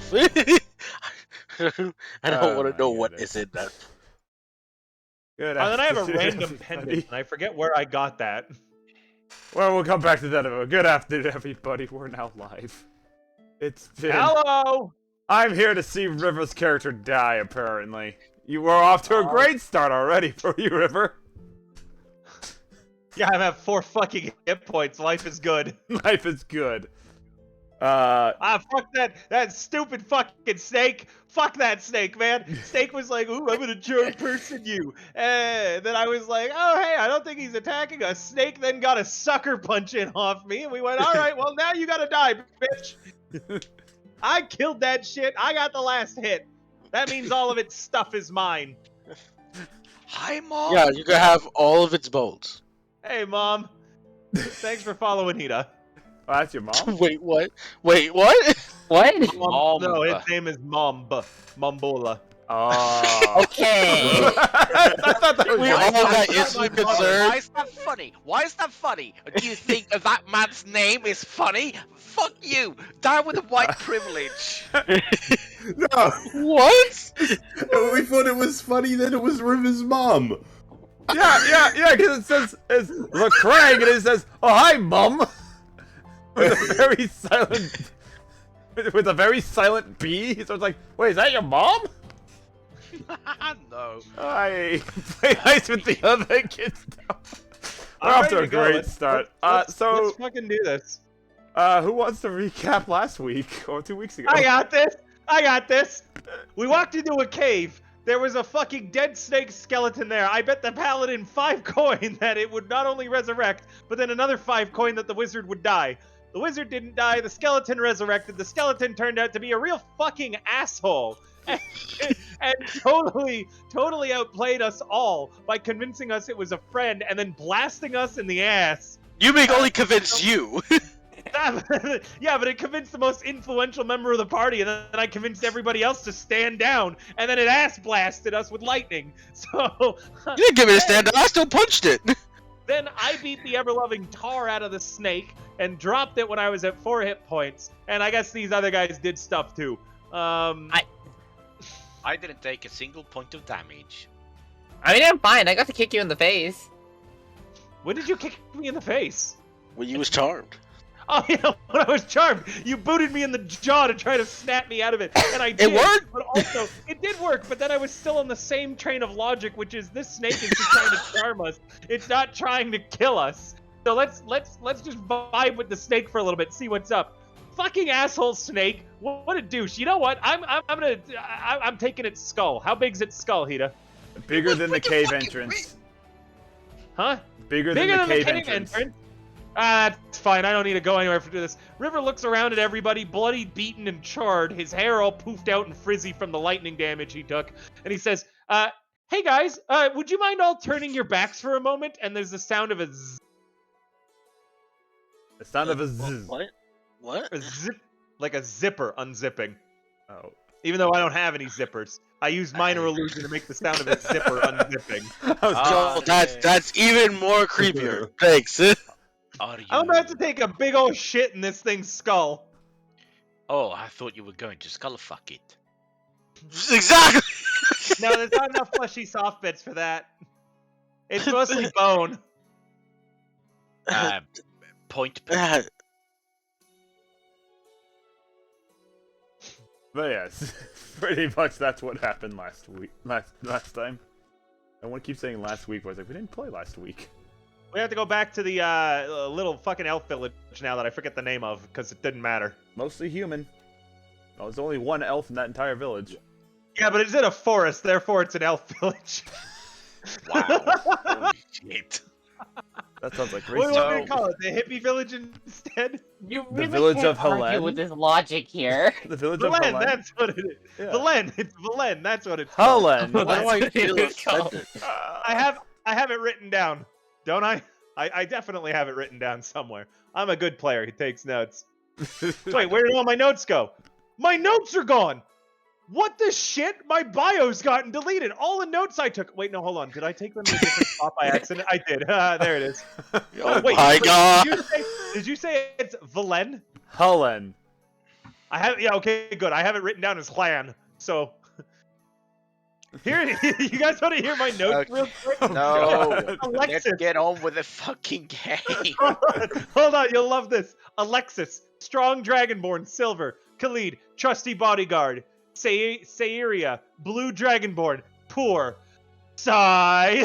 stuff. I don't want to know what is in that. Good And then I have a afternoon, random everybody. pendant, and I forget where I got that. Well, we'll come back to that. Good afternoon, everybody. We're now live. It's been... Hello! I'm here to see River's character die, apparently. You were off to a great start already for you, River. Yeah, I'm at 4 fucking hit points. Life is good. Life is good. Fuck that stupid fucking snake. Fuck that snake, man. Snake was like, ooh, I'm gonna germ person you. And then I was like, oh, hey, I don't think he's attacking us. Snake then got a sucker punch in off me, and we went, all right, well, now you gotta die, bitch. I killed that shit. I got the last hit. That means all of its stuff is mine. Hi, Mom. Yeah, you can have all of its bones. Hey, Mom. Thanks for following Hida. Oh, that's your mom? Wait, what? Wait, what? What? Mom, no, his name is Mombola. Oh. Okay. I thought that was We your all mom. got Why instantly concerned. is that funny? Why is that funny? Do you think that man's name is funny? Fuck you! Die with a white privilege. No, What? we thought it was funny that it was River's mom. Yeah, because it says, it's Lecraig, and it says, oh, hi, Mum. With a very silent, with a very silent B. So it's like, wait, is that your mom? No. I play nice with the other kids now. We're I'm off to ready a go. great Let's- start. let's So, fucking do this. who wants to recap last week or 2 weeks ago? I got this. We walked into a cave. There was a fucking dead snake skeleton there. I bet the paladin 5 coin that it would not only resurrect, but then another 5 coin that the wizard would die. The wizard didn't die. The skeleton resurrected. The skeleton turned out to be a real fucking asshole. And totally outplayed us all by convincing us it was a friend and then blasting us in the ass. You may only convince you. Yeah, but it convinced the most influential member of the party, and then I convinced everybody else to stand down, and then it ass blasted us with lightning. So You didn't give it a stand. I still punched it. then I beat the ever-loving tar out of the snake and dropped it when I was at 4 hit points, and I guess these other guys did stuff too. I didn't take a single point of damage. I mean, I'm fine. I got to kick you in the face. When did you kick me in the face? When you was charmed. Oh yeah, when I was charmed, you booted me in the jaw to try to snap me out of it, and I did. It worked? But also, it did work. But then I was still on the same train of logic, which is this snake is just trying to charm us. It's not trying to kill us. So let's just vibe with the snake for a little bit, see what's up. Fucking asshole snake! What a douche! You know what? I'm taking its skull. How big's its skull, Hida? Bigger than the What the cave fuck entrance. Huh? Bigger than the cave entrance. It's fine. I don't need to go anywhere for this. River looks around at everybody, bloody, beaten, and charred. His hair all poofed out and frizzy from the lightning damage he took. And he says, hey guys, would you mind all turning your backs for a moment? And there's the sound of a zzz, The sound of a zzz. What? a zip, like a zipper unzipping. Oh. Even though I don't have any zippers. I use minor illusion to make the sound of a zipper unzipping. Oh, that's even more creepier. Thanks. Are you... I'm about to take a big old shit in this thing's skull. Oh, I thought you were going to skull fuck it. Exactly. No, there's not enough fleshy soft bits for that. It's mostly bone. Point. But yes, pretty much that's what happened last week. Last time. I want to keep saying last week, but I was like, we didn't play last week. We have to go back to the little fucking elf village now that I forget the name of, because it didn't matter. Mostly human. Well, there's only one elf in that entire village. Yeah, but it's in a forest, therefore it's an elf village. Wow. Holy shit. That sounds like What do you racist. want me to call it? The hippie village instead? You The really village can't of argue Helan? with this logic here. The village of Velen, Helan. that's what it is. Yeah. Velen, it's Velen, that's what it's called. Helan. Why do I That's feel what it's called. offended? I have it written down, don't I? I definitely have it written down somewhere. I'm a good player, he takes notes. Wait, where did all my notes go? My notes are gone! What the shit? My bio's gotten deleted. All the notes I took. Wait, no, hold on. Did I take them to a different spot by accident? I did. There it is. Oh Wait, my god. Did you say it's Velen? Helan. I have. Yeah. Okay. Good. I have it written down as Helan. So here, you guys want to hear my notes real quick? No. Alexis. Let's get on with the fucking game. Hold on, you'll love this. Alexis, strong dragonborn, silver. Khalid, trusty bodyguard. Seiria, blue dragonborn, poor. Sai,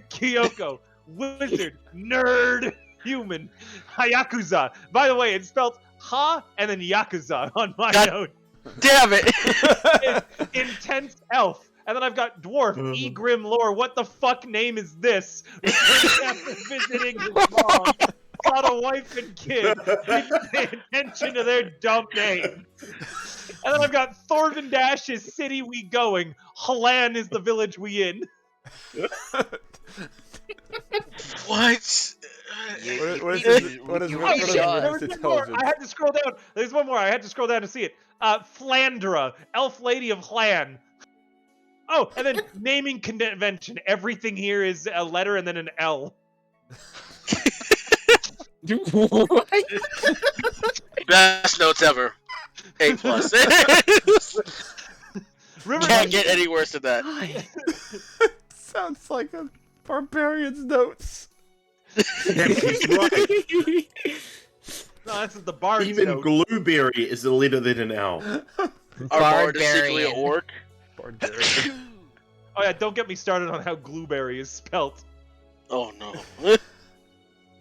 Kyoko, wizard, nerd, human. Hayakuza. By the way, it's spelled ha and then yakuza on my God note. Damn it! Intense elf. And then I've got dwarf, Egrim lore. What the fuck name is this? Returning after visiting his mom. Got a wife and kid. Didn't pay attention to their dumb name. And then I've got Thorvin Dash is city we going. Helan is the village we in. What? What is There was one more. I had to scroll down. There's one more. I had to scroll down to see it. Flandra, elf lady of Helan. Oh, and then naming convention. Everything here is a letter and then an L. What? Best notes ever. A+. Can't get any worse than that. Sounds like a barbarian's notes. Yeah, he's right. No, this is the bard's Even note. Glueberry is a letter than an L. Our bard is secretly an Barbarian. orc. Barbarian. Oh yeah, don't get me started on how Glueberry is spelt. Oh no.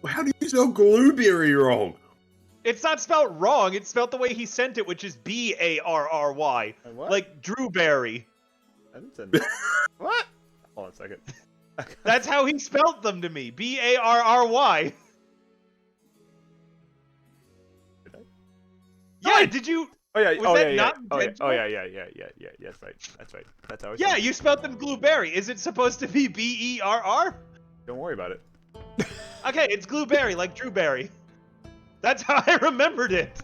How do you spell Glueberry wrong? It's not spelt wrong. It's spelt the way he sent it, which is Barry, What? like Drewberry. I didn't send that. What? Hold on a second. That's how he spelt them to me. Barry. Did I? Yeah, did you? Oh yeah. Was Oh that yeah. not Oh yeah. intentional? Oh yeah. Yeah. Yes, right. That's right. That's how I. Yeah, spelled it. you spelt them Glueberry. Is it supposed to be Berr? Don't worry about it. Okay, it's Glueberry, like Drewberry. That's how I remembered it.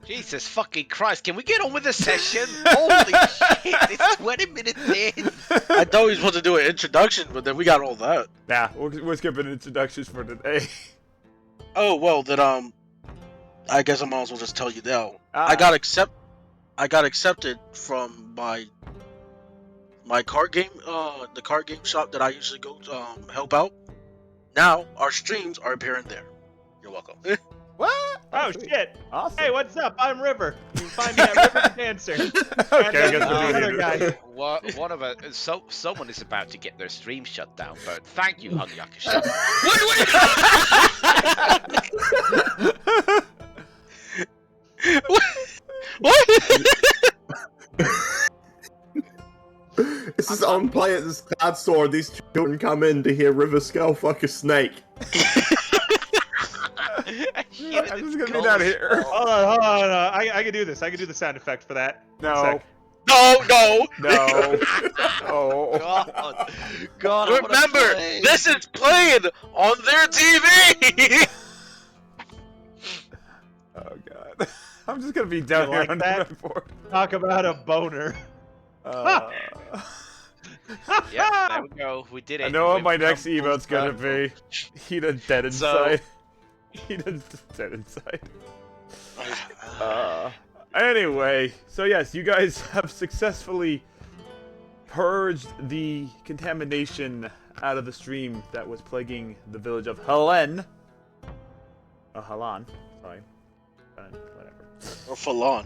Jesus fucking Christ, can we get on with the session? Holy shit, it's 20 minutes in. I thought we were supposed to do an introduction, but then we got all that. Nah, we're skipping introductions for today. Oh well, then I guess I might as well just tell you now. Ah. I got accepted from my card game, the card game shop that I usually go help out. Now our streams are appearing there. You're welcome. What? Oh sweet. shit. Awesome. Hey, what's up? I'm River. You can find me at River the Dancer. Okay, And, I guess the we'll other do guy. it. One of us, someone is about to get their stream shut down, but thank you, Hanyakusha. What? This is on play at this card store. These children come in to hear River Skull fuck a snake. I'm just gonna be down here. Hold on. I can do this. I can do the sound effect for that. No. Sec. No. No. Oh. God, I wanna Remember, play. this is playing on their TV. Oh god. I'm just gonna be down You here like on that? the board. Talk about a boner. Yeah, there we go. We did it. I know what We've my next come full emote's gonna circle. be. Hina dead So- inside. Hina's dead inside. Anyway, so yes, you guys have successfully purged the contamination out of the stream that was plaguing the village of Helan. Helan. Sorry. Whatever. Or Falon,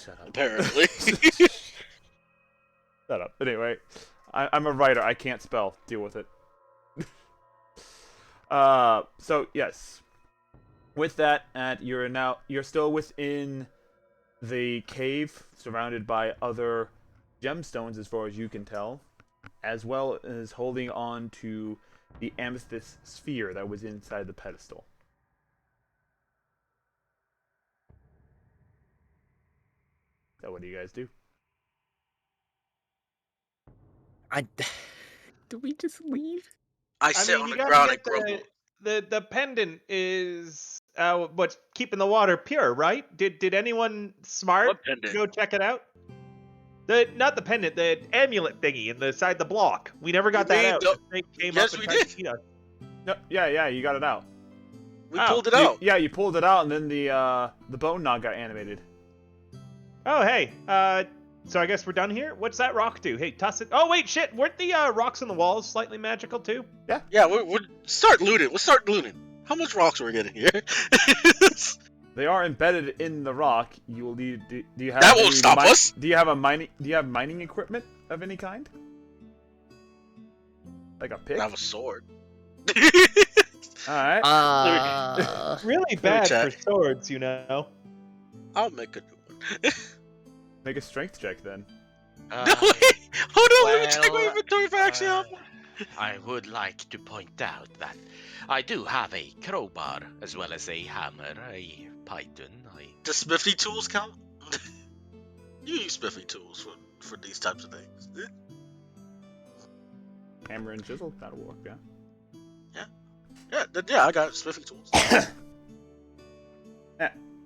Shut up. apparently. Shut up. Anyway, I'm a writer. I can't spell. Deal with it. So yes, with that, you're still within the cave, surrounded by other gemstones, as far as you can tell, as well as holding on to the amethyst sphere that was inside the pedestal. So what do you guys do? Do we just leave? I sit on you the gotta ground and get grumble. the pendant is what's keeping the water pure, right? Did anyone smart What pendant? go check it out? Not the pendant, the amulet thingy inside the block. We never got You that mean out. the- The snake came Yes, up and we tried to did. eat us. No, yeah, you got it out. We Oh, pulled it You- out. yeah, you pulled it out, and then the bone knot got animated. Oh, hey. So I guess we're done here? What's that rock do? Hey, toss it. Oh, wait, shit. Weren't the rocks on the walls slightly magical, too? Yeah, we're start looting. Let's start looting. How much rocks are we getting here? They are embedded in the rock. You will need. Do you have? That won't any stop us. Do you have a mining? Do you have mining equipment of any kind? Like a pick? I have a sword. All right. Really bad for check. swords, you know. I'll make a new one. Make a strength check then. No, wait. Hold on, let me check my well, inventory for actually have one. I would like to point out that I do have a crowbar as well as a hammer, a python. Does smithy tools count? You use smithy tools for these types of things. Hammer and chisel. That'll work. Yeah. Yeah, I got smithy tools.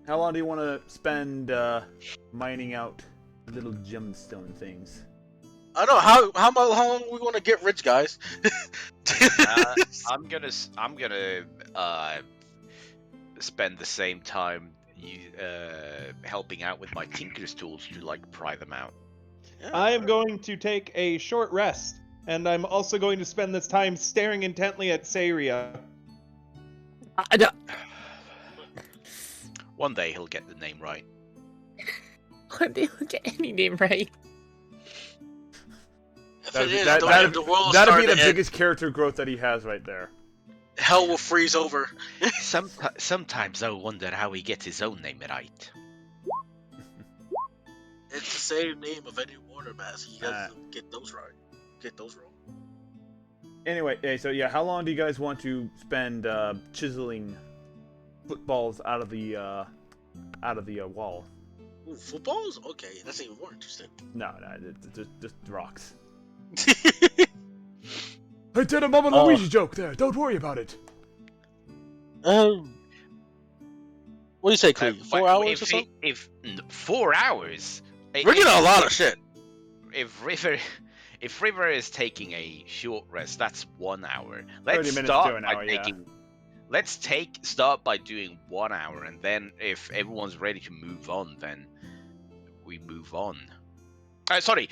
How long do you want to spend mining out little gemstone things? I know how long we want to get rich, guys. I'm gonna spend the same time helping out with my tinker's tools to like pry them out. Yeah, I am going to take a short rest, and I'm also going to spend this time staring intently at Saria. One day he'll get the name right. What they don't get any name right. If That'd it be, is, that, the that'd, world will that'd start be the to end. biggest character growth that he has right there. Hell will freeze over. Sometimes I wonder how he gets his own name right. It's the same name of any water mask. He doesn't get those right. Get those wrong. Anyway, so yeah, how long do you guys want to spend chiseling footballs out of the wall? Ooh, footballs? Okay, that's even more interesting. No, just rocks. I did a Mama Luigi joke there. Don't worry about it. What do you say, Cleve? 4 hours or so? If 4 hours, We're getting a lot of shit. If River is taking a short rest, that's 1 hour. 30 Let's minutes start to an by hour, yeah. taking. Let's start by doing 1 hour, and then if everyone's ready to move on, then we move on. Sorry,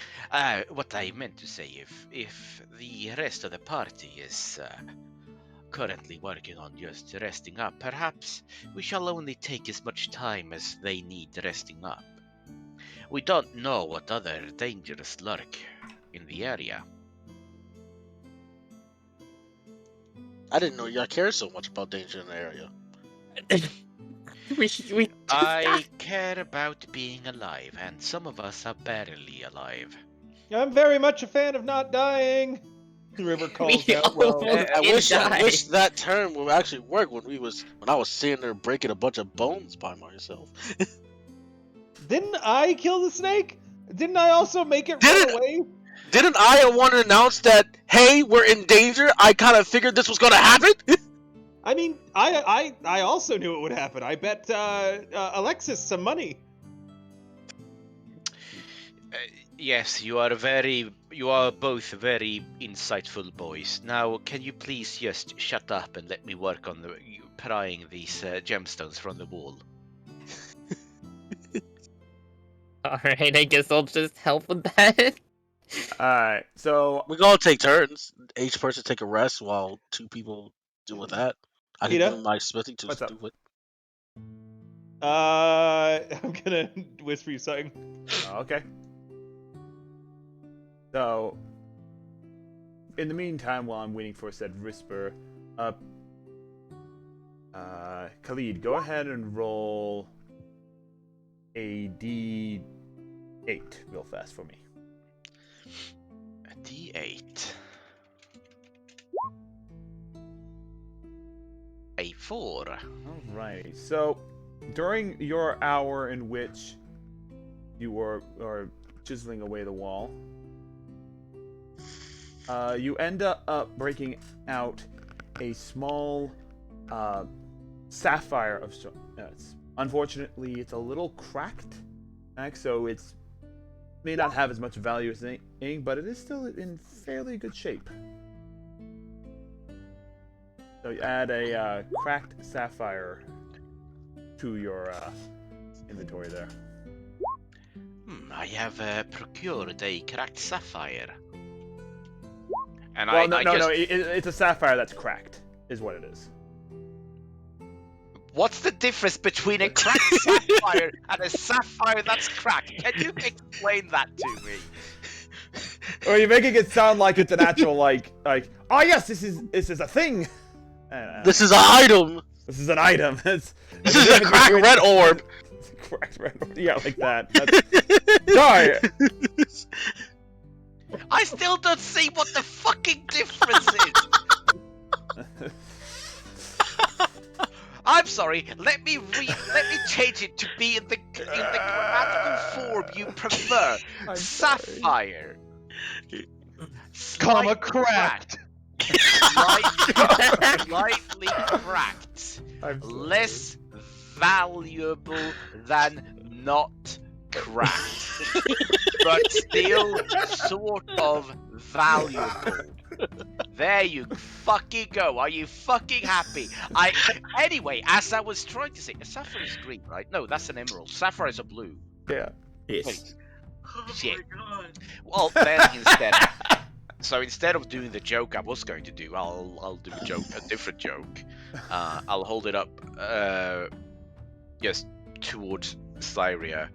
what I meant to say, if the rest of the party is currently working on just resting up, perhaps we shall only take as much time as they need resting up. We don't know what other dangers lurk in the area. I didn't know y'all cared so much about danger in the area. we I care about being alive, and some of us are barely alive. I'm very much a fan of not dying. River calls We out. Well, almost I died. wish that term would actually work when I was sitting there breaking a bunch of bones by myself. didn't I kill the snake? Didn't I also make it Didn't- run away? Didn't I want to announce that, hey, we're in danger? I kind of figured this was going to happen. I mean, I also knew it would happen. I bet Alexis some money. Yes, you are both very insightful boys. Now, can you please just shut up and let me work on prying these gemstones from the wall? Alright, I guess I'll just help with that. Alright, so We're going to take turns. Each person take a rest while two people do with that. I can Peter? do my smithy to What's up? do it. I'm gonna whisper you something. okay. So, in the meantime, while I'm waiting for said whisper, Khalid, go ahead and roll a D8 real fast for me. A D8. A 4. Alright, so during your hour in which you were chiseling away the wall, you end up breaking out a small sapphire of unfortunately it's a little cracked, so it's may not have as much value as anything, but it is still in fairly good shape. So you add a cracked sapphire to your inventory there. I have procured a cracked sapphire. And Well, I no, just... it's a sapphire that's cracked, is what it is. What's the difference between a cracked sapphire and a sapphire that's cracked? Can you explain that to me? Or you're making it sound like it's an actual like oh yes, this is a thing. This is an item. This is an item. This is a cracked red orb. Cracked red orb. Yeah, like that. Sorry. I still don't see what the fucking difference is. I'm sorry. Let me change it to be in the grammatical form you prefer. Sapphire. Comma Slight cracked. Slightly cracked. Less valuable than not cracked, but still sort of valuable. There you fucking go. Are you fucking happy? Anyway, as I was trying to say, a sapphire is green, right? No, that's an emerald. Sapphire is a blue. Yeah. Yes. Wait. Oh Shit. my god. Well, then instead of doing the joke I was going to do, I'll do a different joke. I'll hold it up, yes, towards Styria,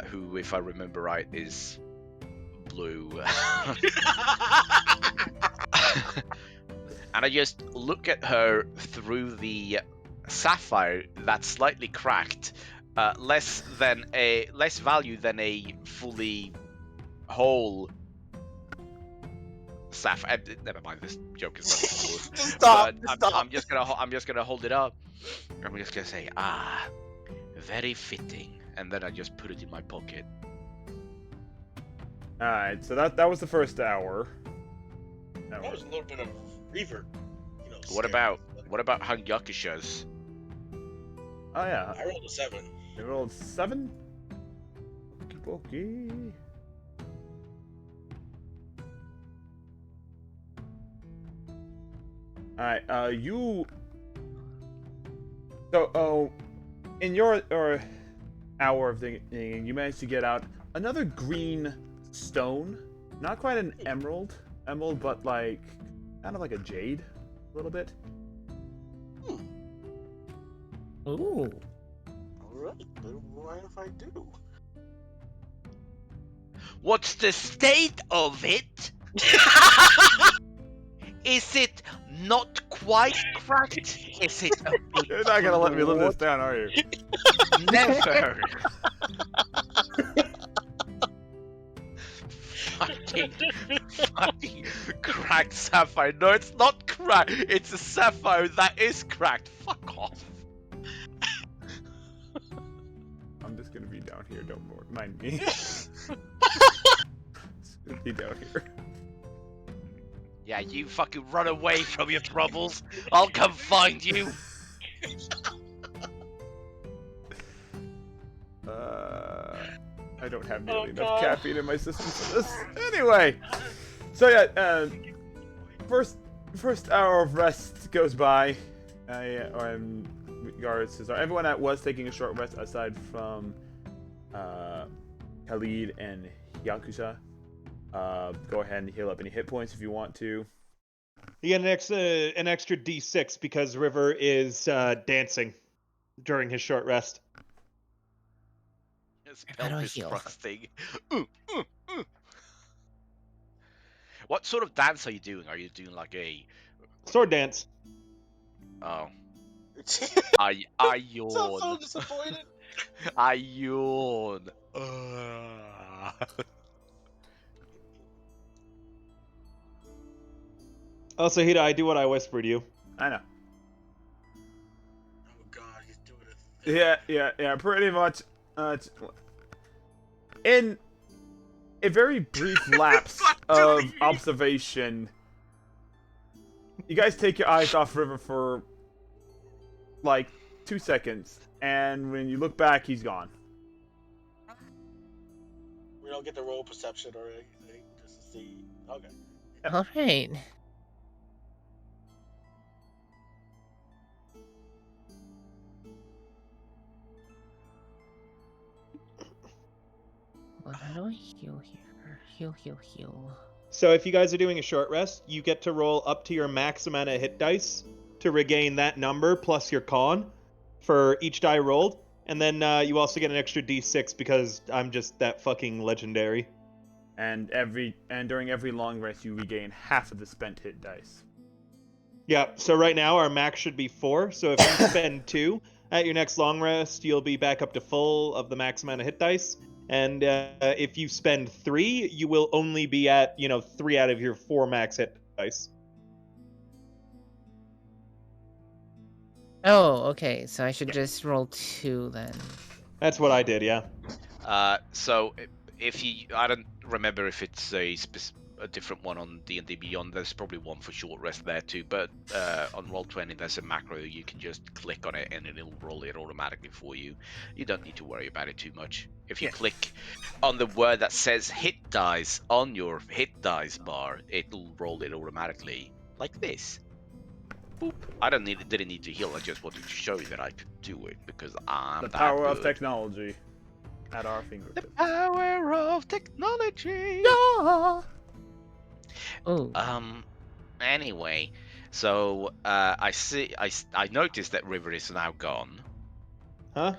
who, if I remember right, is blue. And I just look at her through the sapphire that's slightly cracked, less value than a fully whole sapphire. Never mind, this joke is not good. Stop. I'm just gonna hold it up. I'm just gonna say, very fitting, and then I just put it in my pocket. All right. So that was the first hour. That was a little bit of reverb. You know, What about Hangyakusha's? Oh yeah. I rolled a 7. You rolled 7. Okay. Alright, you... So, in your hour of thinking, you managed to get out another green stone. Not quite an emerald, but like, kind of like a jade, a little bit. Ooh. Alright, what if I do? What's the state of it? Is it not quite cracked? Is it a bit You're not gonna let me live this flawed? down, are you? Never. fucking cracked sapphire. No, it's not cracked. It's a sapphire that is cracked. Fuck off. I'm just gonna be down here, don't mind me. Just gonna be down here. Yeah, you fucking run away from your troubles. I'll come find you. I don't have nearly enough caffeine in my system for this. Anyway, so yeah, first hour of rest goes by. Everyone that was taking a short rest, aside from Khalid and Yakusha, go ahead and heal up any hit points if you want to. You get an extra D6 because River is dancing during his short rest. His How do I pelvis heal? thrusting. What sort of dance are you doing? Are you doing like a... Sword dance. Oh. I yawn. I'm so disappointed. I yawn. Also, Hida, I do what I whispered you. I know. Oh god, he's doing it. Yeah, pretty much. In a very brief lapse of observation, you guys take your eyes off River for like 2 seconds, and when you look back, he's gone. We don't get the roll perception or anything. Just to see. Okay. All right. on, how do I heal here? Heal. So if you guys are doing a short rest, you get to roll up to your max amount of hit dice to regain that number plus your con for each die rolled. And then you also get an extra d6 because I'm just that fucking legendary. And during every long rest, you regain half of the spent hit dice. Yeah, so right now our max should be 4. So if you spend 2 at your next long rest, you'll be back up to full of the max amount of hit dice. And if you spend 3, you will only be at 3 out of your 4 max hit dice. Oh, okay. So I should just roll 2 then. That's what I did, yeah. So if you, I don't remember if it's a different one on D&D Beyond. There's probably one for short rest there too. But on Roll20, there's a macro you can just click on it and it'll roll it automatically for you. You don't need to worry about it too much. If you click on the word that says hit dice on your hit dice bar, it'll roll it automatically like this. Boop. I didn't need to heal. I just wanted to show you that I could do it because I'm The that power of good. technology at our The fingertips. power of technology. Yeah. Oh. Anyway, so I noticed that River is now gone. Huh?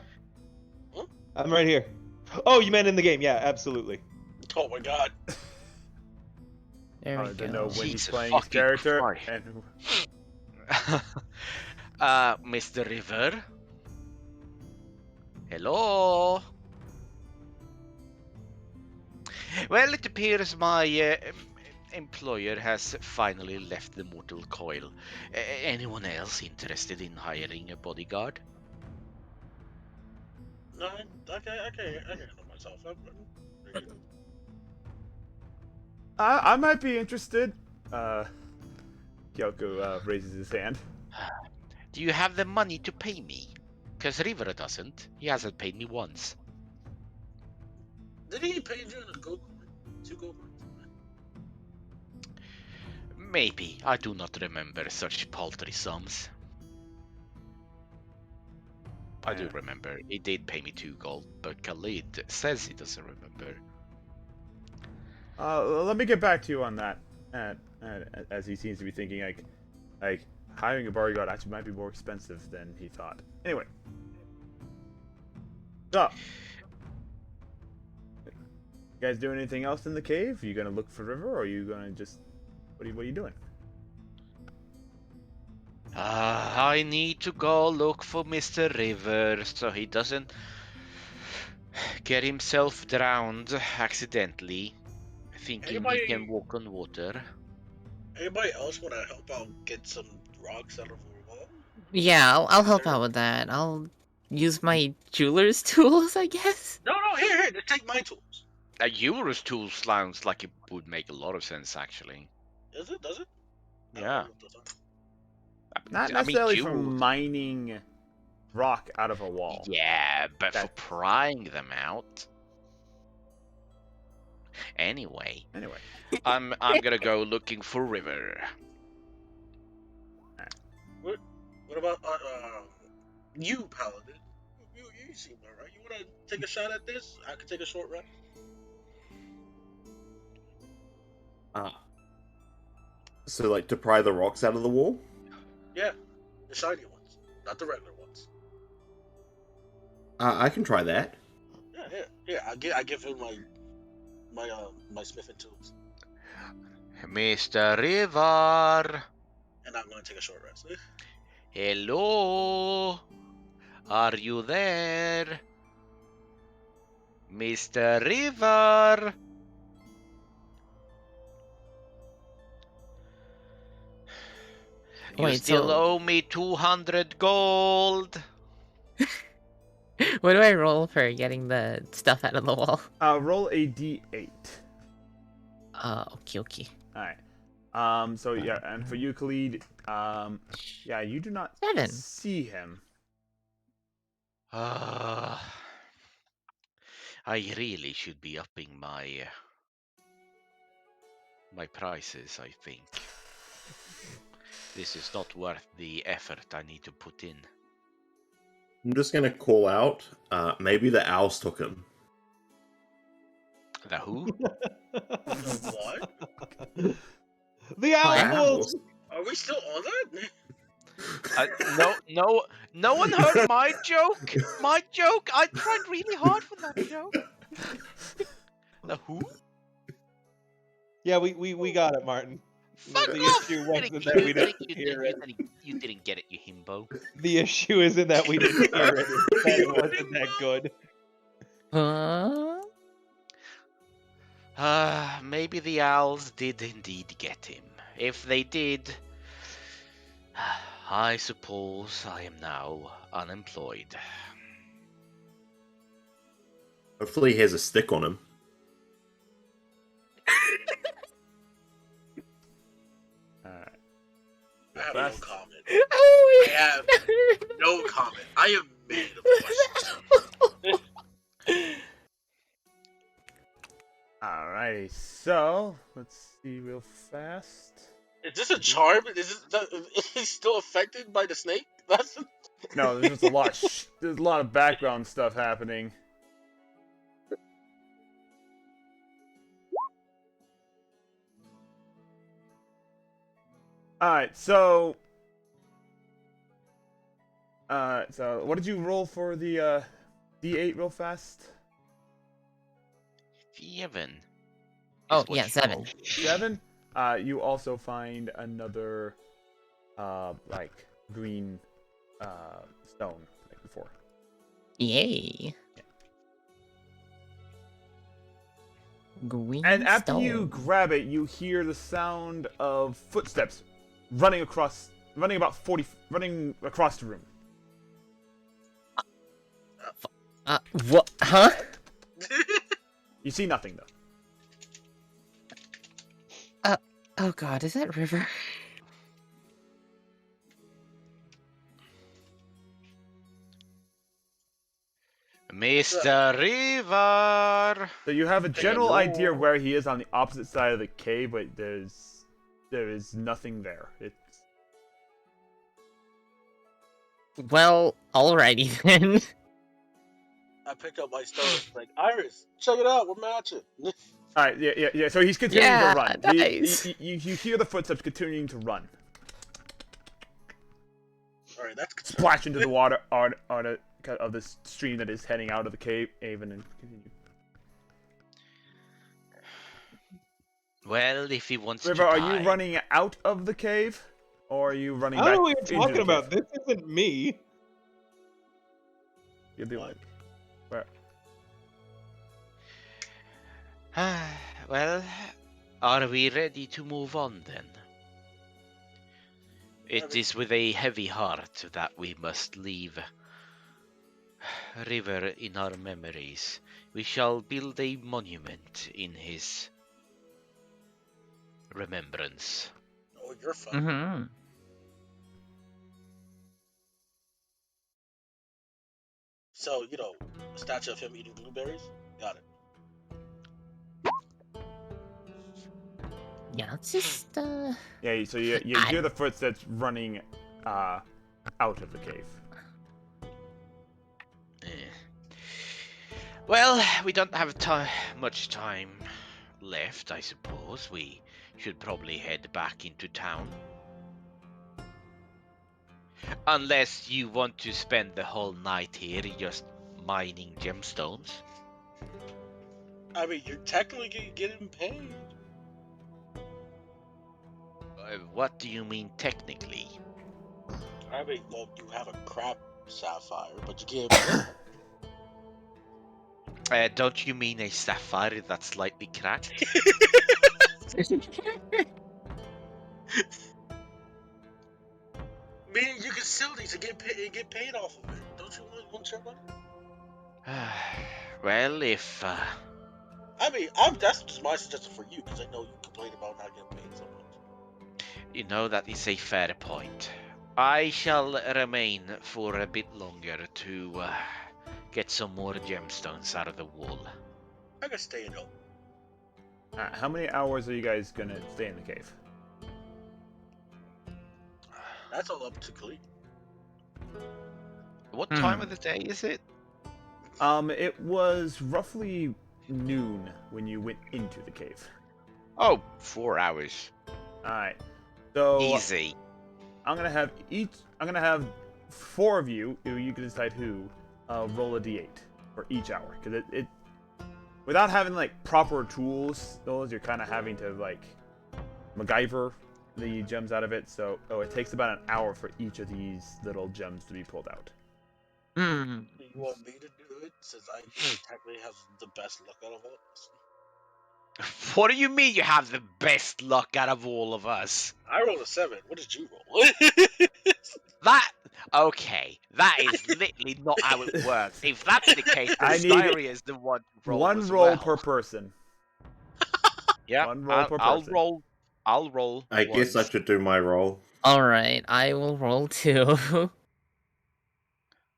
Huh? I'm right here. Oh, you meant in the game? Yeah, absolutely. Oh my god. There we To go. know when he's Jesus playing his fucking character Christ. and Mr. River. Hello. Well, it appears my employer has finally left the mortal coil. Anyone else interested in hiring a bodyguard? No, I can handle myself. I might be interested. Kyoko raises his hand. Do you have the money to pay me? Because River doesn't. He hasn't paid me once. Did he pay you in a gold coin? 2 gold coins? Maybe. I do not remember such paltry sums. I do remember. He did pay me 2 gold, but Khalid says he doesn't remember. Let me get back to you on that. As he seems to be thinking, like hiring a bodyguard actually might be more expensive than he thought. Anyway, so you guys doing anything else in the cave? Are you gonna look for River, or are you gonna just what are you doing? I need to go look for Mr. River so he doesn't get himself drowned accidentally, thinking he can walk on water. Anybody else want to help out get some rocks out of a wall? Yeah, I'll help out with that. I'll use my jeweler's tools, I guess. No, here, just take my tools. A jeweler's tool sounds like it would make a lot of sense, actually. Does it? I don't Yeah. know what those are. Not I mean, necessarily for jewels. mining rock out of a wall. Yeah, but for prying them out. Anyway, I'm gonna go looking for River. What about you, Paladin? You seem alright. You wanna take a shot at this? I could take a short rest. So, like, to pry the rocks out of the wall? Yeah, the shiny ones, not the regular ones. I can try that. Yeah. I give him my smithing tools, Mr. River. and I'm gonna take a short rest. Hello. Are you there? Mr. River. You Wait, still so owe me 200 gold. what do I roll for getting the stuff out of the wall? Roll a d8. Okay. Alright. So yeah, and for you, Khalid, yeah, you do not 7. see him. I really should be upping my prices, I think. This is not worth the effort I need to put in. I'm just gonna call out, maybe the owls took him. The who? What? The owls! Owls. Are we still on that? No one heard my joke. My joke. I tried really hard for that joke. The who? Yeah, we got it, Martin. Fuck The off! issue wasn't You that we didn't hear it. didn't get it, you himbo. The issue isn't that we didn't hear it. It's that it wasn't that good. Huh? Maybe the owls did indeed get him. If they did, I suppose I am now unemployed. Hopefully he has a stick on him. Alright. I have Fast. no comment. Oh, I have no comment. I am made of questions. Alrighty, so let's see real fast. Is this a charm? Is he still affected by the snake? That's No, there's just a lot. There's a lot of background stuff happening. Alright, so what did you roll for the D8 real fast? 7. Oh, is what yeah, you 7. rolled. 7. You also find another like green stone like before. Yay. Green And after stone. you grab it, you hear the sound of footsteps running across the room. What? Huh? You see nothing though. Oh god, is that River? Mr. River! So you have a general Hello. idea where he is on the opposite side of the cave, but there is nothing there. It's Well, alrighty then. I pick up my stone. Like Iris, check it out. We're matching. all right. Yeah. So he's continuing Yeah, to run. nice. You hear the footsteps continuing to run, All right, that's splash into the water of this stream that is heading out of the cave, and continue. Well, if he wants River, to are die... you running out of the cave, or are you running I back don't know what into you're talking the about. cave? This isn't me. You're the one. Where? Well, are we ready to move on then? It is with a heavy heart that we must leave River in our memories. We shall build a monument in his remembrance. Oh, you're fine. Mm-hmm. So a statue of him eating blueberries. Got it. Yeah, let's just, Yeah. So you hear the footsteps running out of the cave. Well, we don't have much time left, I suppose. We should probably head back into town. Unless you want to spend the whole night here just mining gemstones. I mean, you're technically getting paid. What do you mean technically? I mean, well, you have a crap sapphire, but you get. Don't you mean a sapphire that's slightly cracked? Man, you can sell these and get paid off of it. Don't you want your money? Well, if I mean, that's just my suggestion for you, because I know you complain about not getting paid so much. you know, that is a fair point. I shall remain for a bit longer to get some more gemstones out of the wool. I can stay and help. How many hours are you guys gonna stay in the cave? That's all up to Khalid. What time of the day is it? It was roughly noon when you went into the cave. Oh, 4 hours. Alright. So Easy. I'm gonna have 4 of you can decide who, roll a d8 for each hour. Because it without having like proper tools, you're kind of having to like MacGyver the gems out of it. So it takes about an hour for each of these little gems to be pulled out. Hmm. You want me to do it since I technically have the best luck out of all of us? What do you mean you have the best luck out of all of us? I rolled a 7. What did you roll? That is literally not how it works. If that's the case, then I need Styria is the one to roll One as roll well. per person. Yeah, one roll per I'll person. roll. I'll roll. I guess I once. should do my roll. Alright, I will roll 2.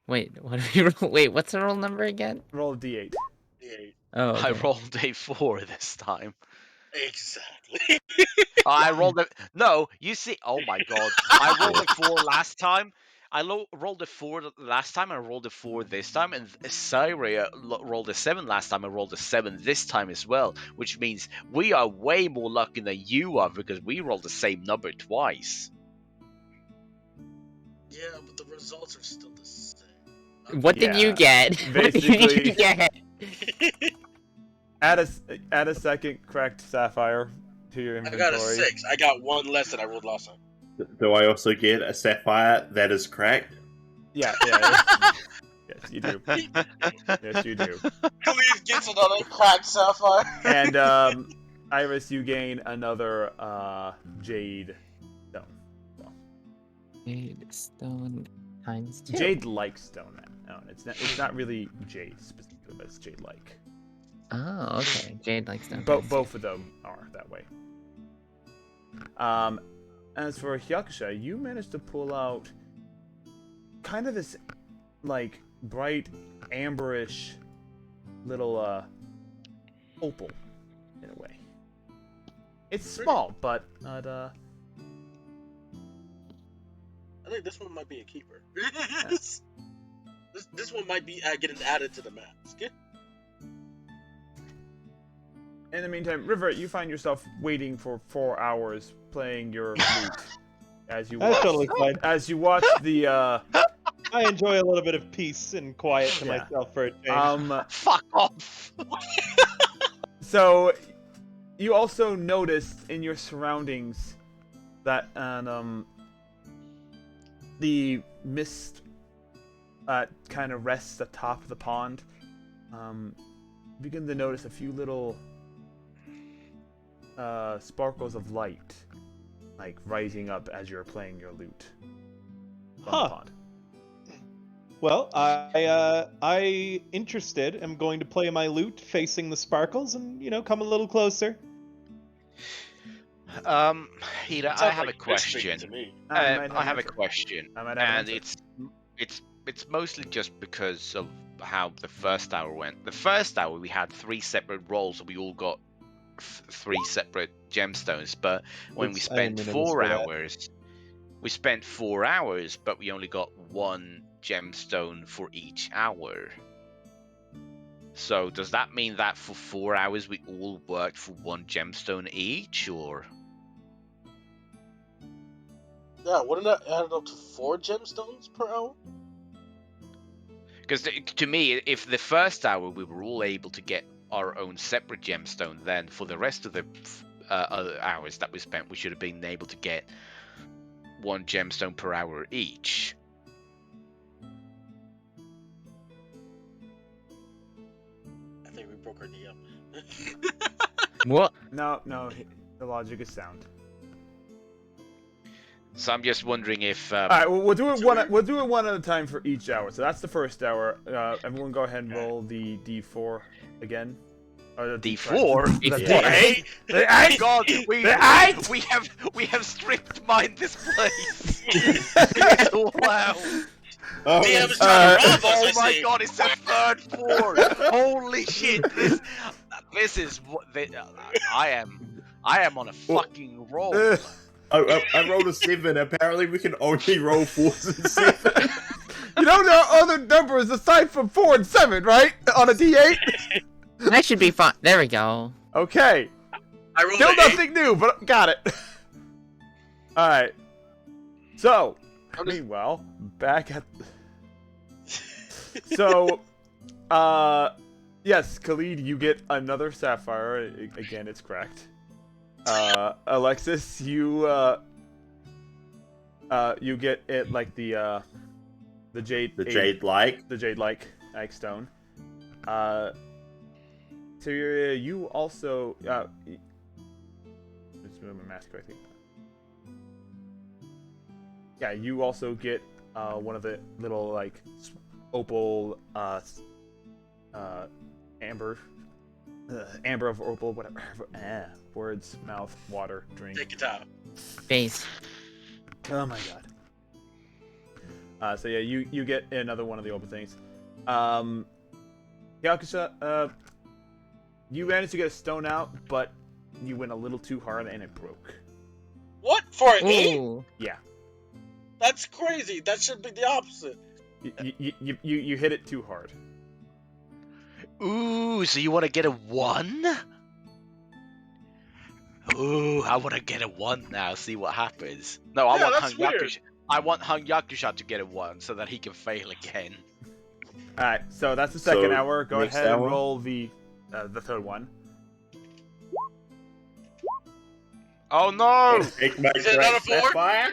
Wait, what do you roll? Wait, what's the roll number again? Roll a d8. Yeah, Oh, I okay. rolled a 4 this time. exactly. I rolled a no. You see, oh my god! I rolled a 4 last time. Rolled a 4 last time. I rolled a 4 this time, and Syria rolled a 7 last time. I rolled a 7 this time as well, which means we are way more lucky than you are because we rolled the same number twice. Yeah, but the results are still the same. What did you Yeah, get? What did basically- you get? Add a second cracked sapphire to your I inventory. got a 6. I got 1 less than I rolled last time. Do I also get a sapphire that is cracked? Yeah. Yes, you do. Yes, you do. Please get another cracked sapphire. And Iris, you gain another jade stone. So, Jade stone times 2. jade-like stone. No, it's not really jade specifically, but it's jade-like. Oh, okay. Jade like stone. Both of them are that way. As for Hyakusha, you managed to pull out kind of this, like, bright, amberish little, opal, in a way. It's small, but, I think this one might be a keeper. This one might be getting added to the mask. in the meantime, River, you find yourself waiting for 4 hours playing your lute as you That's watch, totally fine. as you watch the, I enjoy a little bit of peace and quiet to Yeah. myself for a change. Fuck off! So, you also noticed in your surroundings that the mist kind of rests atop the pond. You begin to notice a few little sparkles of light, like rising up as you're playing your lute on the Huh. pond. Well, I interested, am going to play my lute facing the sparkles and, come a little closer. Hida, I have a question. To me. I have a question, I might have an and answer. it's mostly just because of how the first hour went. The first hour we had 3 separate rolls, and we all got 3 separate gemstones. But when we Oops, I spent didn't mean to 4 whisper that. hours, we spent 4 hours, but we only got 1 gemstone for each hour. So does that mean that for 4 hours we all worked for 1 gemstone each, or? Yeah, wouldn't that add up to 4 gemstones per hour? Because to me, if the first hour we were all able to get our own separate gemstone, then for the rest of the other hours that we spent, we should have been able to get 1 gemstone per hour each. I think we broke our DM. What? No, the logic is sound. So I'm just wondering if. All right, we'll do it one. We'll do it one at a time for each hour. So that's the first hour. Everyone, go ahead and roll the D4 again. Or the D4? The It's D8. The Oh 8. God, we have stripped mined this place. Wow. Oh, DM is trying to rob us, Oh I my see. God, it's a third floor. Holy shit! This is what I am on a fucking roll. I rolled a 7. Apparently, we can only roll 4s and 7. You don't know other numbers aside from 4 and 7, right? On a D8. That should be fine. There we go. Okay. I rolled Still an 8. nothing new, but got it. Alright. So, I'm just- meanwhile, back at... So, yes, Khalid, you get another sapphire. Again, it's cracked. Alexis, you get it like the jade... The jade-like. The jade-like egg stone. Cestria, you also... let's move my mask correctly. Yeah, you also get one of the little like opal amber of opal, whatever. Words, mouth, water, drink. Take it out. Base. Oh my god. So yeah, you get another one of the opal things. Yakusha, you managed to get a stone out, but you went a little too hard and it broke. What? For an 8? Ooh. Yeah. That's crazy. That should be the opposite. You hit it too hard. Ooh, so you want to get a 1? Ooh, I want to get a 1 now. See what happens. No, I Yeah, want that's weird. Yakusha. I want Yakusha to get a 1 so that he can fail again. Alright, so that's the second So, hour. Go next ahead and hour? roll the third one. Oh no! Take my Is it another cracked 4? sapphire.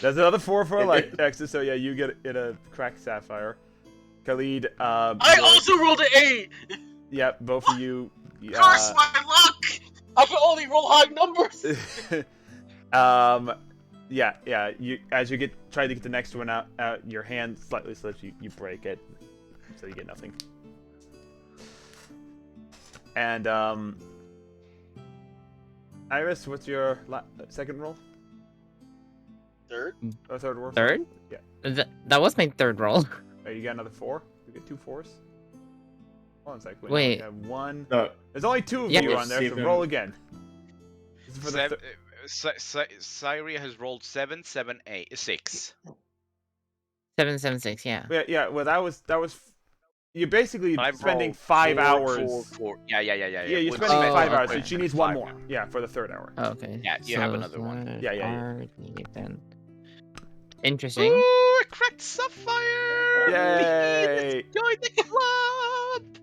There's another 4 for Alexis, so yeah, you get it a cracked sapphire. Khalid, I also rolled an 8. yeah, both of you. Curse my luck. I can only roll high numbers. Yeah. You as you try to get the next one out, your hand slightly slips. You break it, so you get nothing. And Iris, what's your second roll? Third. Or third roll? Third? Yeah. That was my third roll. Oh, you got another 4? You get 2 4s? Hold on a sec. Wait. You have 1. No, There's only 2 of Yeah. you on there, so Seven. roll again. This is for the Syria has rolled 7, 7, 8, 6. 776. Yeah. Yeah. Well, that was. You're basically I've spending rolled 5 4, hours. 4. Yeah. Yeah, you're Wouldn't spending spend 5 Oh, hours. okay. So she needs 1 5 more. Yeah, for the third hour. Oh, okay. Yeah, you have another one. third Yeah. hour, then. Interesting. Ooh, a cracked sapphire! Yay! Join the club!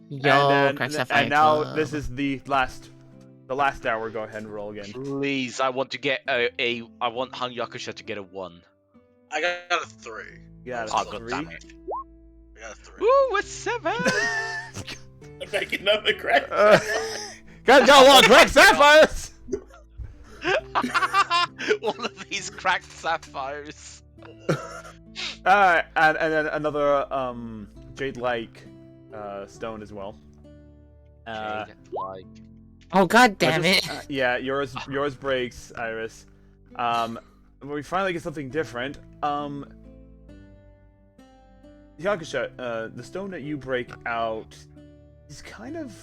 Yo, and crack then, sapphire and now club. this is the last hour. Go ahead and roll again. Please, I want to get I want Han Yakusha to get a 1. I got a 3. Yeah, Oh, that's god 3. damn it. I got a 3. Ooh, a 7! make another cracked. Guys got a lot of cracked sapphires. One of these cracked sapphires. Alright, and then another jade-like stone as well. Jade, like. Oh, god damn I just- it. Yeah, yours breaks, Iris. We finally get something different. Yakusha, the stone that you break out is kind of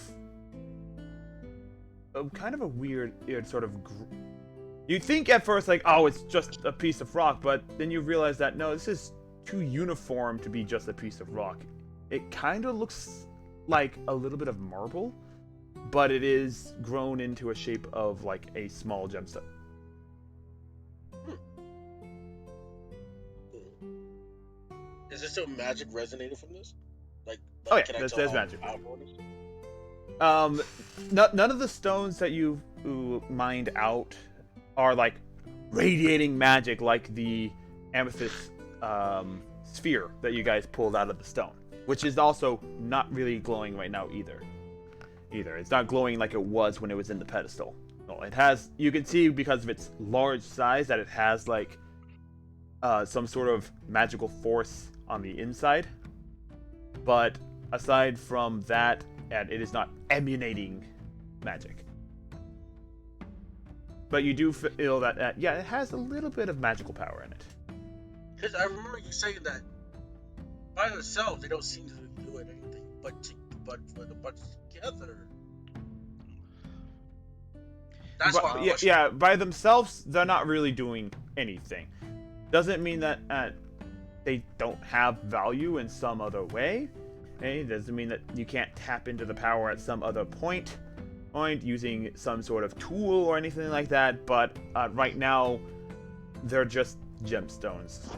a weird sort of. You think at first like, oh, it's just a piece of rock, but then you realize that no, this is too uniform to be just a piece of rock. It kind of looks like a little bit of marble, but it is grown into a shape of like a small gemstone. Is there still magic resonating from this? Like Oh, yeah, can I there's tell how magic. powerful it is? None of the stones that you mined out are like radiating magic like the amethyst sphere that you guys pulled out of the stone, which is also not really glowing right now either. It's not glowing like it was when it was in the pedestal. No, it has. You can see because of its large size that it has like some sort of magical force on the inside. But aside from that, and it is not emanating magic. But you do feel that, yeah, it has a little bit of magical power in it. Because I remember you saying that by themselves they don't seem to be doing anything, but with a bunch together. That's why. Yeah, by themselves, they're not really doing anything. Doesn't mean that they don't have value in some other way. Okay, doesn't mean that you can't tap into the power at some other point using some sort of tool or anything like that, but right now, they're just gemstones.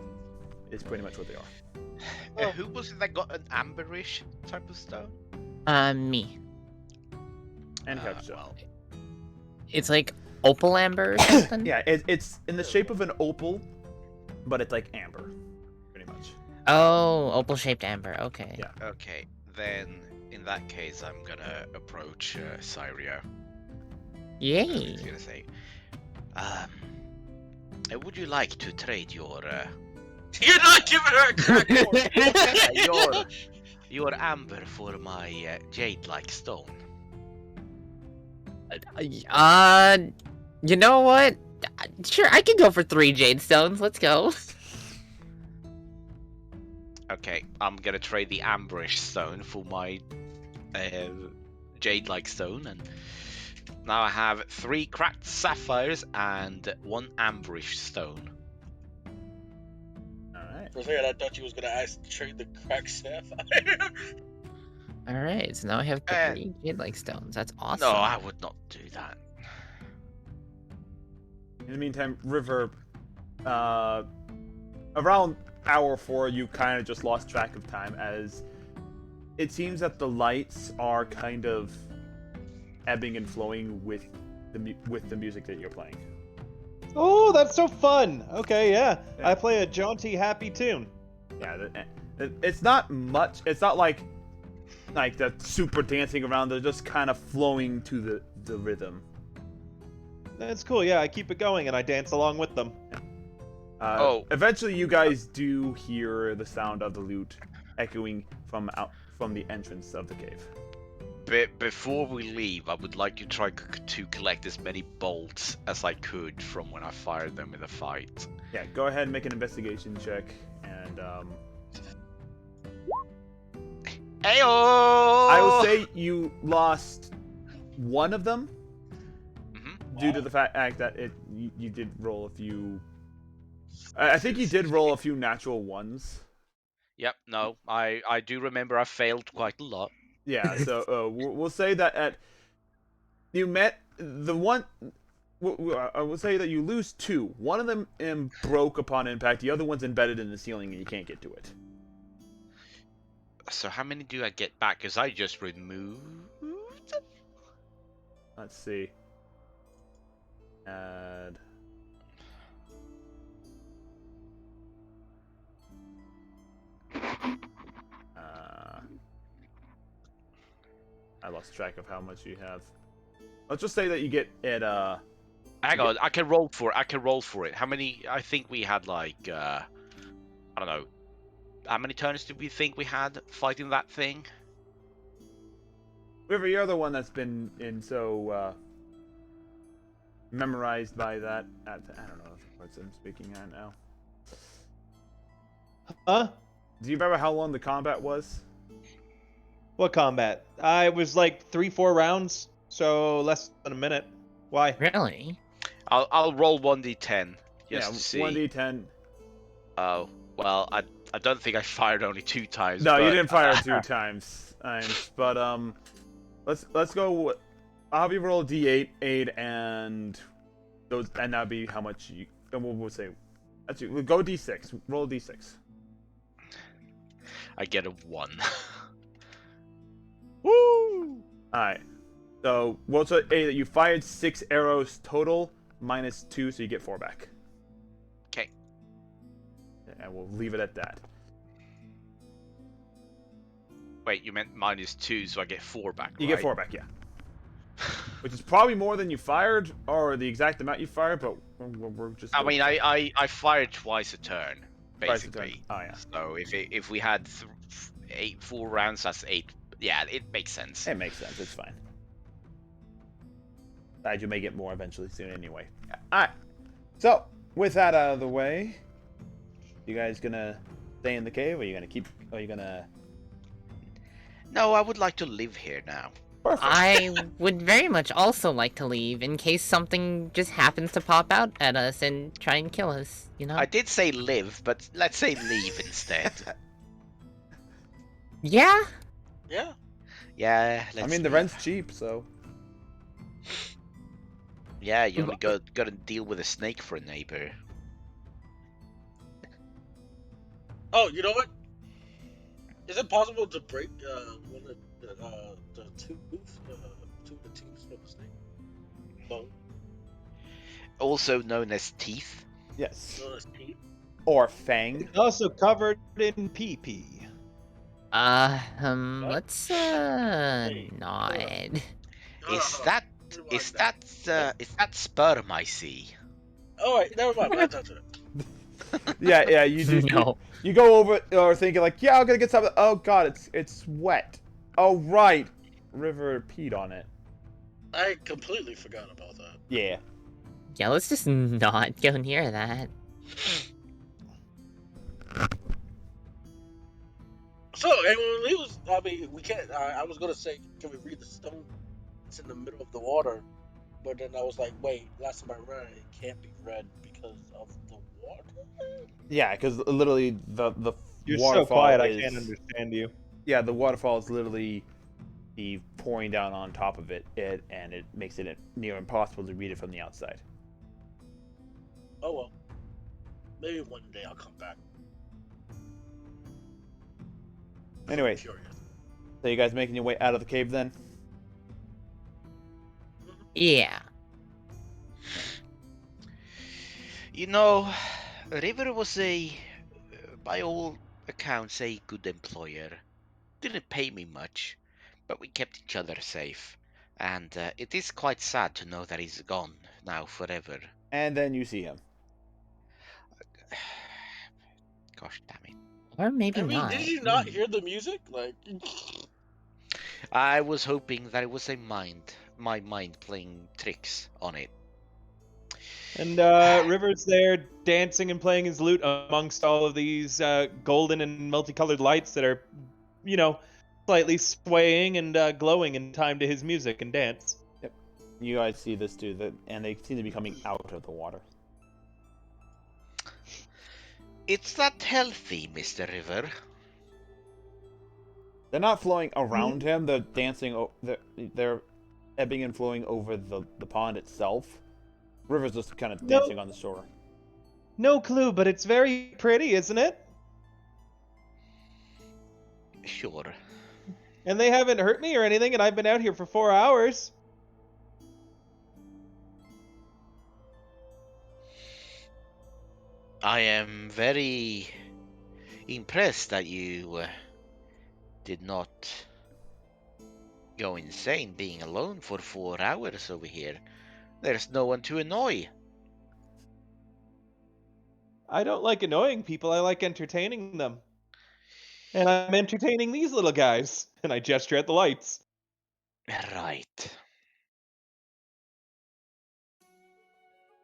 Is pretty much what they are. Who was it that got an amberish type of stone? Me. And Kevsha. Well, It's like opal amber or something? Yeah, it's in the shape of an opal, but it's like amber, pretty much. Oh, opal-shaped amber, okay. Yeah. okay, then in that case, I'm gonna approach Cyria. Yay! He's gonna say, would you like to trade your You're not giving her a crack whore. your amber for my jade-like stone? You know what? Sure, I can go for 3 jade stones. Let's go. Okay, I'm gonna trade the amberish stone for my jade-like stone, and now I have 3 cracked sapphires and 1 amberish stone. Alright. For a second, I thought you was gonna ask to trade the crack sapphire. Alright, so now I have 3 jade-like stones. That's awesome. No, I would not do that. In the meantime, River, around hour 4, you kind of just lost track of time, as it seems that the lights are kind of ebbing and flowing with the music that you're playing. Oh, that's so fun. Okay, yeah. Yeah. I play a jaunty, happy tune. Yeah, it's not much. It's not like the super dancing around. They're just kind of flowing to the rhythm. That's cool. Yeah, I keep it going and I dance along with them. Eventually, you guys do hear the sound of the lute echoing from the entrance of the cave. Before we leave, I would like to try to collect as many bolts as I could from when I fired them in the fight. Yeah, go ahead and make an investigation check, and Ayo! I will say you lost one of them due to the fact that you did roll a few. I think you did roll a few natural ones. Yep, no, I do remember I failed quite a lot. Yeah, so we'll say that you met the one. I will say that you lose 2. One of them broke upon impact. The other one's embedded in the ceiling, and you can't get to it. So how many do I get back? Because I just removed... Let's see. Add. I lost track of how much you have. Let's just say that you get it. Hang on, I can roll for it. How many? I think we had like I don't know. How many turns did we think we had fighting that thing? River, you're the one that's been memorized by that. I don't know what I'm speaking at now. Huh? Do you remember how long the combat was? What combat? It was like 3-4 rounds, so less than a minute. Why? Really? I'll roll 1d10 just to see. 1d10. Oh well, I don't think I fired only 2 times. No, but... you didn't fire 2 times. But let's go. I'll have you roll a d8, 8, and that'd be how much you. Then we'll say. Actually, we'll go d6. Roll a d6. I get a 1. Woo! Alright. So we'll say that you fired 6 arrows total, minus 2, so you get 4 back. Okay. And we'll leave it at that. Wait, you meant minus 2, so I get 4 back, You right? get 4 back, yeah. Which is probably more than you fired, or the exact amount you fired, but we're just... I mean, I fired twice a turn, Twice a turn. basically. Oh, yeah. So if we had 4 rounds, that's 8. Yeah, it makes sense. It makes sense. It's fine. Besides, you may get more eventually soon anyway. Alright. So, with that out of the way, you guys gonna stay in the cave, or are you gonna... No, I would like to live here now. Perfect. I would very much also like to leave in case something just happens to pop out at us and try and kill us, you know? I did say live, but let's say leave instead. Yeah? Yeah. Yeah, I let's mean, the move. rent's cheap, so. Yeah, you only gotta deal with a snake for a neighbor. Oh, you know what? Is it possible to break one of the tooth, two of the teeth of a snake? Bone, Also known as teeth. Yes. known as teeth. Or Fang. It's also covered in pee-pee. What? Let's, Wait, hold on, nod. Is hold on. that Rewind is that. What? sperm I see? Oh wait, never mind. But that's it. Yeah, you do. No. You go over or thinking like, yeah, I'm gonna get something. Oh god, it's wet. Oh right, River peed on it. I completely forgot about that. Yeah. Yeah, let's just not go near that. So, and when he was, I mean, we can't. I was gonna say, can we read the stone? It's in the middle of the water, but then I was like, wait. Last time I read it, it can't be read because of the water. Yeah, because literally the You're so waterfall quiet, is. I can't understand you. Yeah, the waterfall is literally the pouring down on top of and it makes it near impossible to read it from the outside. Oh well, maybe one day I'll come back. Anyway, I'm curious. so you guys making your way out of the cave then? Yeah. You know, River was by all accounts, a good employer. Didn't pay me much, but we kept each other safe. And it is quite sad to know that he's gone now forever. And then you see him. Gosh damn it. Or maybe I mean, not. did you not hear the music? Like, I was hoping that it was my mind playing tricks on it. And River's there dancing and playing his lute amongst all of these golden and multicolored lights that are, you know, slightly swaying and glowing in time to his music and dance. Yep. You guys see this too, and they seem to be coming out of the water. It's that healthy, Mr. River. They're not flowing around him. They're dancing. They're ebbing and flowing over the pond itself. River's just kind of dancing on the shore. No clue, but it's very pretty, isn't it? Sure. And they haven't hurt me or anything, and I've been out here for 4 hours. I am very impressed that you did not go insane being alone for 4 hours over here. There's no one to annoy. I don't like annoying people, I like entertaining them. And I'm entertaining these little guys. And I gesture at the lights. Right.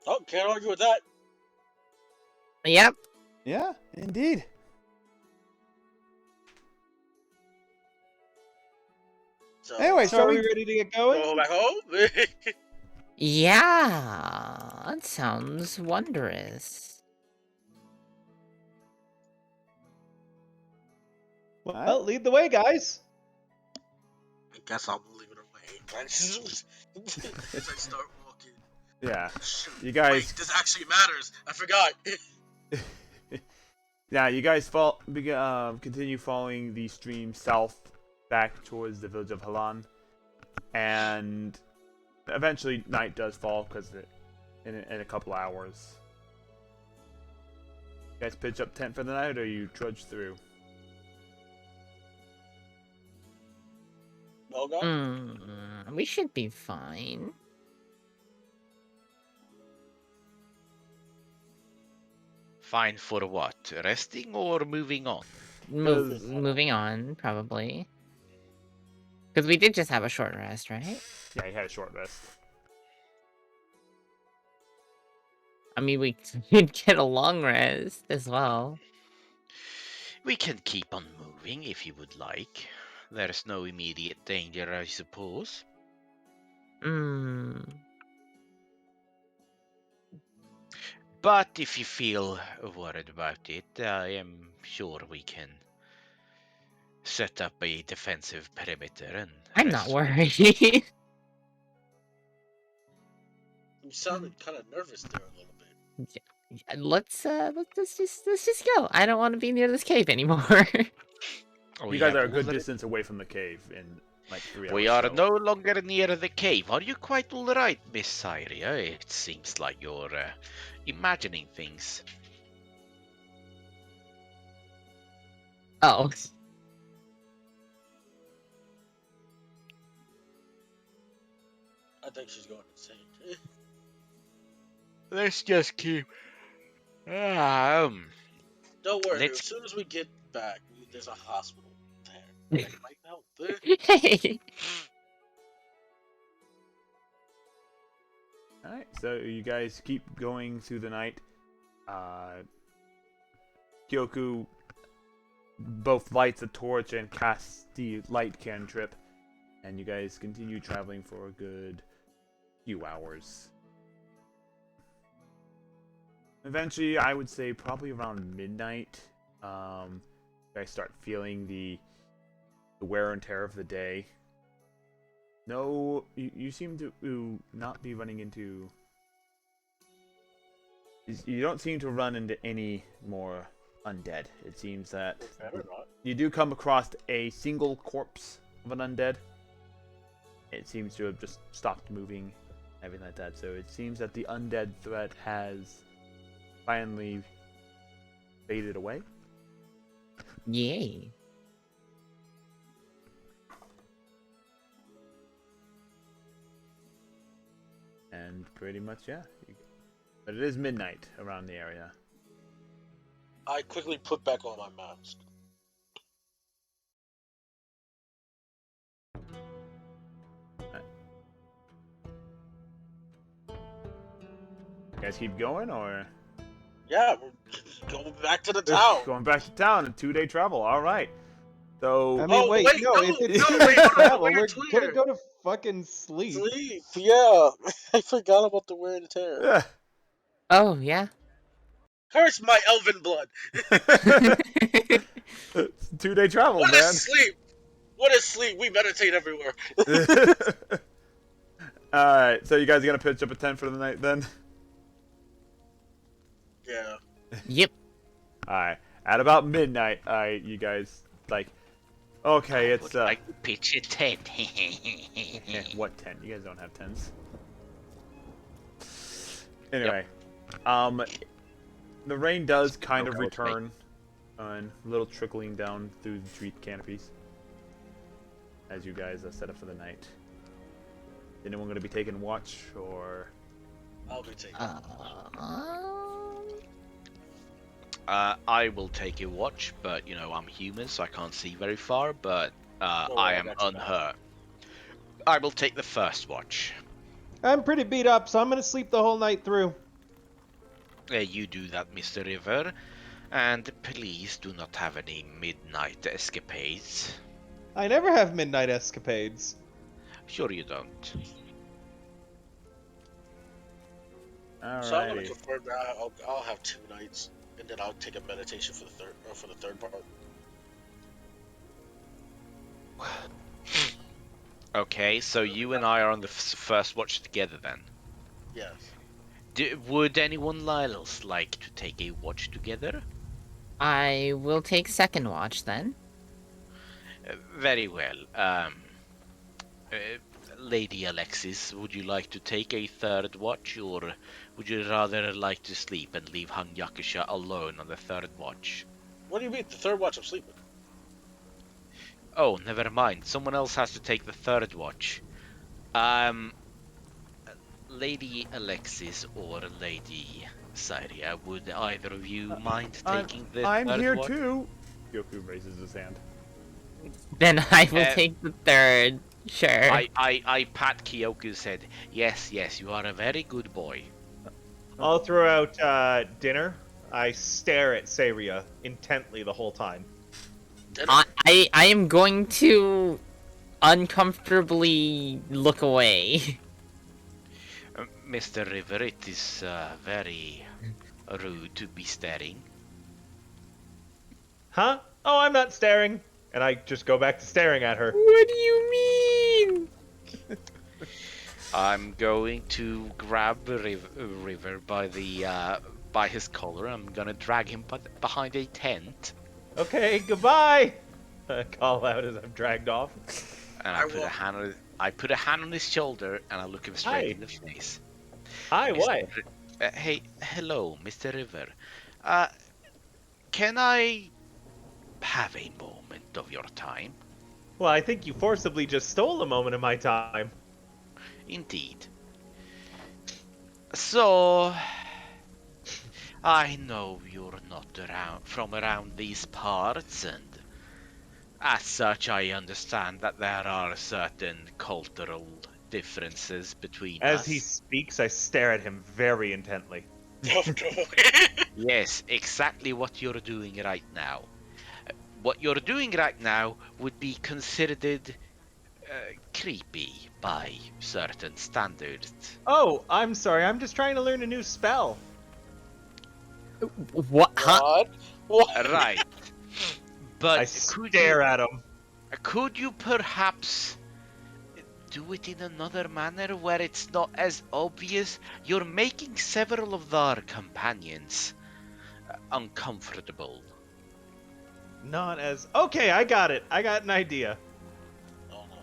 oh, can't argue with that. Yep. Yeah, indeed. So, Anyway, So are we ready to get going? go back home. Yeah. That sounds wondrous. Well, lead the way, guys. I guess I'm leaving away. As I start walking. Yeah. Shoot, You guys. Wait, this actually matters. I forgot. Yeah, you guys continue following the stream south back towards the village of Helan, and eventually night does fall because in a couple hours. You guys pitch up tent for the night, or you trudge through? No, go. We should be fine. Fine for what? Resting or moving on? Moving on, probably. Because we did just have a short rest, right? Yeah, you had a short rest. I mean, we did get a long rest as well. We can keep on moving if you would like. There's no immediate danger, I suppose. But if you feel worried about it, I am sure we can set up a defensive perimeter and I'm not rest. worried. You sounded kind of nervous there a little bit. Let's just go. I don't want to be near this cave anymore. Oh, You we guys have are a good already- distance away from the cave in like 3 hours. We are so- no longer near the cave. Are you quite all right, Miss Syria? It seems like you're imagining things. Oh, I think she's going insane. Let's just keep. Um, Don't worry. Let's- As soon as we get back, there's a hospital there. That might help. hey. Alright, so you guys keep going through the night. Kyoku both lights a torch and casts the light cantrip, and you guys continue traveling for a good few hours. Eventually, I would say probably around midnight, you guys start feeling the wear and tear of the day. No, you seem to not be running into... You don't seem to run into any more undead. It seems that Better not. you do come across a single corpse of an undead. It seems to have just stopped moving, everything like that. So it seems that the undead threat has finally faded away. Yay. And pretty much, yeah. But it is midnight around the area. I quickly put back on my mask. You guys keep going, or Yeah, we're going back to the town. going back to town? A 2-day travel. All right. So I mean, Oh, wait, wait, no, no, if it's no, 2 wait, days no, travel, wear we're and gonna tear. go to fucking sleep. Sleep. Yeah, I forgot about the wear and tear. yeah. Oh, yeah. Curse my elven blood. It's a 2-day travel, What man. is sleep? What is sleep? We meditate everywhere. Alright, so you guys are gonna pitch up a tent for the night then? Yeah. Yep. Alright. At about midnight, you guys like okay, I it's would like to pitch a tent. what tent? You guys don't have tents. Anyway, the rain does kind of Okay, okay. return, and a little trickling down through the tree canopies as you guys set up for the night. Anyone going to be taking watch, or I'll be taking. I will take a watch, but you know I'm human, so I can't see very far. But Oh, I I am got you now. unhurt. I will take the first watch. I'm pretty beat up, so I'm gonna sleep the whole night through. You do that, Mr. River, and please do not have any midnight escapades. I never have midnight escapades. Sure you don't. So I'm gonna alrighty. confirm that I'll have 2 nights, and then I'll take a meditation for the third part. Okay, so you and I are on the first watch together then. Yes. Would anyone else like to take a watch together? I will take second watch then. Very well. Lady Alexis, would you like to take a third watch, or would you rather like to sleep and leave Hanyakusha alone on the third watch? What do you mean? The third watch I'm sleeping. Oh, never mind. Someone else has to take the third watch. Lady Alexis or Lady Syria, would either of you mind taking the I'm third here watch? too. Yoku raises his hand. Then I will Uh, take the third. Sure. I pat Kyoku's head. Yes, you are a very good boy. All throughout dinner, I stare at Saria intently the whole time. I am going to uncomfortably look away. Mr. River, it is very rude to be staring. Huh? Oh, I'm not staring. And I just go back to staring at her. What do you mean? I'm going to grab River by the by his collar. I'm gonna drag him behind a tent, Okay, goodbye! I call out as I'm dragged off. and I put a hand on his shoulder, and I look him straight in the face. Hi, what? Hey, hello, Mr. River. Can I have a moment of your time? Well, I think you forcibly just stole a moment of my time. Indeed. So, I know you're not from around these parts, and as such, I understand that there are certain cultural differences between us. As he speaks, I stare at him very intently. Yes, exactly what you're doing right now. What you're doing right now would be considered creepy by certain standards. Oh, I'm sorry. I'm just trying to learn a new spell. What? Huh? What? Right. But I stare at him. could you perhaps do it in another manner where it's not as obvious? You're making several of our companions uncomfortable. Not as... Okay, I got it. I got an idea. Oh, no.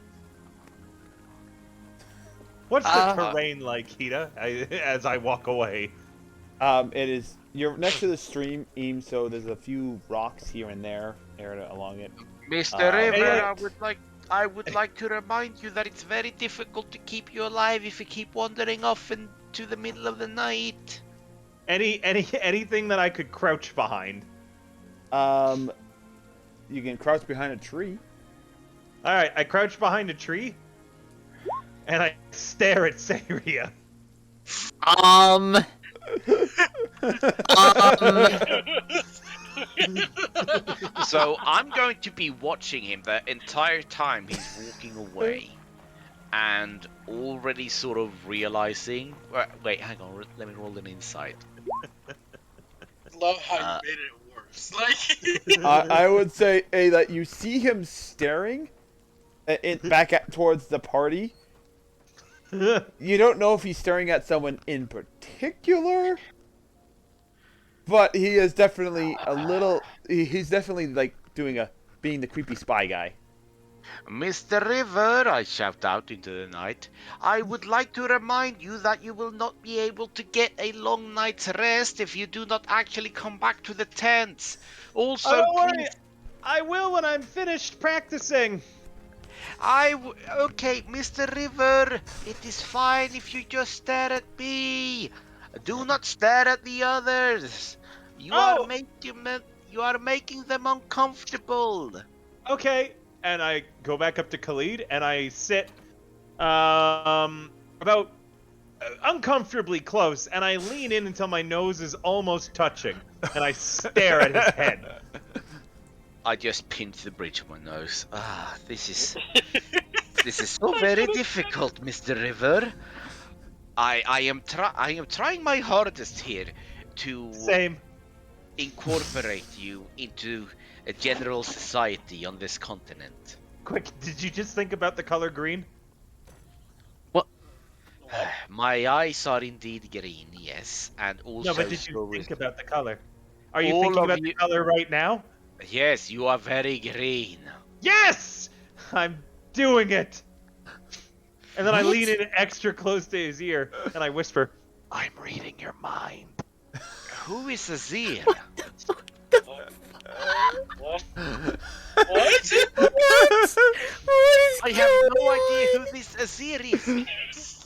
What's the terrain like, Hita, as I walk away? It is. You're next to the stream, Eam, so there's a few rocks here and there along it. Mr. River, hey. I would like to remind you that it's very difficult to keep you alive if you keep wandering off into the middle of the night. Anything that I could crouch behind. You can crouch behind a tree. All right, I crouch behind a tree, and I stare at Saria. So I'm going to be watching him the entire time he's walking away, and already sort of realizing. Wait, hang on. Let me roll an insight. Love how you made it worse. Like, I would say that you see him staring towards the party. You don't know if he's staring at someone in particular, but he is definitely a little. He's definitely like being the creepy spy guy. Mr. River, I shout out into the night, I would like to remind you that you will not be able to get a long night's rest if you do not actually come back to the tents. Also, Don't worry, please... I will when I'm finished practicing. Okay, Mr. River, it is fine if you just stare at me. Do not stare at the others. You are making them uncomfortable. Okay, and I go back up to Khalid and I sit about uncomfortably close, and I lean in until my nose is almost touching, and I stare at his head. I just pinched the bridge of my nose. This is so very difficult, Mr. River. I am trying my hardest here to incorporate you into a general society on this continent. Quick, did you just think about the color green? What? My eyes are indeed green, yes, and also. No, but did you think about the color? Are you All thinking of about the color right now? Yes, you are very green. Yes! I'm doing it! And then I lean in extra close to his ear, and I whisper, I'm reading your mind. Who is Azir? what? I have no idea who this Azir is.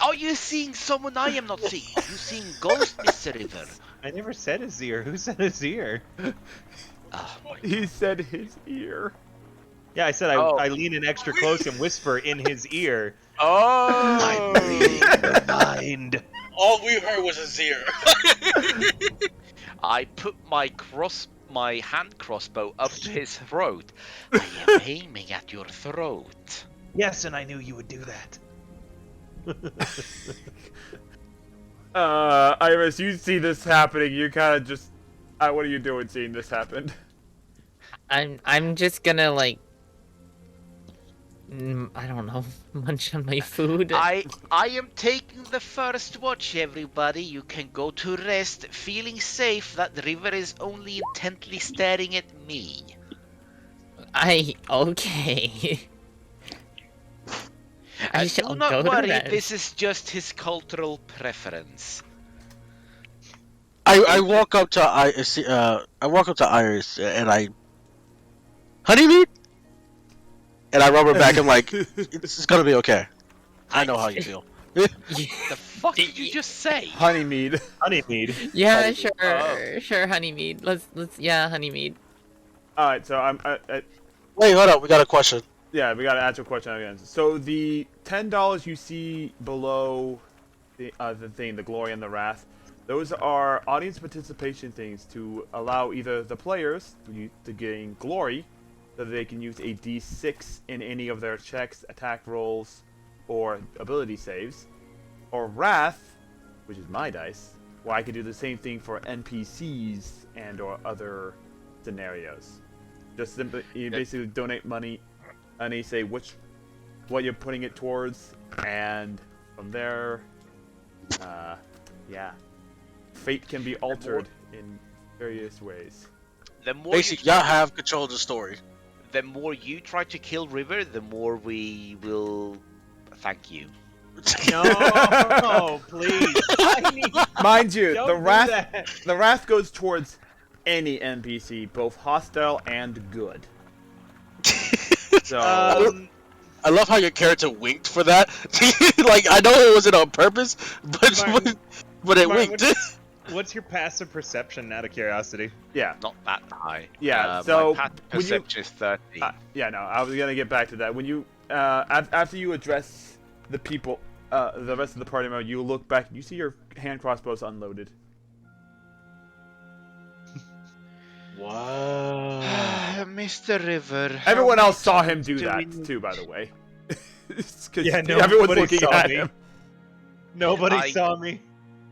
Are you seeing someone I am not seeing? Are you seeing ghosts, Mr. River? I never said his ear. Who said his ear? Oh my He said his ear. Yeah, I said I lean in extra close and whisper in his ear. Oh! I'm reading your mind. All we heard was his ear. I put my hand crossbow up to his throat. I am aiming at your throat. Yes, and I knew you would do that. Iris, you see this happening. You kind of just. What are you doing seeing this happen? I'm just gonna like I don't know, munch on my food. I am taking the first watch, everybody. You can go to rest, feeling safe that the river is only intently staring at me. Okay. I Do shall not go to worry, rest. this is just his cultural preference. I walk up to Iris and I honeymeat, and I rub her back. I'm like, it's gonna be okay. I know how you feel. The fuck did you just say? Honeymead. Honeymead. Yeah, Oh. sure, honeymead. Yeah, honeymead. All right, so I'm. Wait, hold up. We got a question. Yeah, we gotta answer a question again. So the $10 you see below the thing, the glory and the wrath, those are audience participation things to allow either the players to gain glory, so that they can use a D6 in any of their checks, attack rolls, or ability saves, or wrath, which is my dice, where I could do the same thing for NPCs and or other scenarios. Just simply, you basically donate money, and you say what you're putting it towards, and from there, yeah, fate can be altered in various ways. The more Basically, you y'all have control of the story. the more you try to kill River, the more we will thank you. No, please. I need... Mind you, Don't the do wrath that. the wrath goes towards any NPC, both hostile and good. So I love how your character winked for that. Like, I know it wasn't on purpose, but Martin, but it Martin, winked. what's your passive perception, out of curiosity? yeah, Not that high. Yeah, so my when you- perception is 30. yeah. No, I was gonna get back to that. When you after you address the people, the rest of the party member, you look back and you see your hand crossbows unloaded. Wow. Mr. River. how Everyone many else saw him times do that we- too, by the way. 'Cause Yeah, everyone's nobody looking saw at me. him. Nobody I- saw me.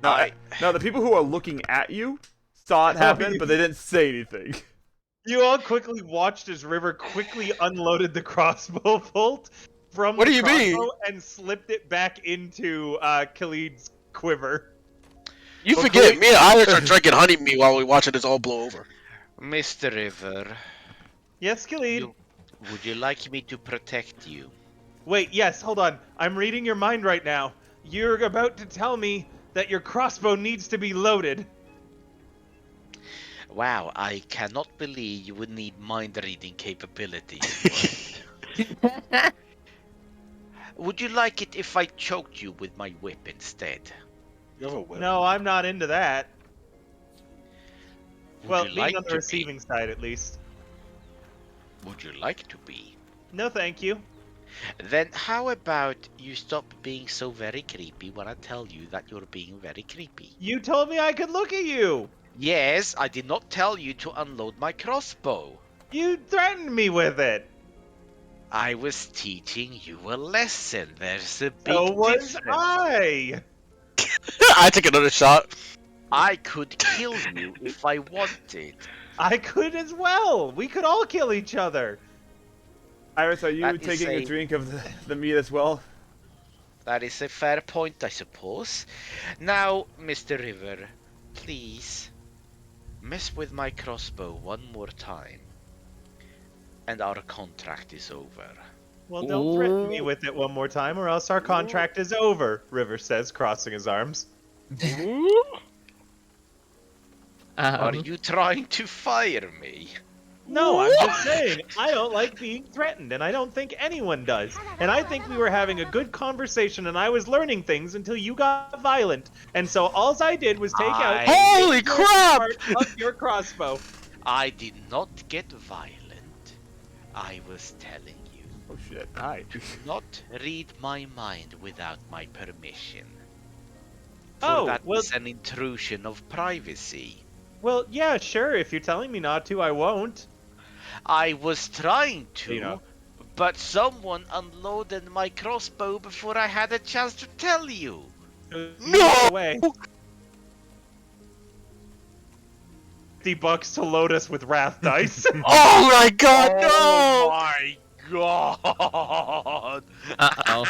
No, no, the people who are looking at you saw it happen, but they didn't say anything. You all quickly watched as River quickly unloaded the crossbow bolt from What the do you mean? crossbow and slipped it back into Khalid's quiver. You Well, forget, Khalid- me and Irish are drinking honeymeat while we're watching this all blow over. Mr. River, Yes, Khalid. would you like me to protect you? Wait, yes, hold on. I'm reading your mind right now. You're about to tell me that your crossbow needs to be loaded. Wow, I cannot believe you would need mind-reading capabilities. Would you like it if I choked you with my whip instead? You have a whip. No, I'm not into that. Would Well, you being like on the to receiving side, at least. be? Would you like to be? No, thank you. Then how about you stop being so very creepy when I tell you that you're being very creepy? You told me I could look at you. Yes, I did not tell you to unload my crossbow. You threatened me with it. I was teaching you a lesson. There's a big So was difference. I. I take another shot. I could kill you if I wanted. I could as well. We could all kill each other. Iris, are you That is taking a a- drink of the meat as well? That is a fair point, I suppose. Now, Mr. River, please mess with my crossbow one more time, and our contract is over. Well, don't threaten me with it one more time, or else our contract is over, River says, crossing his arms. Are you trying to fire me? No, I'm just saying, I don't like being threatened, and I don't think anyone does. And I think we were having a good conversation, and I was learning things until you got violent. And so alls I did was take out Holy your crap! part of your crossbow. I did not get violent. I was telling you, Oh shit! Hi. do not read my mind without my permission. For Oh, that well, is an intrusion of privacy. well, yeah, sure. If you're telling me not to, I won't. I was trying to, You know. but someone unloaded my crossbow before I had a chance to tell you. So you No! get away. $50 to load us with wrath dice. Oh my god, Oh no! my god! Uh-oh.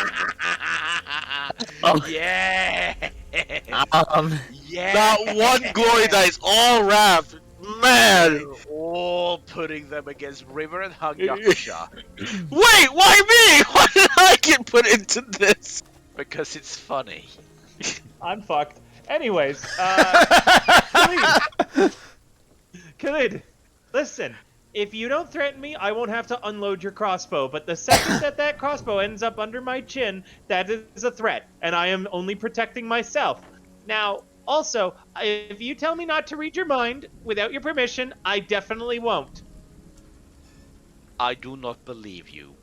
Oh. Yeah! Yeah. Not one glory dice, all wrath. Man! We're all putting them against River and Hung Wait, Yakusha why me? Why did I get put into this? because it's funny. I'm fucked. Anyways, Khalid, listen. If you don't threaten me, I won't have to unload your crossbow. But the second that crossbow ends up under my chin, that is a threat, and I am only protecting myself. Now, also, if you tell me not to read your mind without your permission, I definitely won't. I do not believe you.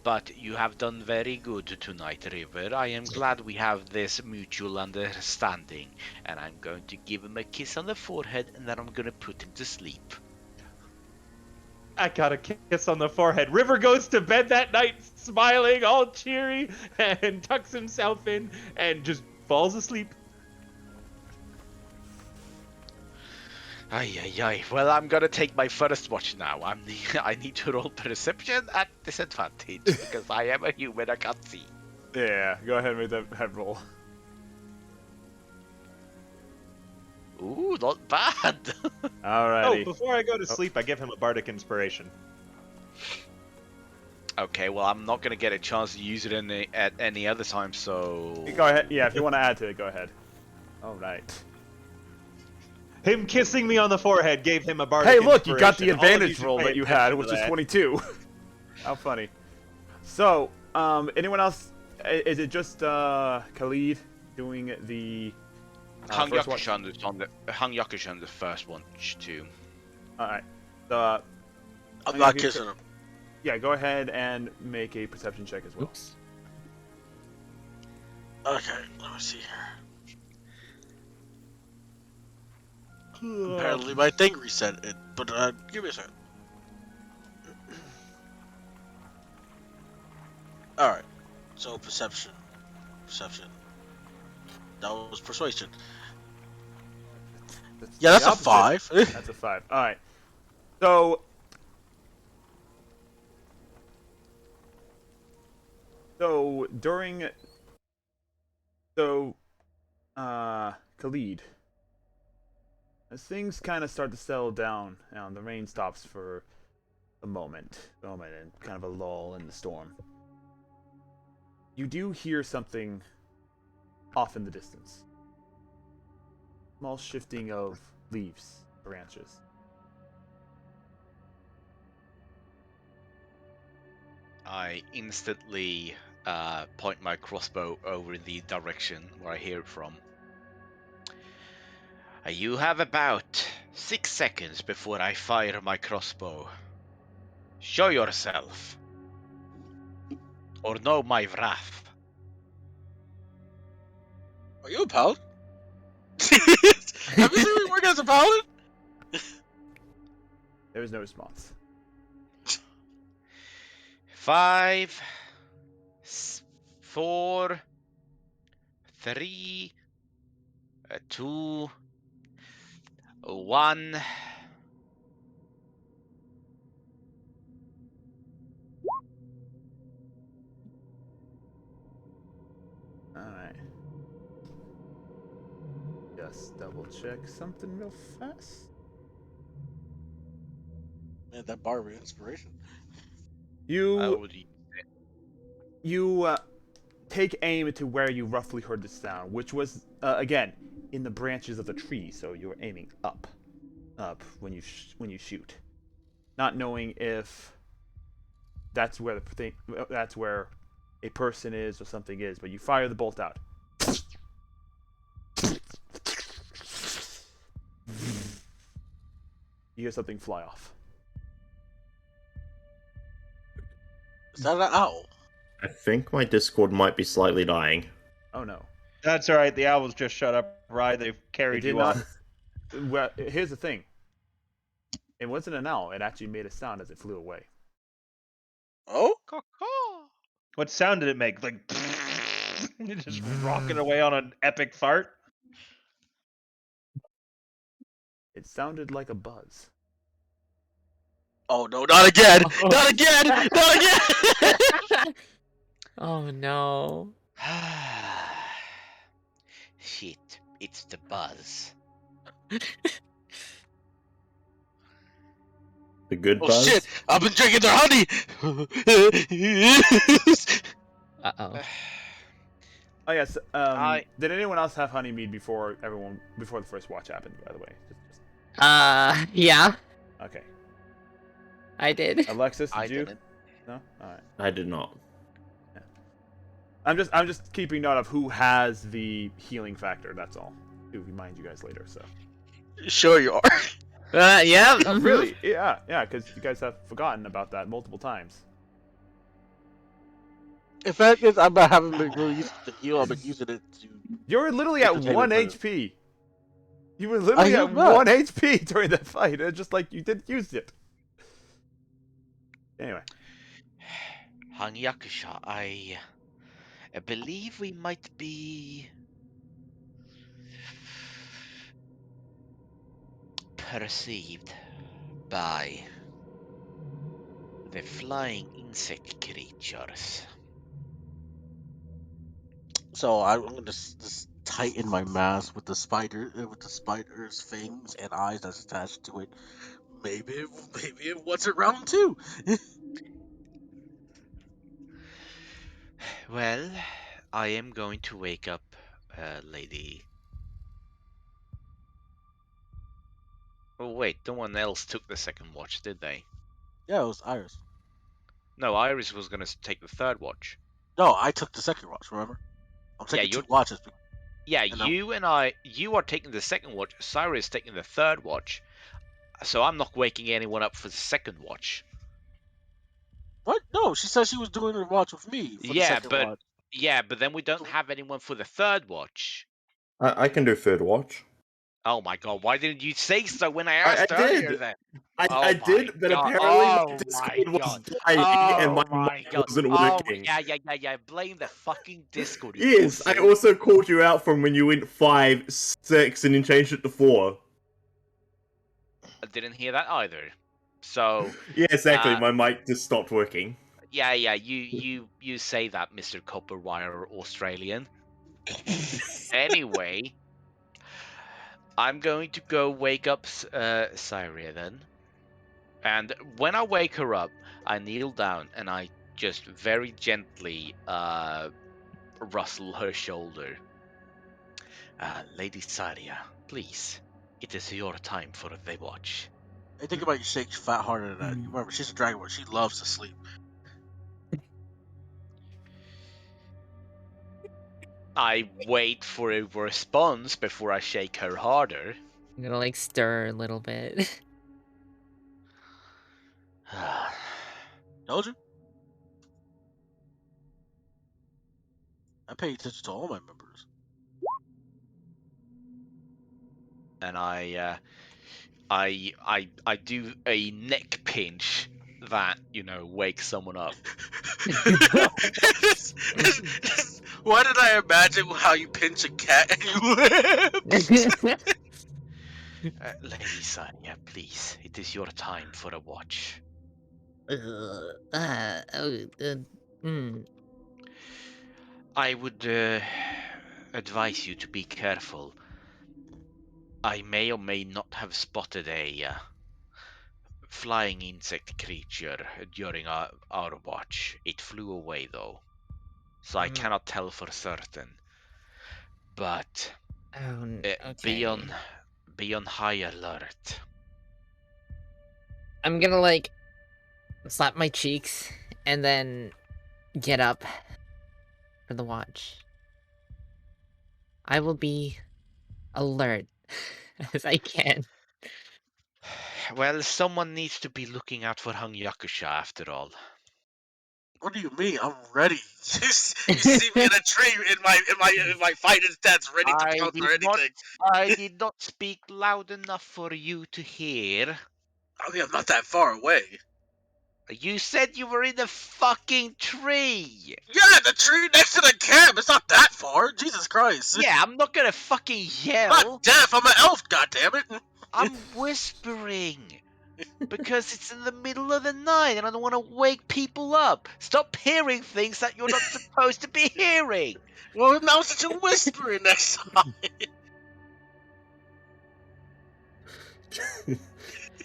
But you have done very good tonight, River. I am glad we have this mutual understanding. And I'm going to give him a kiss on the forehead, and then I'm going to put him to sleep. I got a kiss on the forehead. River goes to bed that night smiling, all cheery, and tucks himself in and just falls asleep. Ay. Well, I'm gonna take my first watch now. I need to roll perception at disadvantage because I am a human. I can't see. Yeah, go ahead and make that head roll. Ooh, not bad. Alrighty. Oh, before I go to sleep, I give him a bardic inspiration. Okay, well, I'm not gonna get a chance to use it at any other time, so. Go ahead. Yeah, if you want to add to it, go ahead. Alright. Him kissing me on the forehead gave him a bardic Hey, inspiration. look, you got the All of you advantage should roll pay that you had, attention which to is that. 22. How funny. So, anyone else? Is it just Khalid doing the Hung first watch? Yakushan is on the Hung Yakushan the first one too. Alright. I'm not kissing him. Yeah, go ahead and make a perception check as well. Oops. Okay, let me see here. Apparently my thing reset it, but give me a second. Alright, so perception. That was persuasion. Yeah, that's the a 5. That's a 5. Alright. So Khalid, as things kind of start to settle down, and the rain stops for a moment, and kind of a lull in the storm, you do hear something off in the distance. Small shifting of leaves, branches. I instantly point my crossbow over in the direction where I hear it from. You have about 6 seconds before I fire my crossbow. Show yourself, or know my wrath. Are you a paladin? Have you seen me work as a paladin? There was no response. 5, 4, 3, 2, 1. Alright. Just double check something real fast. Man, that bar of inspiration. You take aim to where you roughly heard the sound, which was again in the branches of the tree. So you're aiming up when you shoot, not knowing if that's where that's where a person is or something is. But you fire the bolt out. You hear something fly off. Is that an owl? I think my Discord might be slightly dying. Oh no. That's all right. The owls just shut up. Rye, they've carried you off. Well, here's the thing. It wasn't an owl. It actually made a sound as it flew away. Oh? What sound did it make? Like, just rocking away on an epic fart? It sounded like a buzz. Oh no, not again! Not again! Not again! Oh no. Shit, it's the buzz. The good Oh buzz. shit! I've been drinking their honey. Uh-oh. Oh yes. I- Did anyone else have honeymead before the first watch happened? By the way. Yeah, Okay. I did. Alexis, I did you? didn't. No. All right. I did not. I'm just keeping note of who has the healing factor. That's all. To remind you guys later. So. Sure you are. Yeah. Oh, really? Yeah. Because you guys have forgotten about that multiple times. In fact, I haven't been really using the heal. I've been using it to. You're literally at Entertainment 1 purpose. HP. You were literally at healed back. 1 HP during that fight. It's just like you didn't use it. Anyway. Hanyakusha, I believe we might be perceived by the flying insect creatures. So I'm gonna just tighten my mask with the spider's fangs and eyes that's attached to it. Maybe it wasn't round two. Well, I am going to wake up, lady. Oh wait, no one else took the second watch, did they? Yeah, it was Iris. No, Iris was gonna take the third watch. No, I took the second watch. Remember? I'm Yeah, taking you're- 2 watches. Yeah, And you are taking the second watch. Cyrus is taking the third watch. So I'm not waking anyone up for the second watch. What? No, she said she was doing the watch with me for the Yeah, second but watch. yeah, but then we don't have anyone for the third watch. I can do third watch. Oh my god, why didn't you say so when I asked I earlier did. then? I Oh did, my but God. apparently Oh my my Discord was God. dying and my Oh my mic god. wasn't Oh, working. yeah. Blame the fucking Discord. You Yes, I pussy. also called you out from when you went 5, 6, and then changed it to 4. I didn't hear that either. So Yeah, exactly. Uh, My mic just stopped working. yeah, you say that, Mr. Copperwire Australian. Anyway, I'm going to go wake up Syria then. And when I wake her up, I kneel down and I just very gently rustle her shoulder. Lady Syria, please, it is your time for the watch. Hey, think about you shake fat harder than that. Remember, she's a dragonborn. She loves to sleep. I wait for a response before I shake her harder. I'm gonna like stir a little bit. Told you. I pay attention to all my members. And I do a neck pinch that, wakes someone up. Why did I imagine how you pinch a cat and you Lady Sanya, please, it is your time for a watch. I would advise you to be careful. I may or may not have spotted a flying insect creature during our watch. It flew away though, so I cannot tell for certain. But be on high alert. I'm gonna like slap my cheeks and then get up for the watch. I will be alert as I can. Well, someone needs to be looking out for Hung Yakusha after all. What do you mean? I'm ready. You see me in a tree in my fighting stats, ready to counter anything. I did not speak loud enough for you to hear. I mean, I'm not that far away. You said you were in the fucking tree. Yeah, the tree next to the camp. It's not that far. Jesus Christ. Yeah, I'm not gonna fucking I'm yell. not deaf. I'm an elf. God damn it. I'm whispering because it's in the middle of the night and I don't want to wake people up. Stop hearing things that you're not supposed to be hearing. Well, now such a whisper next time.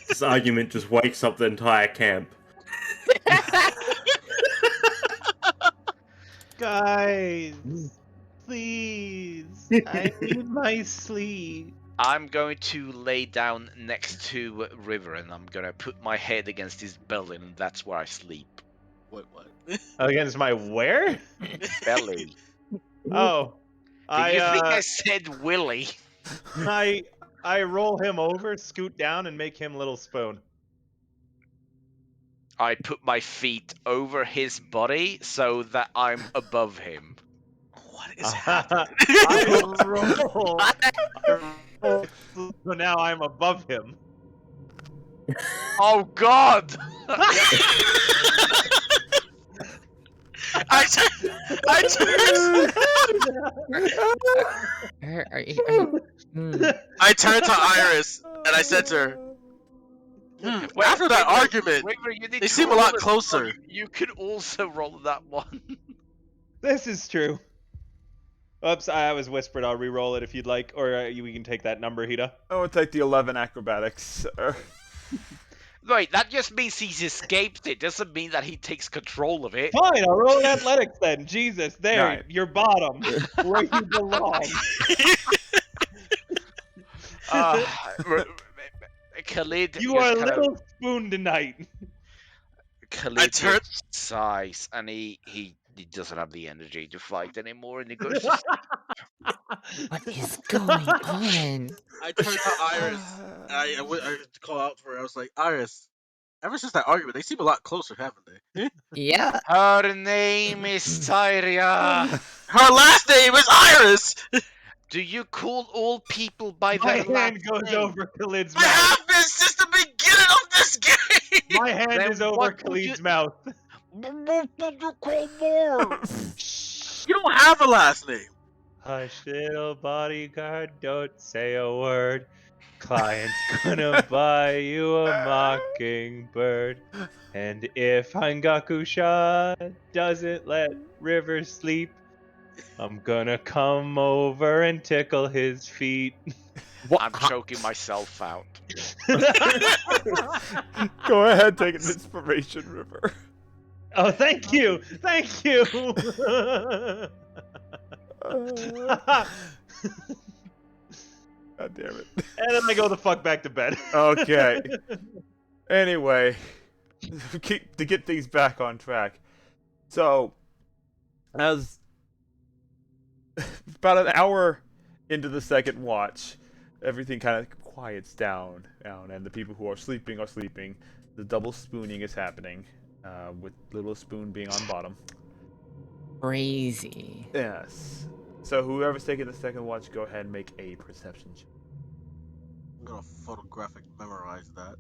This argument just wakes up the entire camp. Guys, please, I need my sleep. I'm going to lay down next to River and I'm going to put my head against his belly and that's where I sleep. Wait, what? Against my where? Belly. Oh, Did you think I I said Willy? I roll him over, scoot down, and make him little spoon. I put my feet over his body so that I'm above him. What is happening? I roll. So now I'm above him. Oh God! I turned to Iris and I said to her, Wait, after that River, argument, River, you need they to seem a roll lot it. closer. You could also roll that one. This is true. Oops, I was whispered. I'll re-roll it if you'd like, or we can take that number, Hida. I would take the 11 acrobatics. Wait, that just means he's escaped it. Doesn't mean that he takes control of it. Fine, I'll roll an athletics then. Jesus, there, Right. your bottom, where you belong. Khalid, You just are kind of- little spoon tonight. Khalid turned- just sighs and he doesn't have the energy to fight anymore and he goes to What is going on? I turned to Iris. I call out for her. I was like, Iris, ever since that argument, they seem a lot closer, haven't they? Yeah. Her name is Tyria. Her last name is Iris! Do you call all people by My their hand last goes name? over Khalid's I mouth. have been since the beginning of this game! My hand Then is over what would Khalid's you- mouth. What would you call more? You don't have a last name. Hush, little bodyguard, don't say a word. Client's gonna buy you a mockingbird. And if Hangakusha doesn't let River sleep, I'm gonna come over and tickle his feet. I'm choking myself out. Go ahead, take an inspiration, River. Oh, thank you! Thank you! God damn it. And then I go the fuck back to bed. Okay. Anyway, to get things back on track. So, as about an hour into the second watch, everything kind of quiets down, and the people who are sleeping are sleeping. The double spooning is happening, with little spoon being on bottom. Crazy. Yes. So whoever's taking the second watch, go ahead and make a perception check. I'm gonna photographic memorize that.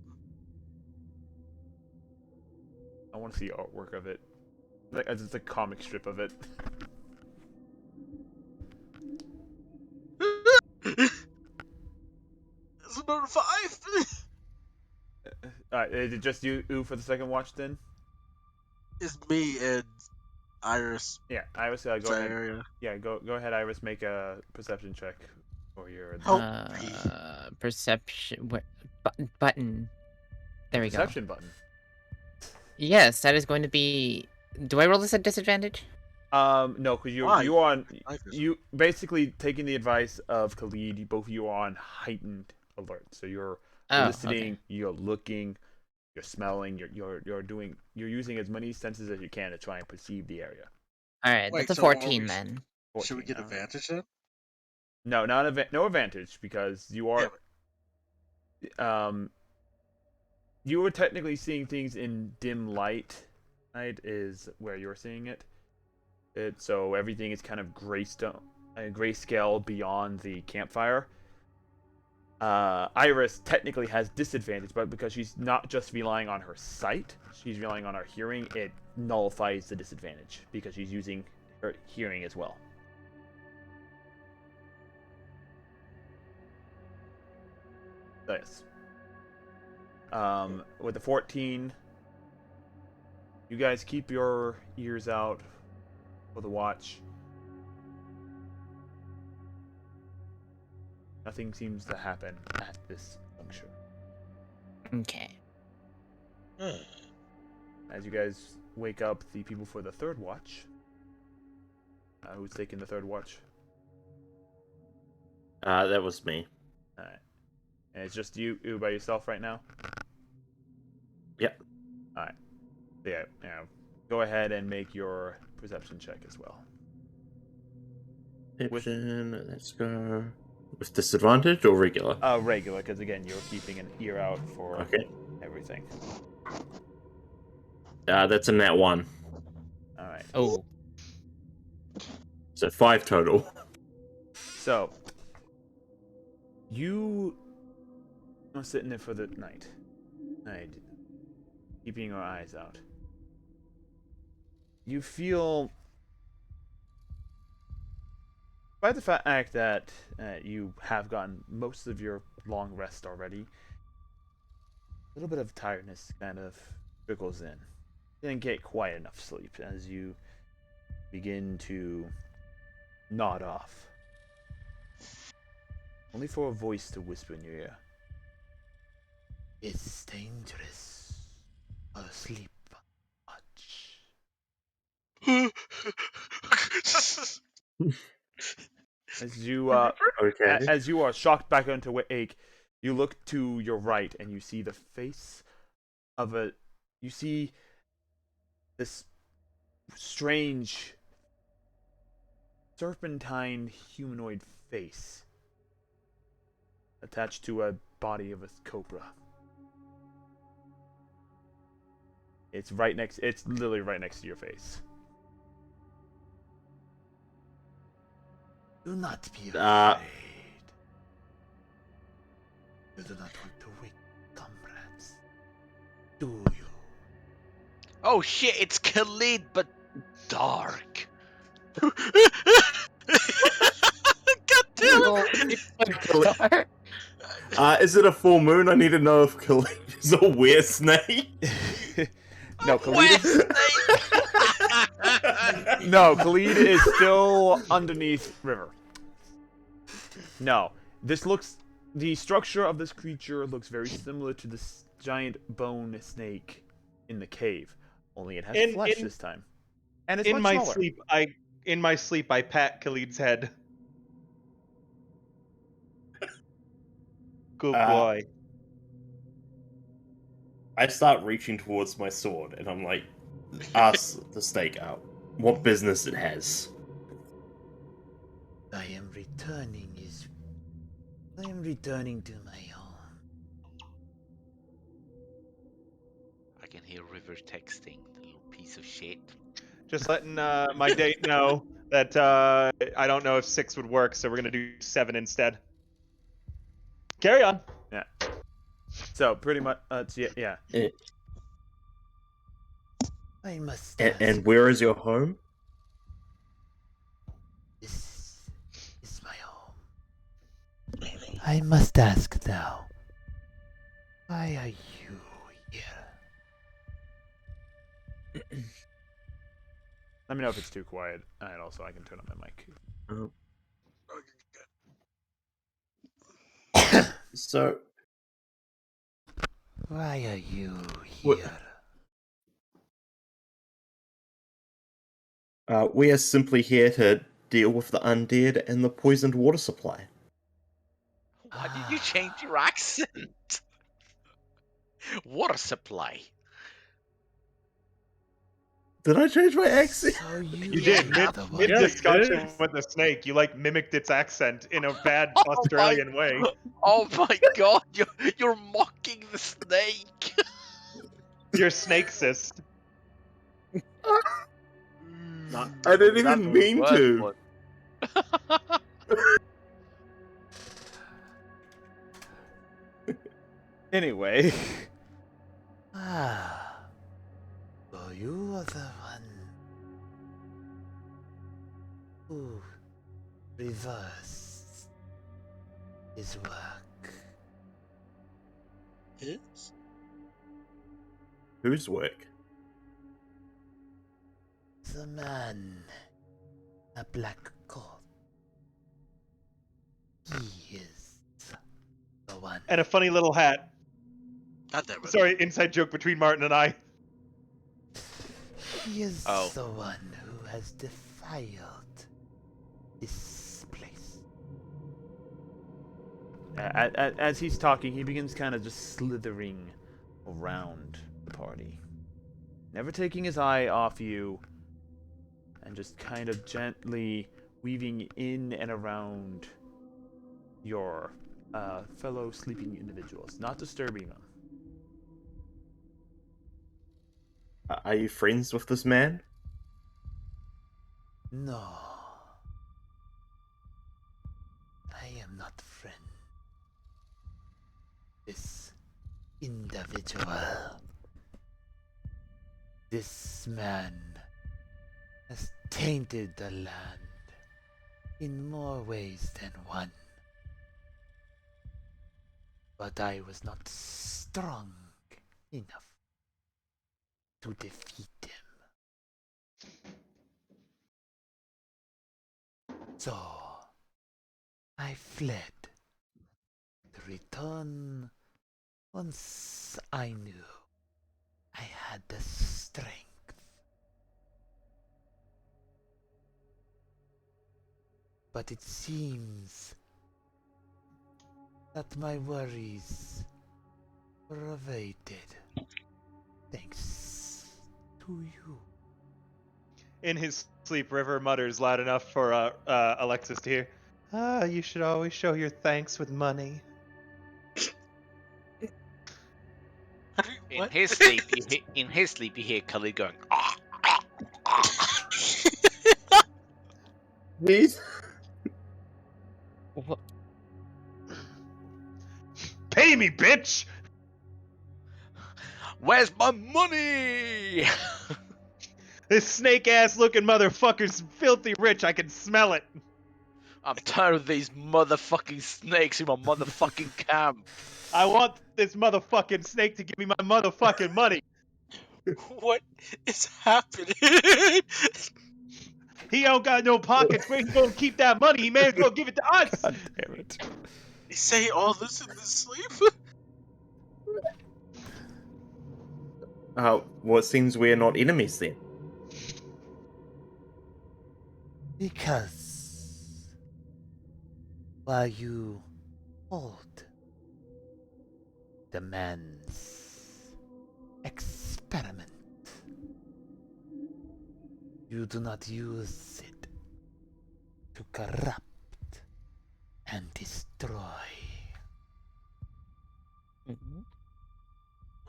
I want to see artwork of it. Like, as it's a comic strip of it. It's another 5! Alright, is it just you for the second watch then? It's me and Iris. Yeah, Iris, go ahead. Area. Yeah, go ahead, Iris. Make a perception check for your Help Perception. What? Button. There we go. perception button. Yes, that is going to be. Do I roll this at disadvantage? No, because Why? you on Like this. you basically taking the advice of Khalid. Both of you are on heightened alert, so you're Oh, listening, okay. you're looking, you're smelling, you're using as many senses as you can to try and perceive the area. All right, Wait, that's a so are 14 we- then. Should we 14, get advantage then? No, no advantage because you are. You were technically seeing things in dim light. Night is where you're seeing it. So everything is kind of grayscale beyond the campfire. Iris technically has disadvantage, but because she's not just relying on her sight, she's relying on her hearing. It nullifies the disadvantage because she's using her hearing as well. So yes. With the 14, you guys keep your ears out for the watch. Nothing seems to happen at this juncture. Okay. As you guys wake up the people for the third watch. Who's taking the third watch? That was me. Alright. And it's just you by yourself right now? Yep. Alright. So yeah, go ahead and make your perception check as well. Perception, let's go. With disadvantage or regular? Regular, because again, you're keeping an ear out for everything. That's a nat 1. Alright. Oh. So 5 total. So, you are sitting there for the night. Keeping your eyes out. You feel, by the fact that you have gotten most of your long rest already, a little bit of tiredness kind of trickles in. You didn't get quite enough sleep as you begin to nod off. Only for a voice to whisper in your ear. It's dangerous. Sleep much. As you Okay. as you are shocked back into wake, you look to your right and you see the face of you see this strange serpentine humanoid face attached to a body of a cobra. It's literally right next to your face. Do not be afraid. You do not want to wake comrades, do you? Oh shit, it's Khalid, but dark. God damn it! Is it a full moon? I need to know if Khalid is a weird snake. No, Khalid is... Snake! No, Khalid is still underneath River. No, the structure of this creature looks very similar to this giant bone snake in the cave. Only it has flesh this time, and it's in much my smaller. in my sleep, I pat Khalid's head. Good boy. I start reaching towards my sword, and I'm like, ask the snake out what business it has. I am returning to my home. I can hear River texting, the little piece of shit. Just letting my date know that I don't know if 6 would work, so we're gonna do 7 instead. Carry on. Yeah. So pretty much, yeah. I must. And where is your home? This is my home. I must ask now. Why are you here? Let me know if it's too quiet, and also I can turn up my mic. So, Why are you here? We are simply here to deal with the undead and the poisoned water supply. Why did you change your accent? Water supply. Did I change my accent? So You did mid discussion with the snake. You like mimicked its accent in a bad Australian way. Oh my god, you're mocking the snake. You're snakesist. I didn't even mean to. Anyway. So you are the one who reversed his work. His? Whose work? The man, a black coat. He is the one. And a funny little hat. God damn it. Sorry, inside joke between Martin and I. He is Oh. the one who has defiled this place. As he's talking, he begins kind of just slithering around the party, never taking his eye off you, and just kind of gently weaving in and around your fellow sleeping individuals, not disturbing them. Are you friends with this man? No. I am not friend. This individual. This man has tainted the land in more ways than one. But I was not strong enough to defeat him. So I fled to return once I knew I had the strength. But it seems that my worries were abated thanks to you. In his sleep, River mutters loud enough for Alexis to hear. You should always show your thanks with money. In What? his sleep, you hear Khalid going, ah, ah, ah. Please. What? Pay me, bitch! Where's my money? This snake ass looking motherfucker's filthy rich. I can smell it. I'm tired of these motherfucking snakes in my motherfucking camp. I want this motherfucking snake to give me my motherfucking money. What is happening? He don't got no pockets. Where he gonna keep that money? He may as well give it to us. God damn it. He say all this in his sleep? Well, it seems we're not enemies then. Because while you hold the man's experiment, you do not use it to corrupt and destroy. Mhm.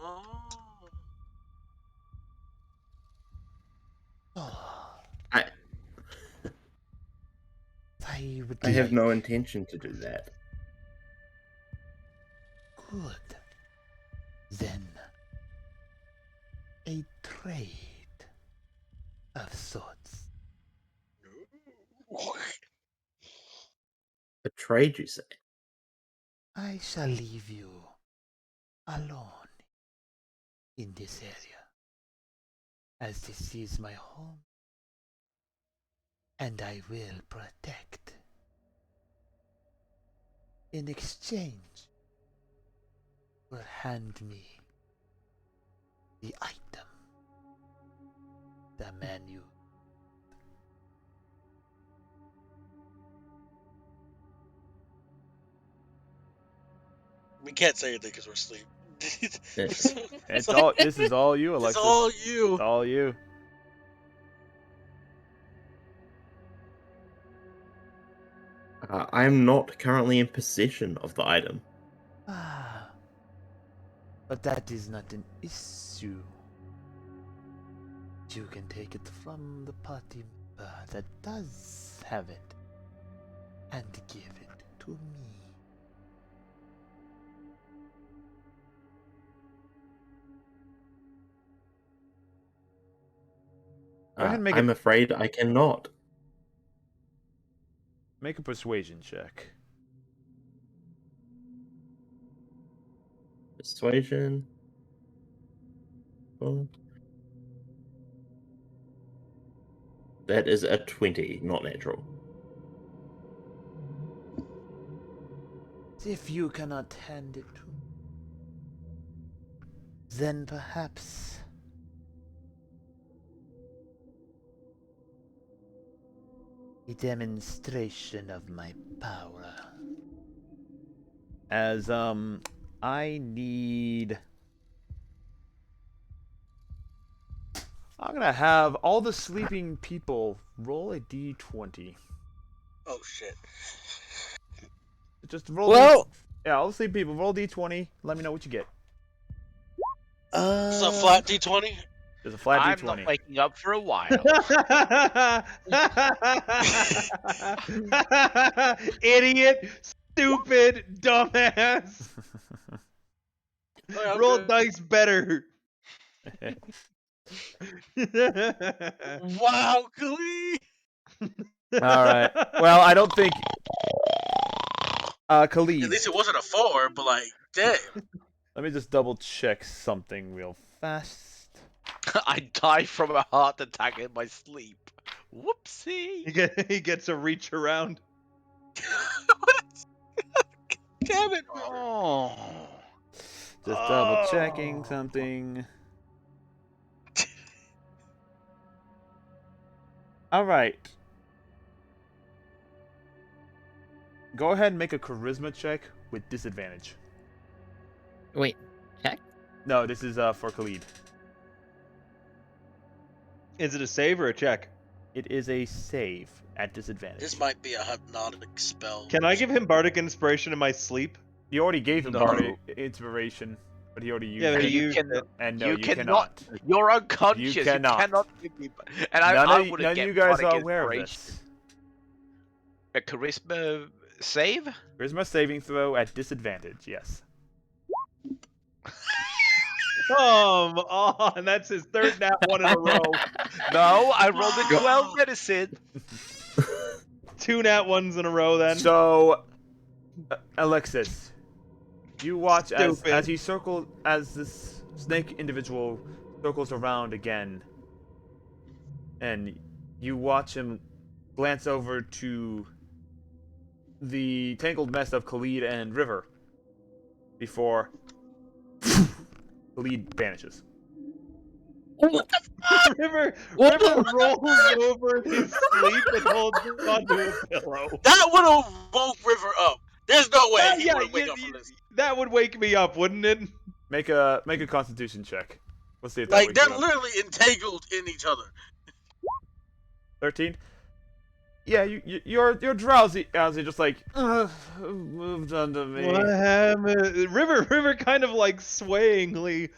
Oh. Oh, I I would I have like no intention to do that. good. Then a trade of sorts. A trade, you say? I shall leave you alone in this area, as this is my home, and I will protect. In exchange, will hand me the item the man you. We can't say anything because we're asleep. Yes. It's all. This is all you, Alexis. It's all you. It's all you. I am not currently in possession of the item. Ah, but that is not an issue. You can take it from the party member that does have it and give it to me. Go ahead and make I'm afraid I cannot. Make a persuasion check. Persuasion. Oh. That is a 20, not natural. If you cannot hand it to me, then perhaps a demonstration of my power. As I need. I'm gonna have all the sleeping people roll a d20. Oh shit. Just roll. Whoa! Yeah, all the sleeping people roll d20. Let me know what you get. It's a flat D20. There's a flat I'm d20. not waking up for a while. Idiot, stupid, dumbass. Oh, I'm Roll good. dice better. Wow, Glee. All right. Well, I don't think. At Khalid. least it wasn't a 4, but like, damn. Let me just double check something real fast. I die from a heart attack in my sleep. Whoopsie. He gets a reach around. Damn it. Oh. Just double checking something. All right. Go ahead and make a charisma check with disadvantage. Wait, check? No, this is for Khalid. Is it a save or a check? It is a save at disadvantage. This might be a hypnotic spell. Can I give him bardic inspiration in my sleep? You already gave him No. bardic inspiration, but he already used Yeah, but it. he you used can, it. And no, you you cannot. You're unconscious. You cannot. give me. And I None of wouldn't get you guys bardic are aware of inspiration. this. A charisma save? Charisma saving throw at disadvantage, yes. Come on, that's his third nat one in a row. No, I rolled a 12 medicine. 2 nat ones in a row then. So, Alexis, you watch as Stupid. as this snake individual circles around again, and you watch him glance over to the tangled mess of Khalid and River before Khalid vanishes. River rolls over in his sleep and holds onto a pillow. That would have woke River up. There's no way he Yeah, would wake up from this. that would wake me up, wouldn't it? Make a Constitution check. Let's see if that Like, wakes they're you up. literally entangled in each other. 13. Yeah, you're drowsy, just like moved onto me. What happened? River kind of like swayingly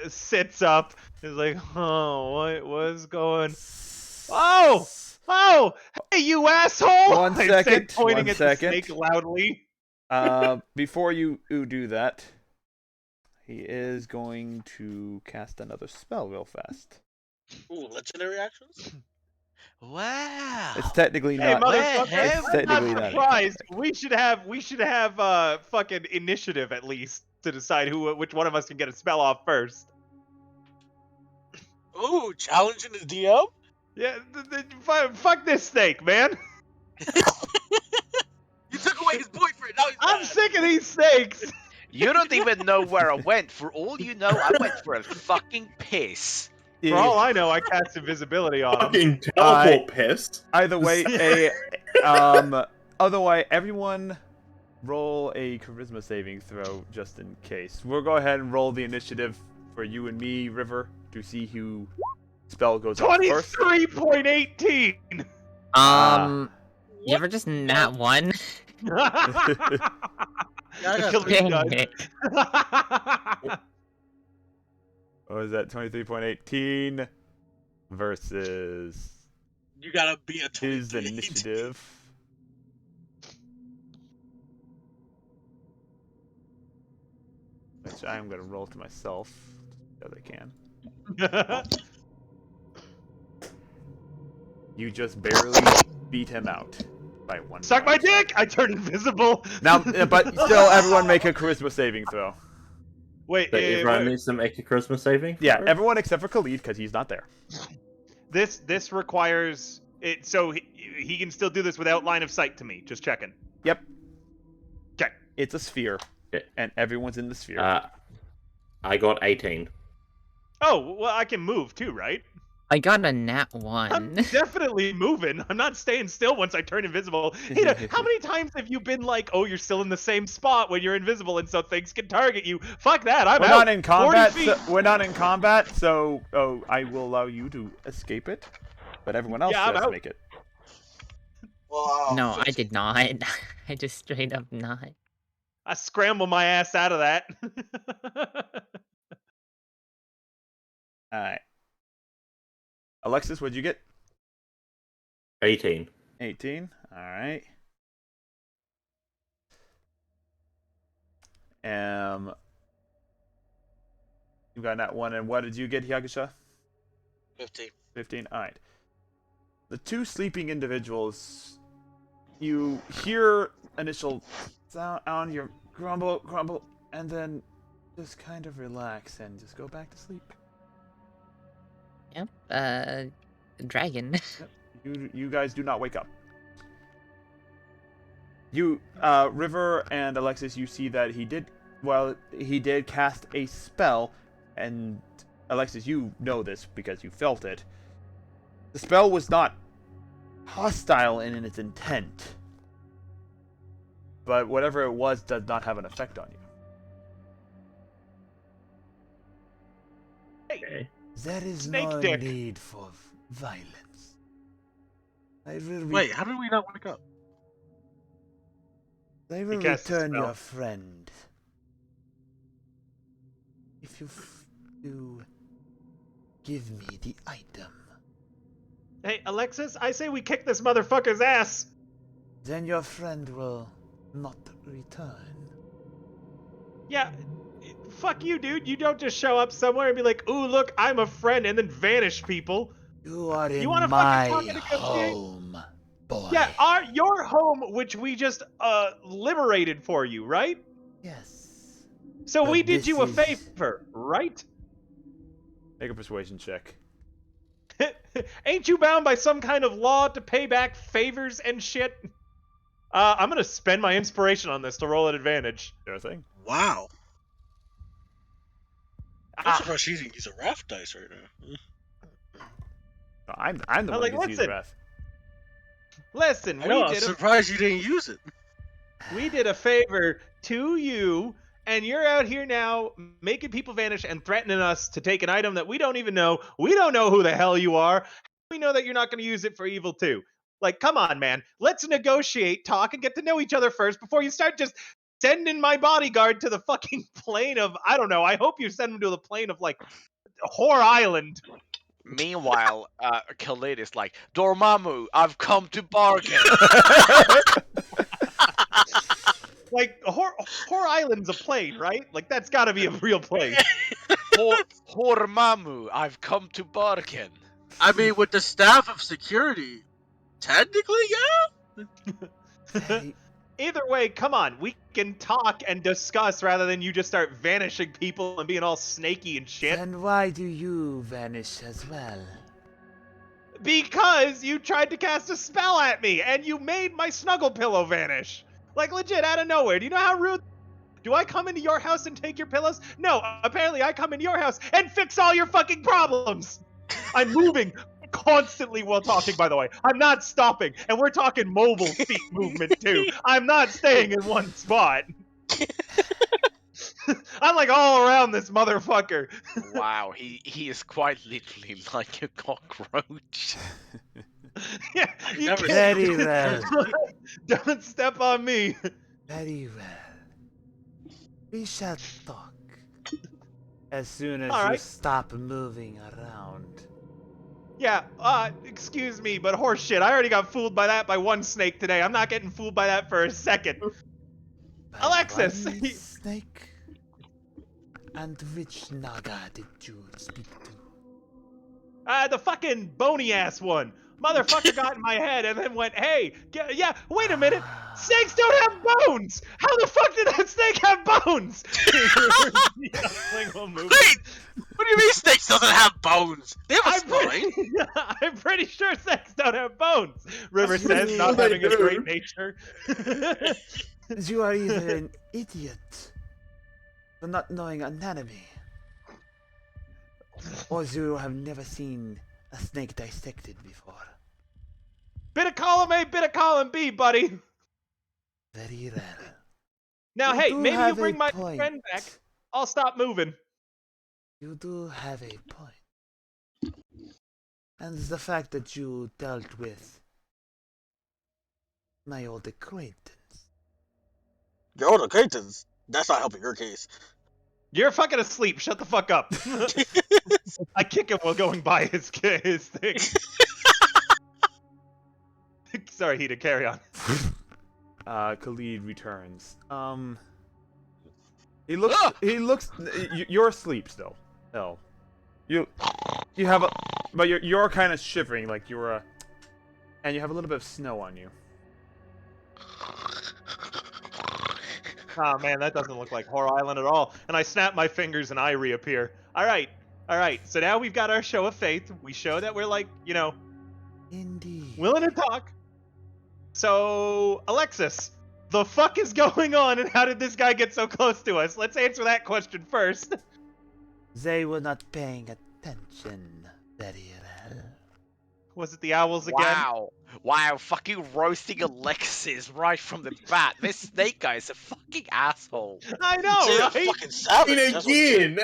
sits up. Is like, oh, what was going? Oh, hey, you asshole! One I second, said, pointing one at second. the snake loudly. Before you do that, he is going to cast another spell real fast. Ooh, legendary actions? Wow. It's technically Hey, not. motherfucker! It's I'm technically not not. surprised. We should have fucking initiative at least to decide which one of us can get a spell off first. Ooh, challenging the DM? Yeah, fuck this snake, man. You took away his boyfriend, now he's I'm mad. sick of these snakes. You don't even know where I went. For all you know, I went for a fucking piss. For all I know, I cast invisibility on him. Fucking teleport piss. Either way, otherwise, everyone roll a charisma saving throw just in case. We'll go ahead and roll the initiative for you and me, River, to see who spell goes off first. 23.18. You ever just nat one? Yeah, I got Kill three. me, guys. What was that? 23.18 versus You gotta be a his 23. initiative. Which I am going to roll to myself as I can. You just barely beat him out by one. Suck my round. dick! I turn invisible. Now, but still, everyone make a charisma saving throw. Wait, So everyone needs to make a charisma saving? Yeah, throw? everyone except for Khalid, because he's not there. this requires it, so he can still do this without line of sight to me. Just checking. Yep, Okay. it's a sphere, Okay. and everyone's in the sphere. I got 18. Oh, well, I can move too, right? I got a nat I'm 1. definitely moving. I'm not staying still once I turn invisible. Hita, how many times have you been like, oh, you're still in the same spot when you're invisible and so things can target you? Fuck that, I'm We're out. not in combat. 40 feet. We're not in combat, so I will allow you to escape it, but everyone else Yeah, I'm has to out. make it. Well, No, I 15. did not. I just straight up not. I scramble my ass out of that. All right. Alexis, what'd you get? 18. 18. All right. You got that one, and what did you get, Yagasha? 15. 15. All right. The two sleeping individuals. You hear initial sound on your grumble, grumble, and then just kind of relax and just go back to sleep. Yep. Dragon. You guys do not wake up. You, River and Alexis, you see that he did cast a spell, and Alexis, you know this because you felt it. The spell was not hostile in its intent, but whatever it was does not have an effect on you. Okay. There is Snake no dick. need for violence. I will Wait, how did we not wake up? I will cast a return spell. your friend. If you give me the item, Hey, Alexis, I say we kick this motherfucker's ass. then your friend will not return. Yeah, fuck you, dude. You don't just show up somewhere and be like, ooh, look, I'm a friend, and then vanish people. You are in You wanna my fucking talk and negotiate? home, boy. Yeah, your home, which we just liberated for you, right? Yes. So But we did this you a is- favor, right? Make a persuasion check. Ain't you bound by some kind of law to pay back favors and shit? I'm gonna spend my inspiration on this to roll at advantage. Sure thing. Wow. I'm Ah, surprised she didn't use a Wrath dice right now. I'm the I'm one like, who gets to use listen. wrath. listen, I know, I'm surprised you didn't use it. we did a favor to you, and you're out here now making people vanish and threatening us to take an item that we don't even know. We don't know who the hell you are. We know that you're not going to use it for evil too. Like, come on, man. Let's negotiate, talk, and get to know each other first before you start just sending my bodyguard to the fucking plane of, I don't know. I hope you send him to the plane of, like, Whore Island. Meanwhile, Khalid is like, Dormammu, I've come to bargain. Like, Whore Island's a plane, right? Like, that's got to be a real place. Dormammu, I've come to bargain. I mean, with the staff of security, technically, yeah. Either way, come on. We can talk and discuss rather than you just start vanishing people and being all snaky and shit. And why do you vanish as well? Because you tried to cast a spell at me and you made my snuggle pillow vanish. Like, legit, out of nowhere. Do you know how rude? Do I come into your house and take your pillows? No, apparently I come into your house and fix all your fucking problems. I'm moving constantly while talking, by the way. I'm not stopping. And we're talking mobile feet movement, too. I'm not staying in one spot. I'm like all around this motherfucker. Wow, he is quite literally like a cockroach. Yeah, you Never can't- Very well. Don't step on me. Very well. We shall talk. As soon as All you right. stop moving around. Yeah, excuse me, but horse shit. I already got fooled by that by one snake today. I'm not getting fooled by that for a second. By Alexis! one snake? And which Naga did you speak to? The fucking bony ass one. Motherfucker got in my head and then went, hey, yeah, wait a minute. Snakes don't have bones! How the fuck did that snake have bones? Wait! What do you mean snakes doesn't have bones? They have a spine. I'm pretty sure snakes don't have bones. River That's says, what not they having a do. great nature. You are either an idiot for not knowing anatomy, or you have never seen a snake dissected before. Bit of column A, bit of column B, buddy. Very rare. Now, You hey, do maybe you have bring a my point. friend back. I'll stop moving. You do have a point. And the fact that you dealt with my old acquaintance. Your old acquaintance. That's not helping your case. You're fucking asleep. Shut the fuck up. I kick him while going by his thing. Sorry, Hita, carry on. Khalid returns. He looks, you're asleep still. No. You have a, but you're kind of shivering, like you're and you have a little bit of snow on you. Oh man, that doesn't look like Horror Island at all. And I snap my fingers and I reappear. All right. So now we've got our show of faith. We show that we're like, Indeed. willing to talk. So, Alexis, the fuck is going on and how did this guy get so close to us? Let's answer that question first. They were not paying attention very well. Was it the owls again? Wow, fucking roasting Alexis right from the bat. This snake guy is a fucking asshole. I Say know, a right? fucking savage. That's what he again.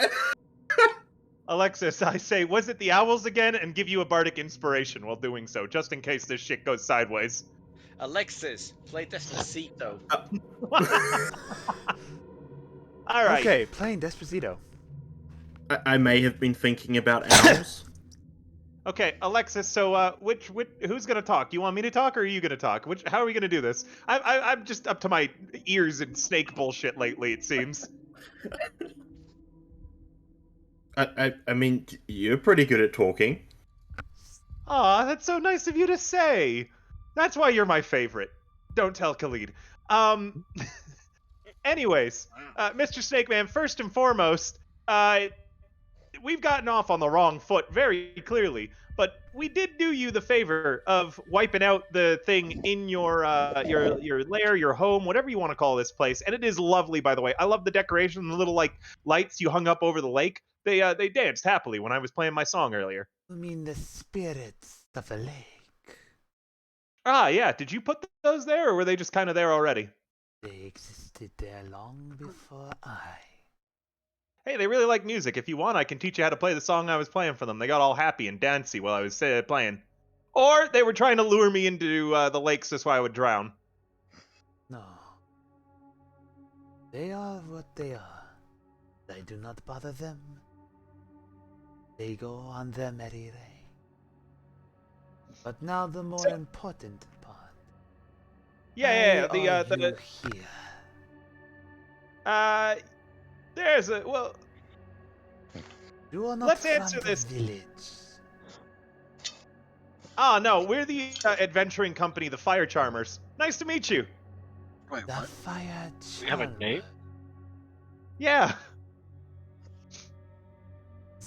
Alexis, I say, was it the owls again? And give you a bardic inspiration while doing so, just in case this shit goes sideways. Alexis, play Despacito. All right. Okay, playing Despacito. I may have been thinking about owls. Okay, Alexis. So, who's gonna talk? Do you want me to talk, or are you gonna talk? How are we gonna do this? I'm just up to my ears in snake bullshit lately. It seems. I mean, you're pretty good at talking. Aw, that's so nice of you to say. That's why you're my favorite. Don't tell Khalid. Anyways, Mr. Snake Man, first and foremost, we've gotten off on the wrong foot very clearly, but we did do you the favor of wiping out the thing in your lair, your home, whatever you want to call this place, and it is lovely, by the way. I love the decoration, the little like lights you hung up over the lake. They danced happily when I was playing my song earlier. I mean the spirits of the lake. Ah, yeah. Did you put those there, or were they just kind of there already? They existed there long before I. Hey, they really like music. If you want, I can teach you how to play the song I was playing for them. They got all happy and dancey while I was playing. Or they were trying to lure me into the lakes just so I would drown. No. They are what they are. I do not bother them. They go on their merry way. But now the more important part. Yeah. Why are you here? There's a well. You are not Let's from answer the this. village. Ah, no, we're the adventuring company, the Fire Charmers. Nice to meet you. Wait, The what? fire We have a charmer. name? Yeah.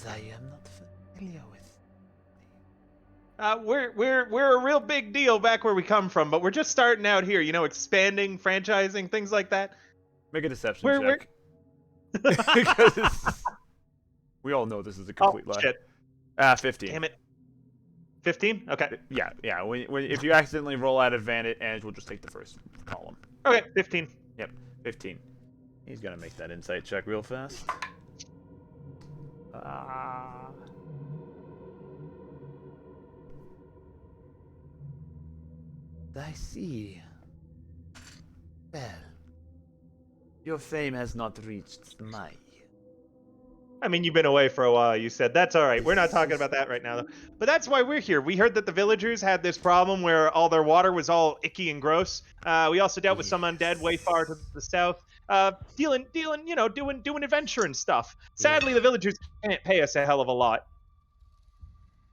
I am not familiar with. We're a real big deal back where we come from, but we're just starting out here. Expanding, franchising, things like that. Make a deception We're- check. Because we all know this is a complete lie. Shit. 15. Damn it. 15? Okay. Yeah. If you accidentally roll at advantage, we'll just take the first column. Okay, 15. Yep, 15. He's gonna make that insight check real fast. I see. Well, your fame has not reached my. I mean, you've been away for a while, you said. That's all right. We're not talking about that right now, though. But that's why we're here. We heard that the villagers had this problem where all their water was all icky and gross. We also dealt with some undead way far to the south. Doing adventure and stuff. Sadly, the villagers can't pay us a hell of a lot.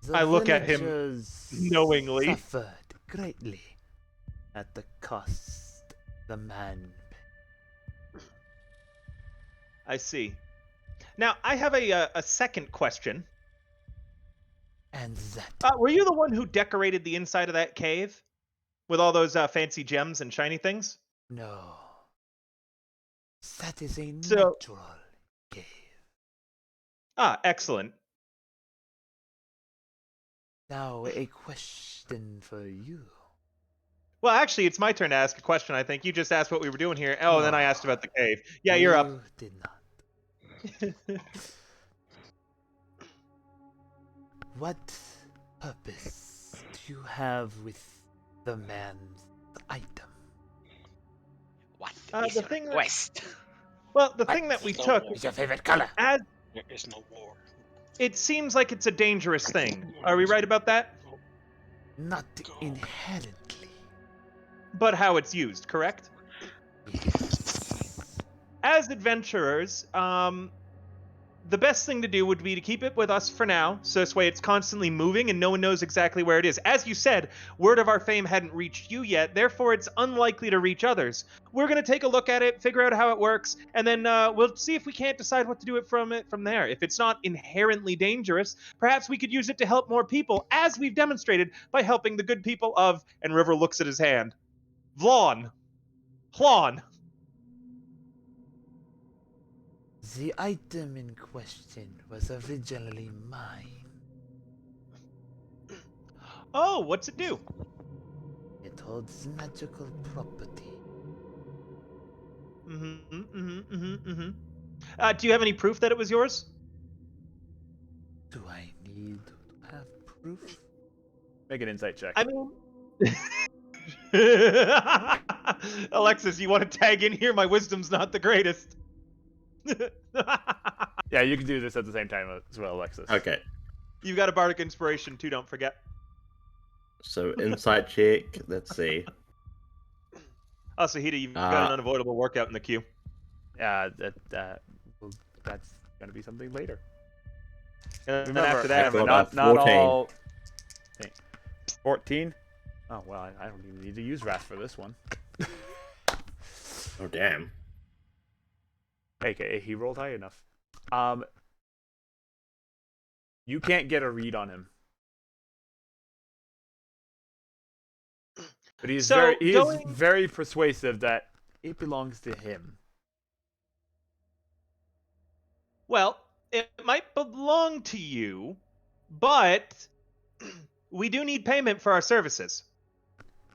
The I look at him villagers knowingly. suffered greatly at the cost the man. I see. Now, I have a second question. And that Were you the one who decorated the inside of that cave with all those fancy gems and shiny things? no. That is a So- natural cave. Excellent. Now a question for you. Well, actually, it's my turn to ask a question, I think. You just asked what we were doing here. Oh, and then I asked about the cave. Yeah, you're up. You did not. What purpose do you have with the man's item? What The is your thing that- quest? Well, the thing that we No took, war. What's your favorite color? as There is no war. it seems like it's a dangerous thing. Are we right about that? Not inherently. But how it's used, correct? Yes. As adventurers, the best thing to do would be to keep it with us for now, so this way it's constantly moving and no one knows exactly where it is. As you said, word of our fame hadn't reached you yet, therefore it's unlikely to reach others. We're going to take a look at it, figure out how it works, and then we'll see if we can't decide what to do from there. If it's not inherently dangerous, perhaps we could use it to help more people, as we've demonstrated by helping the good people of, and River looks at his hand, Vlaun. Hlon. The item in question was originally mine. Oh, what's it do? It holds magical property. Do you have any proof that it was yours? Do I need to have proof? Make an insight check. I mean, Alexis, you want to tag in here? My wisdom's not the greatest. Yeah, you can do this at the same time as well, Alexis. Okay. You've got a bardic inspiration too. Don't forget. So insight check. Let's see. Oh, Sahita, you've got an unavoidable workout in the queue. Well, that's gonna be something later. And then Remember, after that, I got not 14. all. 14. Oh well, I don't even need to use wrath for this one. Oh damn. AKA, he rolled high enough. You can't get a read on him. But he is very persuasive that it belongs to him. well, it might belong to you, but we do need payment for our services.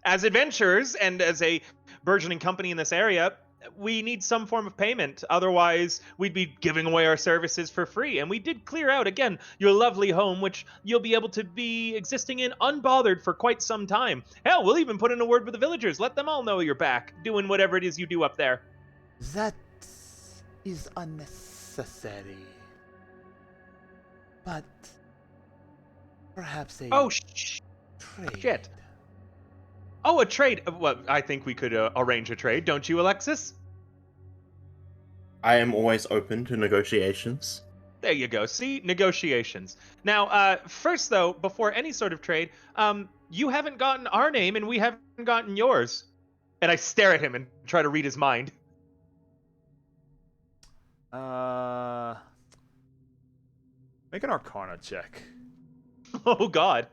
As adventurers and as a burgeoning company in this area, we need some form of payment. Otherwise, we'd be giving away our services for free. And we did clear out, again, your lovely home, which you'll be able to be existing in unbothered for quite some time. Hell, we'll even put in a word with the villagers. Let them all know you're back, doing whatever it is you do up there. That is unnecessary. But perhaps a Oh, trade. shit. Oh, a trade. Well, I think we could arrange a trade, don't you, Alexis? I am always open to negotiations. There you go. See? Negotiations. Now, first, though, before any sort of trade, you haven't gotten our name and we haven't gotten yours. And I stare at him and try to read his mind. Make an Arcana check. Oh, God.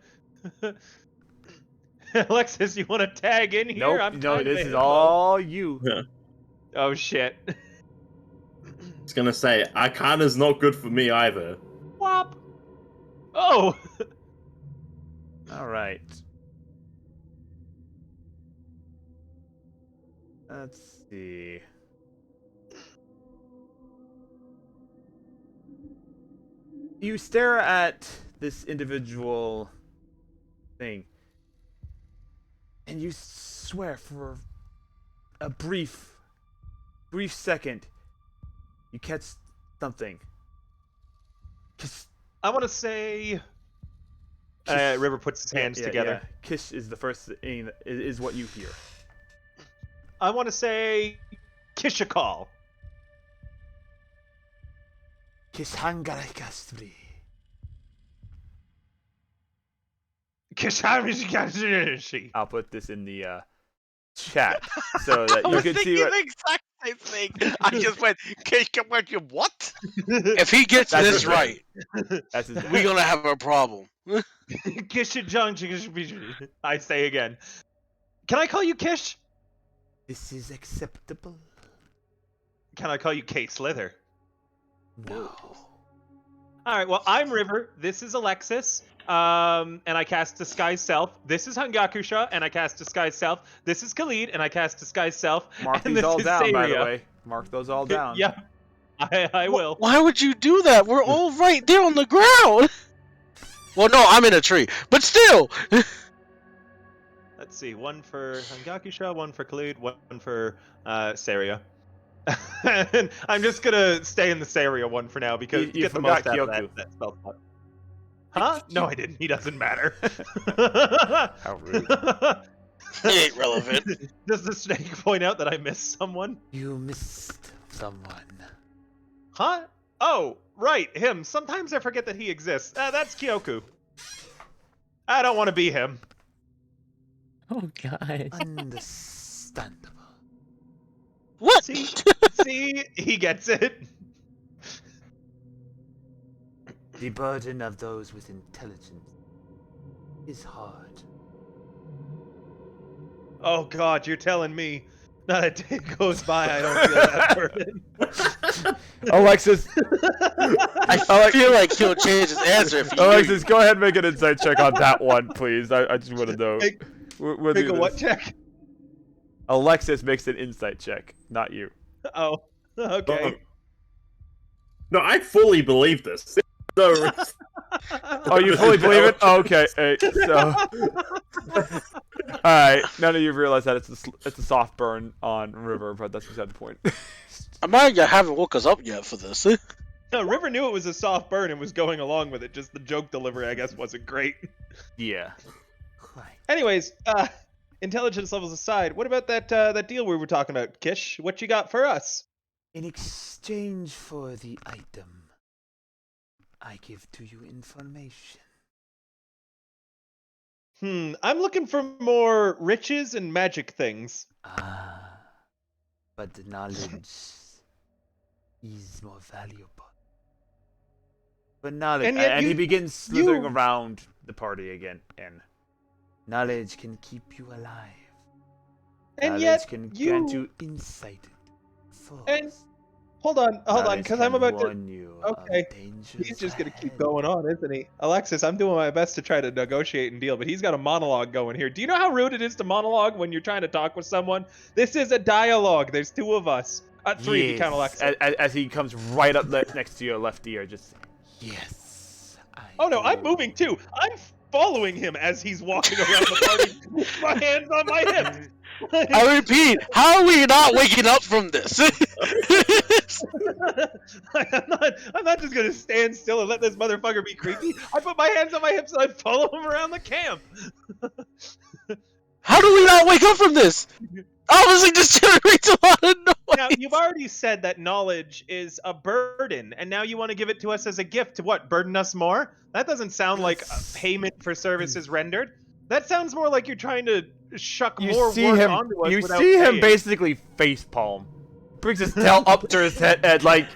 Alexis, you want to tag in here? Nope, no, kinda this is in all you. Yeah. Oh, shit. It's gonna say Arcana's not good for me either. Whop. Oh. All right. Let's see. You stare at this individual thing, and you swear for a brief second, you catch something. Kiss. I want to say... River puts his hands together. Yeah. Kiss is the first thing, is what you hear. I want to say... Kishakal. Kiss Hangarakastri. I'll put this in the chat so that I you was can see thinking what. the exact same thing. I just went, what? If he gets That's this his name. right, That's his we're gonna have a problem. I say again. Can I call you Kish? This is acceptable. Can I call you Kate Slither? No. All right. Well, I'm River. This is Alexis. And I cast Disguise Self. This is Hangakusha, and I cast Disguise Self. This is Khalid, and I cast Disguise Self. Mark and these this all is down, by the Saria. way. Mark those all down. Yeah, I will. Why would you do that? We're all right there on the ground. Well, no, I'm in a tree, but still. Let's see. One for Hangakusha, one for Khalid, one for Saria. And I'm just gonna stay in the Saria one for now because You get the forgot most out of Kyoku. that spell slot. Huh? No, I didn't. He doesn't matter. How rude. He ain't relevant. Does the snake point out that I missed someone? You missed someone. Huh? Oh, right, him. Sometimes I forget that he exists. That's Kyoku. I don't want to be him. Oh god. Understandable. What? See, he gets it. The burden of those with intelligence is hard. Oh God, you're telling me. Not a day goes by I don't feel that burden. Alexis, I feel like he'll change his answer if he Alexis, go ahead and make an insight check on that one, please. I just want to know. Make, We'll make do a what this. check? Alexis makes an insight check, not you. Oh, okay. No, I fully believe this. No, Oh, you fully believe it? Oh, okay. Hey, so, all right. None of you realize that it's a soft burn on River, but that's beside the point. I might haven't woke us up yet for this. No, River knew it was a soft burn and was going along with it. Just the joke delivery, I guess, wasn't great. Yeah. Anyways, intelligence levels aside, what about that deal we were talking about, Kish? What you got for us? In exchange for the item, I give to you information. I'm looking for more riches and magic things. Ah, but the knowledge is more valuable. But knowledge, And yet he you- begins slithering you- around the party again. And knowledge can keep you alive. And knowledge yet can you- grant you insight. And- Hold on, because I'm about to. Okay. He's just gonna keep going on, isn't he? Alexis, I'm doing my best to try to negotiate and deal, but he's got a monologue going here. Do you know how rude it is to monologue when you're trying to talk with someone? This is a dialogue. There's two of us. Three if you count Alexis. As he comes right up next to your left ear, just yes. Oh no, I'm moving too. I'm following him as he's walking around the party with my hands on my hips. I repeat, how are we not waking up from this? I'm not just gonna stand still and let this motherfucker be creepy. I put my hands on my hips and I follow him around the camp. How do we not wake up from this? Obviously, this generates a lot of noise. Now, you've already said that knowledge is a burden, and now you want to give it to us as a gift to what? Burden us more? That doesn't sound like a payment for services rendered. That sounds more like you're trying to shuck more work onto us You without see him paying. basically facepalm. Brings his tail up to his head and like.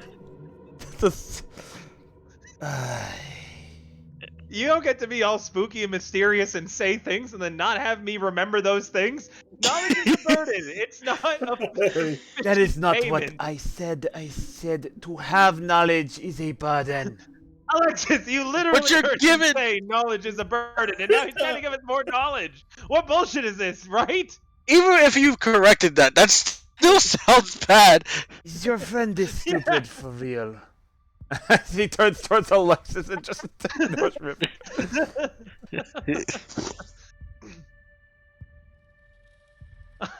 Just... You don't get to be all spooky and mysterious and say things and then not have me remember those things. Knowledge is a burden. It's not a That is not what payment. I said. I said to have knowledge is a burden. Alexis, you literally But you're heard given- him say knowledge is a burden, and now he's trying to give us more knowledge. What bullshit is this, right? Even if you've corrected that, that still sounds bad. Is your friend this stupid for real? As he turns towards Alexis and just knows Rippy.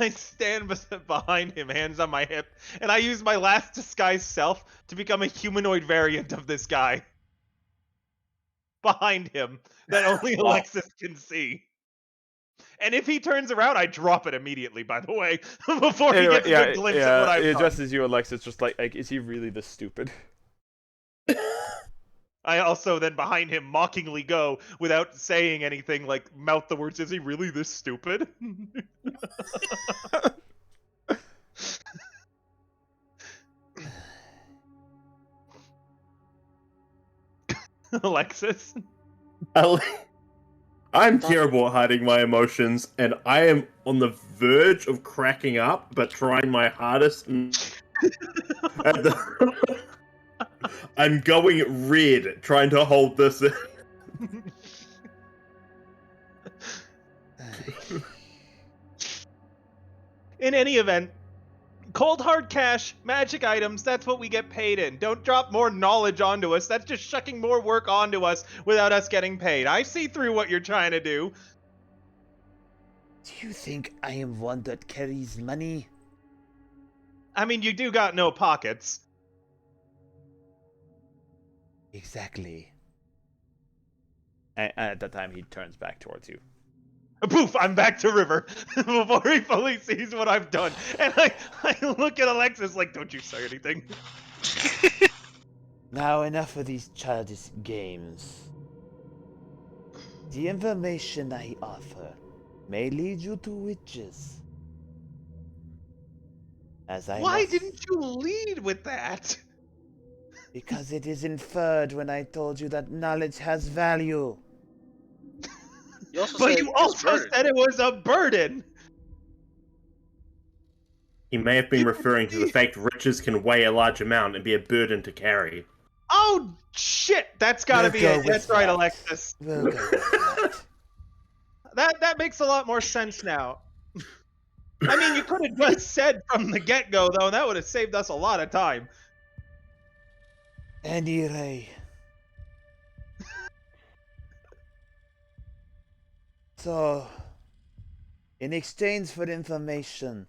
I stand behind him, hands on my hip, and I use my last disguised self to become a humanoid variant of this guy. Behind him, that only Alexis can see. And if he turns around, I drop it immediately, by the way, before he gets a good glimpse of what I've he done. addresses you, Alexis, just like, is he really this stupid? I also then behind him mockingly go without saying anything, like mouth the words, "Is he really this stupid?" Alexis. I'm terrible at hiding my emotions, and I am on the verge of cracking up, but trying my hardest. I'm going red, trying to hold this in. In any event, cold hard cash, magic items, that's what we get paid in. Don't drop more knowledge onto us. That's just shucking more work onto us without us getting paid. I see through what you're trying to do. Do you think I am one that carries money? I mean, you do got no pockets. Exactly. And at that time, he turns back towards you. Poof, I'm back to River before he fully sees what I've done. And I look at Alexis like, don't you say anything. Now enough of these childish games. The information I offer may lead you to witches. Why didn't you lead with that? Because it is inferred when I told you that knowledge has value. You also But said you it's also burden. said it was a burden. He may have been referring to the fact riches can weigh a large amount and be a burden to carry. Oh shit, that's gotta be it. That's right, Alexis. We'll go with that. That makes a lot more sense now. I mean, you could have just said from the get-go, though, and that would have saved us a lot of time. Anyway. So, in exchange for information,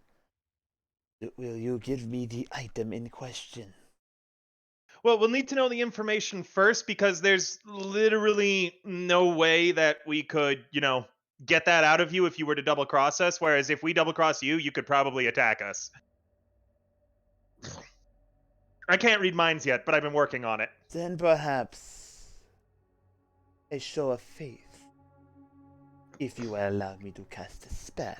will you give me the item in question? Well, we'll need to know the information first because there's literally no way that we could, get that out of you if you were to double cross us. Whereas if we double cross you, you could probably attack us. I can't read minds yet, but I've been working on it. Then perhaps a show of faith. If you will allow me to cast a spell.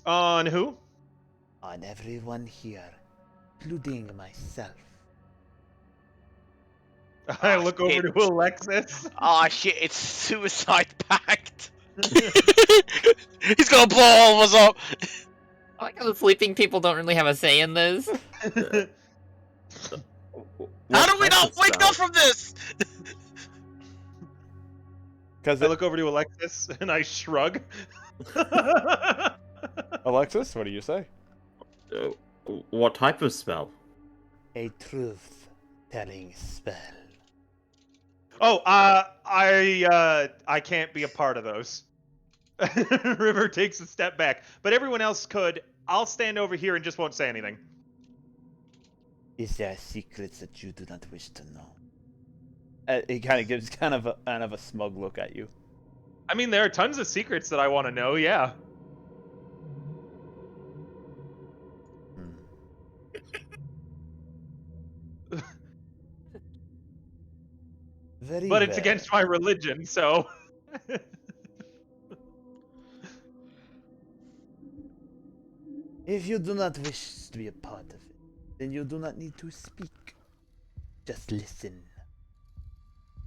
On who? On everyone here, including myself. I look over to Alexis. Ah, shit, it's suicide pact. He's gonna blow all of us up. I like how the sleeping people don't really have a say in this. How do we not wake up from this? Because I look over to Alexis and I shrug. Alexis, what do you say? What type of spell? A truth-telling spell. Oh, I can't be a part of those. River takes a step back, but everyone else could. I'll stand over here and just won't say anything. Is there secrets that you do not wish to know? He kind of gives kind of a smug look at you. I mean, there are tons of secrets that I want to know, yeah. But it's well. against my religion, so... If you do not wish to be a part of it, then you do not need to speak. Just listen.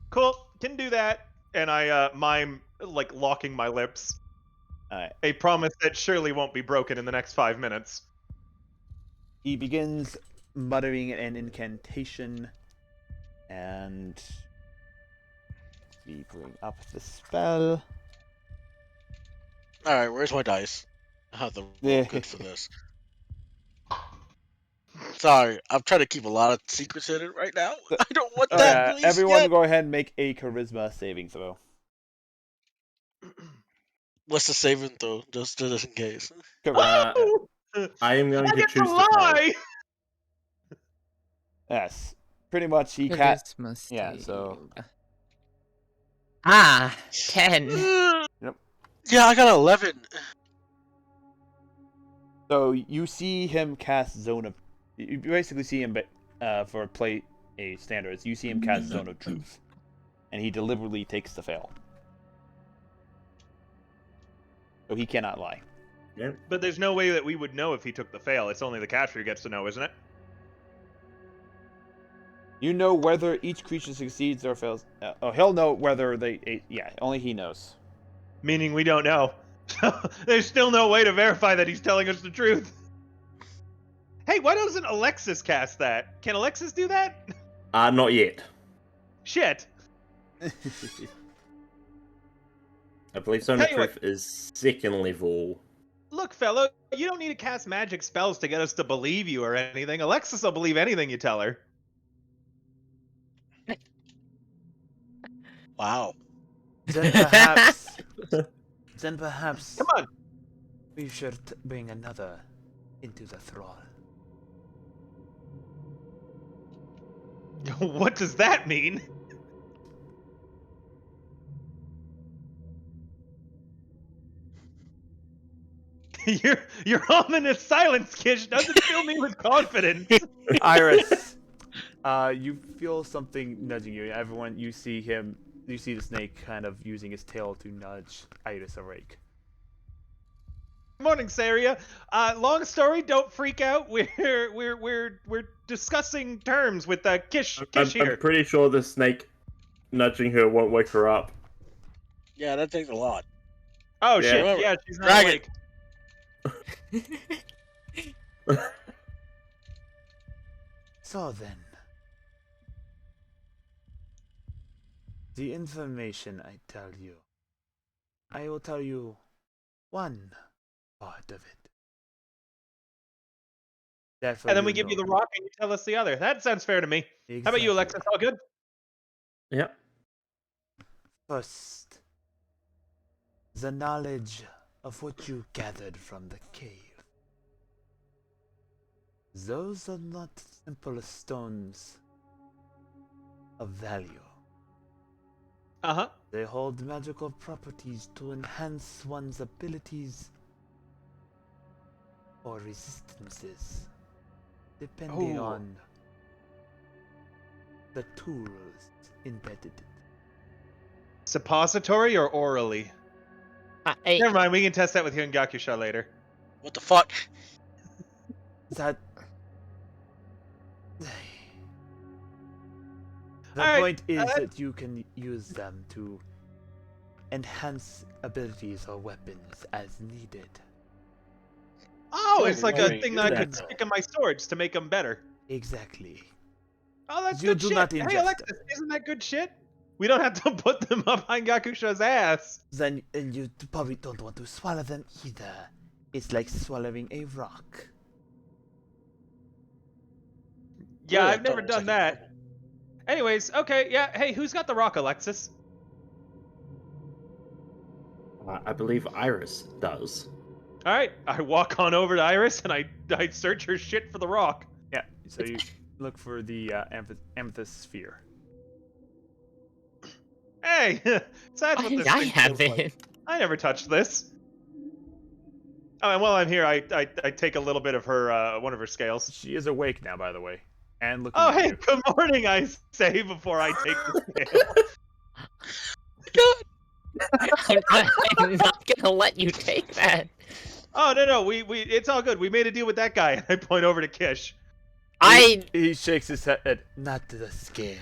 Cool, can do that. And I mime, like, locking my lips. Alright. A promise that surely won't be broken in the next 5 minutes. He begins muttering an incantation, and we bring up the spell. Alright, where's my dice? I have the roll good for this. Sorry, I'm trying to keep a lot of secrets hidden right now. I don't want that released everyone yet. go ahead and make a charisma saving throw. What's the saving throw? Just in case. I am going I to get choose to the lie! Yes. Pretty much he can't. Charisma Yeah, so. save. Ah, 10. Yep. Yeah, I got 11. So you see him cast Zone of. You basically see him, for a standard as you see him cast Zone of Truth. And he deliberately takes the fail. So he cannot lie. Yeah. But there's no way that we would know if he took the fail. It's only the caster who gets to know, isn't it? You know whether each creature succeeds or fails. He'll know whether they. Yeah, only he knows. Meaning we don't know. There's still no way to verify that he's telling us the truth. Hey, why doesn't Alexis cast that? Can Alexis do that? Not yet. Shit. I believe Zone Tell of you what. Truth is second level. Look, fellow, you don't need to cast magic spells to get us to believe you or anything. Alexis will believe anything you tell her. Wow. Then perhaps. Then perhaps. Come on. We should bring another into the thrall. What does that mean? Your ominous silence, Kish, doesn't fill me with confidence. Iris, you feel something nudging you. Everyone, you see the snake kind of using his tail to nudge Iris awake. Morning, Saria. Long story. Don't freak out. We're discussing terms with Kish here. I'm pretty sure the snake nudging her won't wake her up. Yeah, that takes a lot. Oh Yeah. shit! Yeah, she's not Dragon. awake. So then, the information I tell you, I will tell you one part of it. Therefore, And then we give you the rock, and you tell us the other. That sounds fair to me. How about you, Alexis? All good? Yeah. First, the knowledge of what you gathered from the cave. Those are not simple stones of value. Uh-huh. They hold magical properties to enhance one's abilities or resistances, depending Oh. on the tools embedded. Suppository or orally? Never mind, we can test that with Hyungakusha later. What the fuck? That the Alright, point is that you can use them to enhance abilities or weapons as needed. Oh, it's like a Wait, thing that I could exactly. stick in my swords to make them better. Exactly. Oh, that's You good do shit. not Hey, ingest Alexis, isn't that good shit? We don't have to put them up Hyungakusha's ass. Then and you probably don't want to swallow them either. It's like swallowing a rock. Yeah, Really, I I've thought never it was done like a that. pebble. Anyways, okay, yeah. Hey, who's got the rock, Alexis? I believe Iris does. All right, I walk on over to Iris and I search her shit for the rock. Yeah, so you look for the amethyst sphere. Hey, so that's Why what did this I thing have feels like. it? I never touched this. Oh, and while I'm here, I take a little bit of her one of her scales. She is awake now, by the way, and looking Oh, at hey, you. good morning, I say before I take the scale. I'm not gonna let you take that. Oh, no, we it's all good. We made a deal with that guy. And I point over to Kish. He shakes his head. Not to the scale.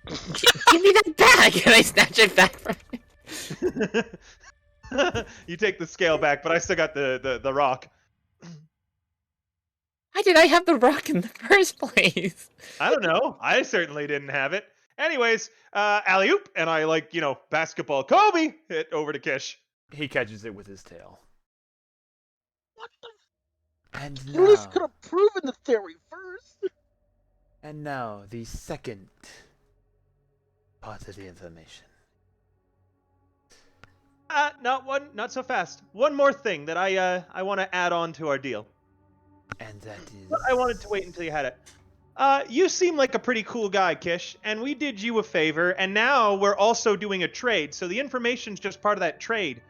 Give me that back, and I snatch it back from him. You take the scale back, but I still got the rock. Why did I have the rock in the first place? I don't know. I certainly didn't have it. Anyways, alley-oop, and I basketball Kobe it over to Kish. He catches it with his tail. What the? And You at least now, could have proven the theory first. and now the second part of the information. Not so fast. One more thing that I want to add on to our deal. And that is. But I wanted to wait until you had it. You seem like a pretty cool guy, Kish, and we did you a favor, and now we're also doing a trade, so the information's just part of that trade.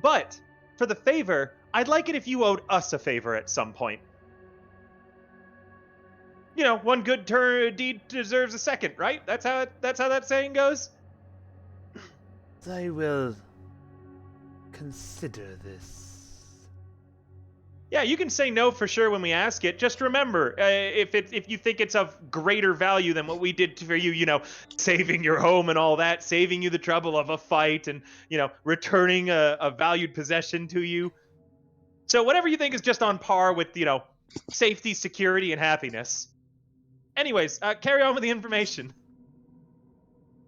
But, for the favor, I'd like it if you owed us a favor at some point. one good deed deserves a second, right? That's how that saying goes. I will consider this. Yeah, you can say no for sure when we ask it. Just remember, if you think it's of greater value than what we did for you, saving your home and all that, saving you the trouble of a fight, and returning a valued possession to you. So whatever you think is just on par with safety, security, and happiness. Anyways, carry on with the information.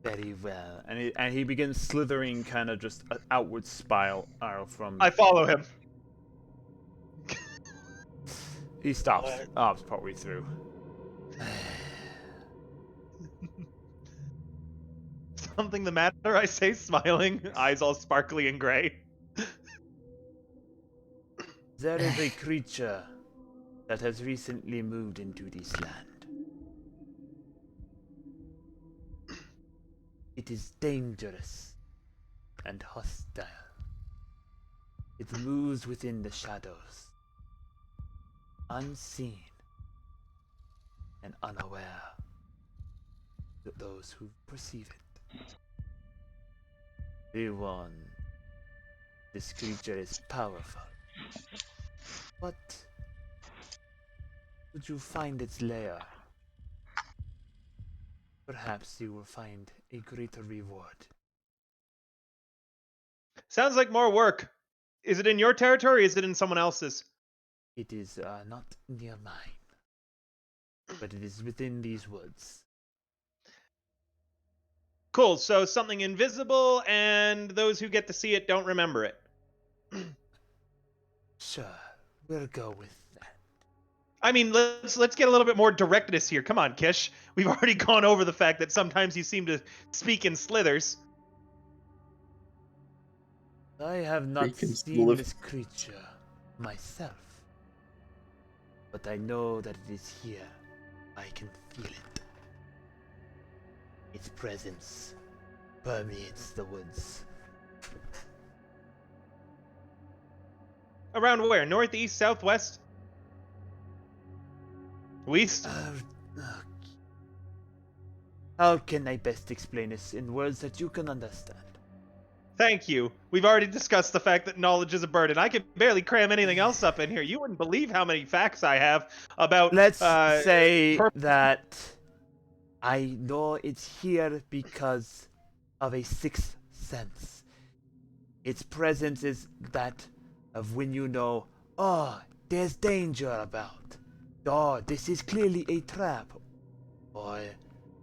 Very well. And he begins slithering kind of just an outward spiral from... I follow him. He stops What? partway through. Something the matter? I say, smiling, eyes all sparkly and gray. There is a creature that has recently moved into this land. It is dangerous and hostile. It moves within the shadows, unseen and unaware to those who perceive it. Be warned, this creature is powerful. But should you find its lair, perhaps you will find a greater reward. Sounds like more work. Is it in your territory or is it in someone else's? It is not near mine, but it is within these woods. Cool, so something invisible, and those who get to see it don't remember it. Sure, we'll go with that. I mean, let's get a little bit more directness here. Come on, Kish. We've already gone over the fact that sometimes you seem to speak in slithers. I have not Freaking seen slith. this creature myself, but I know that it is here. I can feel it. Its presence permeates the woods. Around where? Northeast, southwest? West? How can I best explain this in words that you can understand? Thank you. We've already discussed the fact that knowledge is a burden. I can barely cram anything else up in here. You wouldn't believe how many facts I have about... Let's say that I know it's here because of a sixth sense. Its presence is that of when you know, oh, there's danger about. Oh, this is clearly a trap. Or,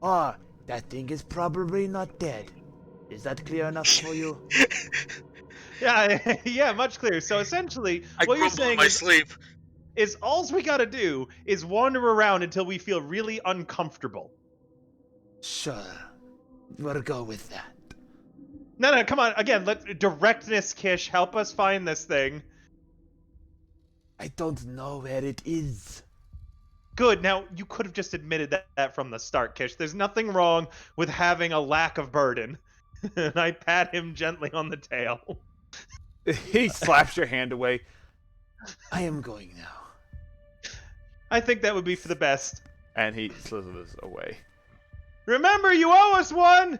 oh, that thing is probably not dead. Is that clear enough for you? Yeah, yeah, much clearer. So essentially, I what you're grumble in saying my sleep. is all we gotta do is wander around until we feel really uncomfortable. Sure. We'll go with that. No, come on. Again, directness, Kish. Help us find this thing. I don't know where it is. Good. Now, you could have just admitted that from the start, Kish. There's nothing wrong with having a lack of burden. And I pat him gently on the tail. He slaps your hand away. I am going now. I think that would be for the best. And he slithers away. Remember, you owe us one!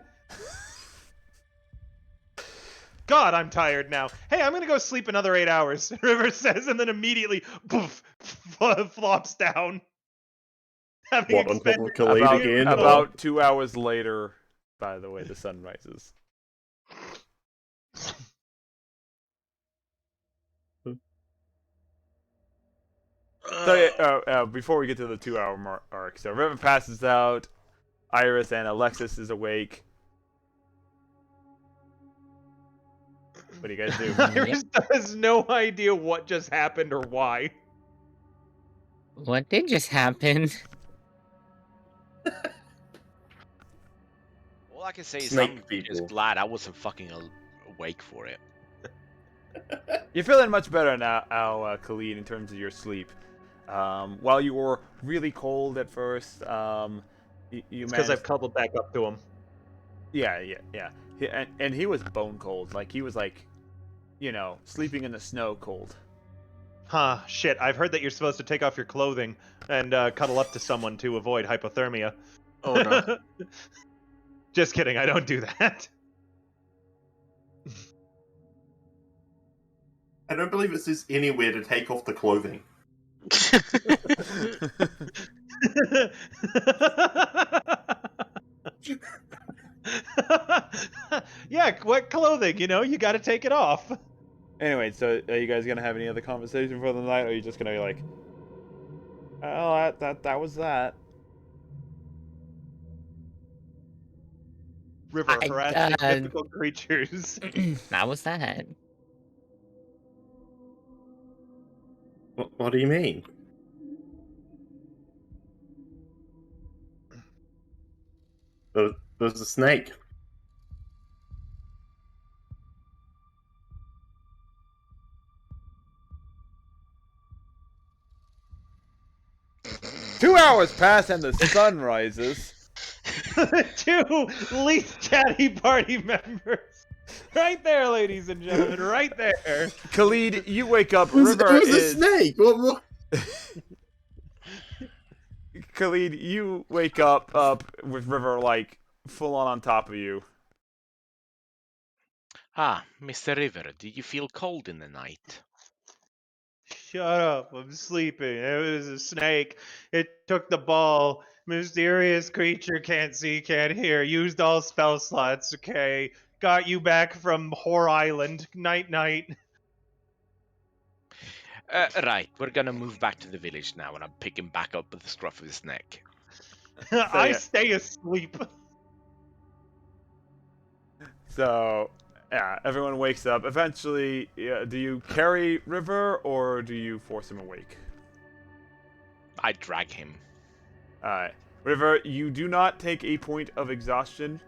God, I'm tired now. Hey, I'm gonna go sleep another 8 hours, River says, and then immediately poof, flops down. Having What, on top of expended Khalid About, again? about 2 hours later, by the way, the sun rises. So, before we get to the 2-hour arc, so Riven passes out, Iris and Alexis is awake. What do you guys do? Iris has no idea what just happened or why. What did just happen? All I can say is Snake I'm people. just glad I wasn't fucking awake for it. You're feeling much better now, Khalid, in terms of your sleep. While you were really cold at first, you It's because managed... I've cuddled back up to him. Yeah. And he was bone cold. Like, he was like, sleeping in the snow cold. Huh, shit, I've heard that you're supposed to take off your clothing and cuddle up to someone to avoid hypothermia. Oh no. Just kidding, I don't do that. I don't believe it says anywhere to take off the clothing. Yeah, what clothing? You got to take it off. Anyway, so are you guys gonna have any other conversation for the night, or are you just gonna be like, oh, that was that? River I, harassing uh, mythical creatures. That was that. What do you mean? There's a snake. Two hours pass and the sun rises. Two least chatty party members. Right there, ladies and gentlemen, right there. Khalid, you wake up. It was River a is snake. What? Khalid, you wake up with River like full on top of you. Ah, Mr. River, do you feel cold in the night? Shut up, I'm sleeping. It was a snake. It took the ball. Mysterious creature, can't see, can't hear. Used all spell slots, okay. Got you back from Whore Island. Night, night. Right, we're gonna move back to the village now, and I'm picking back up with the scruff of his neck. I yeah. stay asleep. So yeah, everyone wakes up. Eventually, do you carry River or do you force him awake? I drag him. Alright. River, you do not take a point of exhaustion,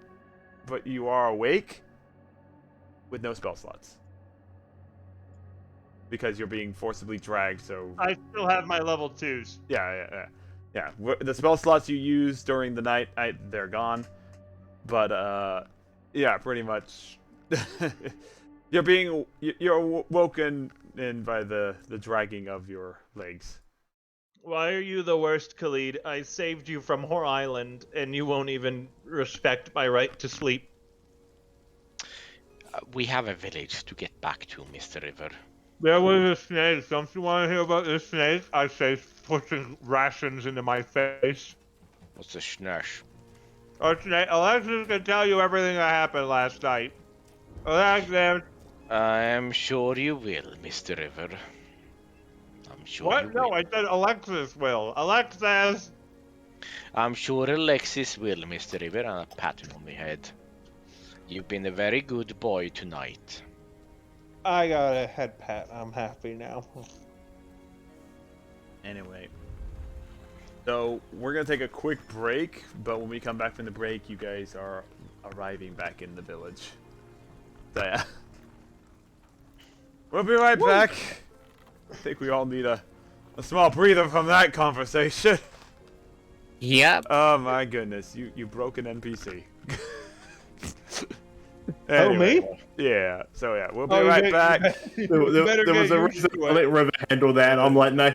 but you are awake with no spell slots. Because you're being forcibly dragged, so... I still have my level 2s. Yeah. The spell slots you use during the night, they're gone. But, yeah, pretty much... You're woken in by the dragging of your legs. Why are you the worst, Khalid? I saved you from Whore Island, and you won't even respect my right to sleep. We have a village to get back to, Mr. River. There was a snake. Don't you want to hear about this snake? I say, pushing rations into my face. What's the schnash? Oh, snake. Alexis can tell you everything that happened last night. Alexis. I am sure you will, Mr. River. I'm sure What? you No, will. I said Alexis will. Alexis. I'm sure Alexis will, Mr. River, and I pat him on the head. You've been a very good boy tonight. I got a head pat. I'm happy now. Anyway. So, we're going to take a quick break, but when we come back from the break, you guys are arriving back in the village. So, yeah. We'll be right back. I think we all need a small breather from that conversation. Yep. Oh my goodness, you broke an NPC. Oh, me? Yeah, so yeah, we'll be right back. There was a reason I let River handle that. I'm like, no.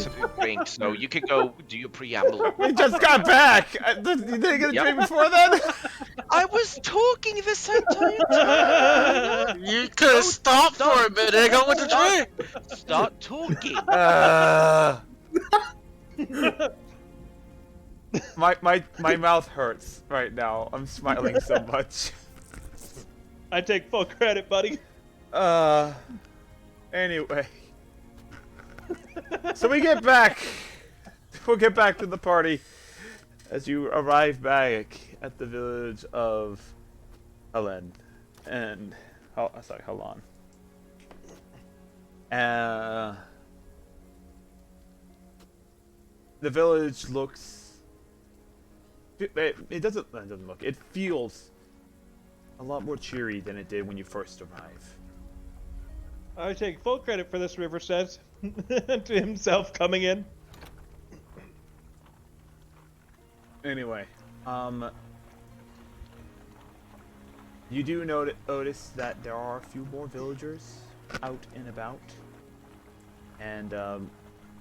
a good drink, so you can go do your preamble. We just got back. You didn't get a Yep. drink before then? I was talking this entire time. You could have stopped for a minute and go with the drink. Start talking. My mouth hurts right now. I'm smiling so much. I take full credit, buddy. Anyway. So we get back. We'll get back to the party as you arrive back at the village of Helan and Helan. The village looks. It doesn't look. It feels a lot more cheery than it did when you first arrive. I take full credit for this, River says, to himself coming in. Anyway, you do notice that there are a few more villagers out and about, and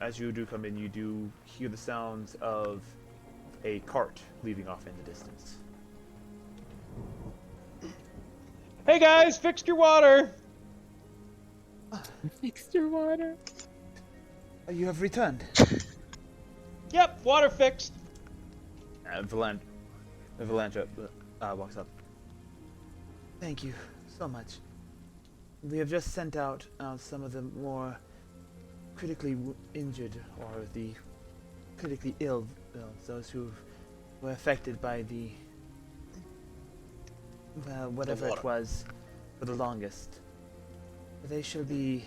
as you do come in, you do hear the sounds of a cart leaving off in the distance. Hey guys, fixed your water. Fixed your water. You have returned. Yep, water fixed. Valancha walks up. Thank you so much. We have just sent out some of the more critically injured or the critically ill, those who were affected by the whatever it was for the longest. They shall be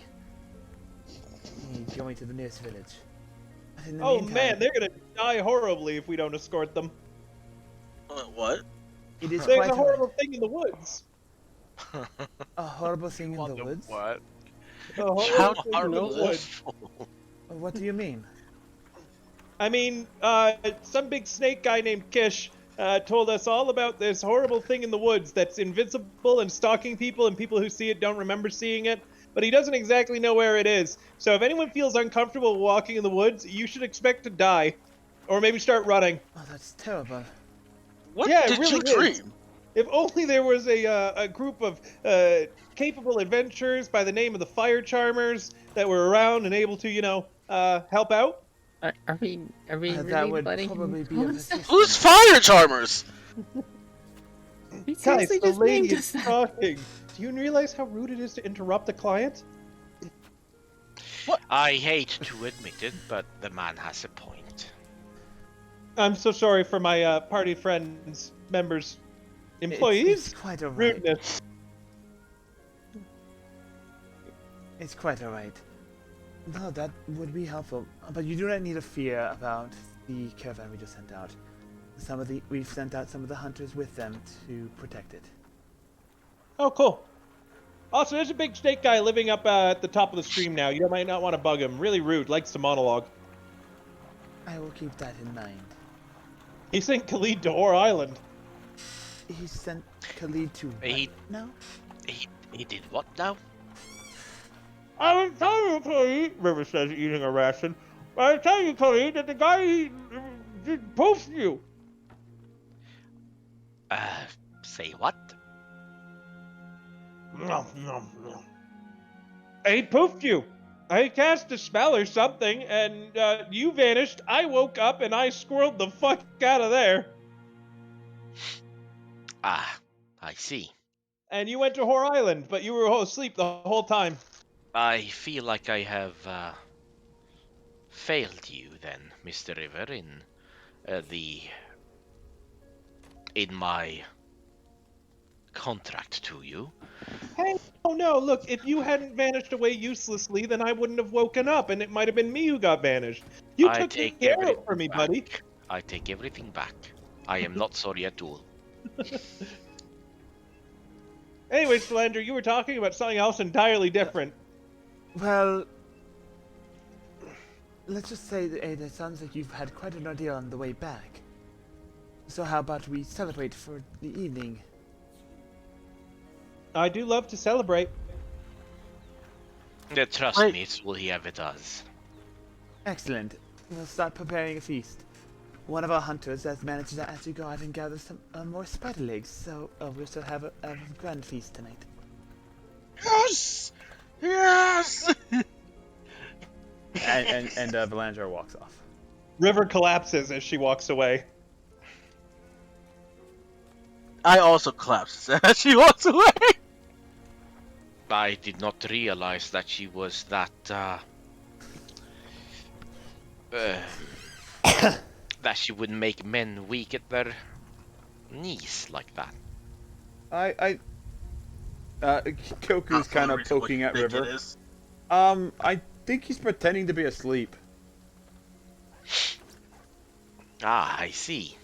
going to the nearest village. But in the Oh meantime, man, they're gonna die horribly if we don't escort them. What? it is There's quite a horrible thing in the woods. a horrible thing in the woods. What? A horrible How thing in the horrible woods. What do you mean? I mean, some big snake guy named Kish told us all about this horrible thing in the woods that's invisible and stalking people, and people who see it don't remember seeing it. But he doesn't exactly know where it is. So if anyone feels uncomfortable walking in the woods, you should expect to die. Or maybe start running. Oh, that's terrible. What Yeah, it did really you is. dream? If only there was a group of capable adventurers by the name of the Fire Charmers that were around and able to, help out. Are we really That would letting probably him be call of us that? assistance. Who's Fire Charmers? He Guys, seriously the just lady named is us that. talking. Do you realize how rude it is to interrupt a client? I hate to admit it, but the man has a point. I'm so sorry for my party friends, members, employees. It's quite alright. Rudeness. It's quite alright. No, that would be helpful. But you do not need to fear about the caravan we just sent out. We've sent out some of the hunters with them to protect it. Oh, cool. Also, there's a big snake guy living up at the top of the stream now. You might not want to bug him. Really rude. Likes to monologue. I will keep that in mind. He sent Khalid to Ore Island. He sent Khalid to He- no? He did what now? I was telling you, Khalid, River says, eating a ration. I was telling you, Khalid, that the guy poofed you. Say what? He poofed you. I cast a spell or something, and you vanished. I woke up, and I squirreled the fuck out of there. Ah, I see. And you went to Ore Island, but you were asleep the whole time. I feel like I have failed you then, Mr. River, in my contract to you. Hey, oh no, look, if you hadn't vanished away uselessly, then I wouldn't have woken up, and it might have been me who got vanished. You I took take care of everything it for me, back. buddy. I take everything back. I am not sorry at all. Anyway, Slander, you were talking about something else entirely different. Well, let's just say that it sounds like you've had quite an ordeal on the way back. So how about we celebrate for the evening? I do love to celebrate. Trust Wait. me, it's all he ever does. Excellent. We'll start preparing a feast. One of our hunters has managed to actually go out and gather some more spider legs, so we'll still have a grand feast tonight. Yes! Yes! And Valandra walks off. River collapses as she walks away. I also collapse as she walks away. I did not realize that she was that that she would make men weak at their knees like that. Kyoku's kind of poking at River. I think he's pretending to be asleep. Ah, I see.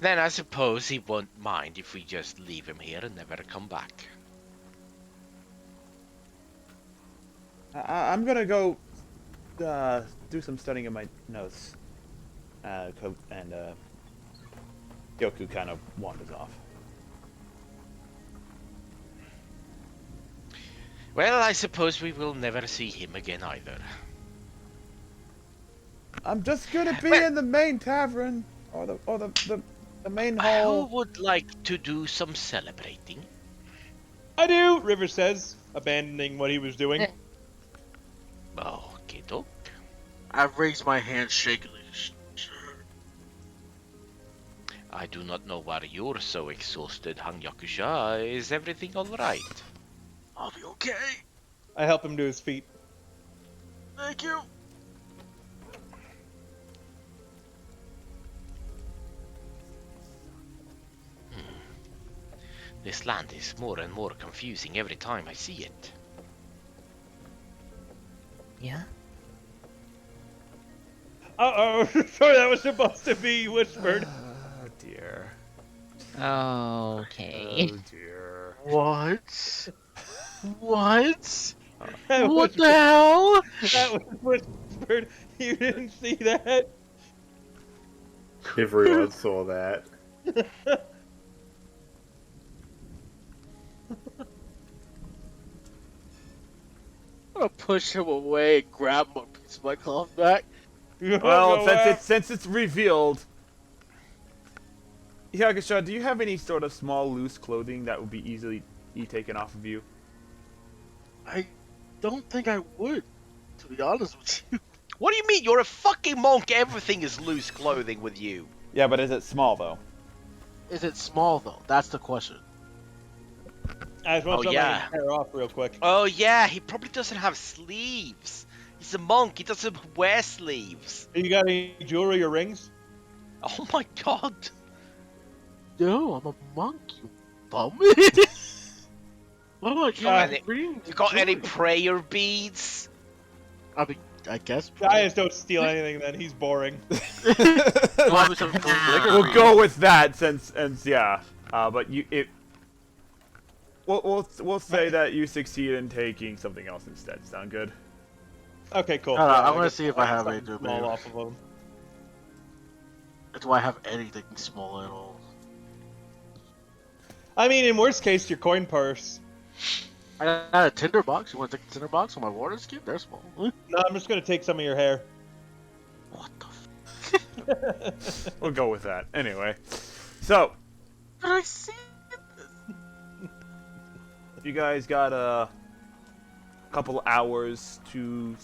Then I suppose he won't mind if we just leave him here and never come back. I'm gonna go do some studying of my notes. And Kyoku kind of wanders off. Well, I suppose we will never see him again either. I'm just gonna be in the main tavern or the main Who hall. would like to do some celebrating? I do, River says, abandoning what he was doing. Okay, doke. I raised my hand shakily. I do not know why you're so exhausted, Hangyakusha. Is everything alright? I'll be okay. I help him to his feet. Thank you. This land is more and more confusing every time I see it. Yeah? Uh-oh, sorry, that was supposed to be whispered. Oh dear. Okay. Oh dear. What? What? That What was, the hell? that was whispered. You didn't see that? Everyone saw that. I'm gonna push him away and grab my piece of my cloth back. Well, since it's revealed, Yakusha, do you have any sort of small loose clothing that would be easily taken off of you? I don't think I would, to be honest with you. What do you mean? You're a fucking monk. Everything is loose clothing with you. Yeah, but is it small though? Is it small though? That's the question. I just want Oh, somebody yeah. to tear off real quick. Oh yeah, he probably doesn't have sleeves. He's a monk. He doesn't wear sleeves. You got any jewelry or rings? Oh my god. No, I'm a monk, you bum. What am I God. doing? You got any prayer beads? I mean, I guess. Guys, don't steal anything then. He's boring. Probably some gold liquor We'll beads. go with that since yeah. But we'll say that you succeed in taking something else instead. Sound good? Okay, cool. I I wanna guess see if I have something any small maybe. off of him. Do I have anything small at all? I mean, in worst case, your coin purse. I got a tinder box. You want to take the tinder box on my water skin? They're small. No, I'm just gonna take some of your hair. What the f? We'll go with that. Anyway, so Did I see? you guys got a couple hours to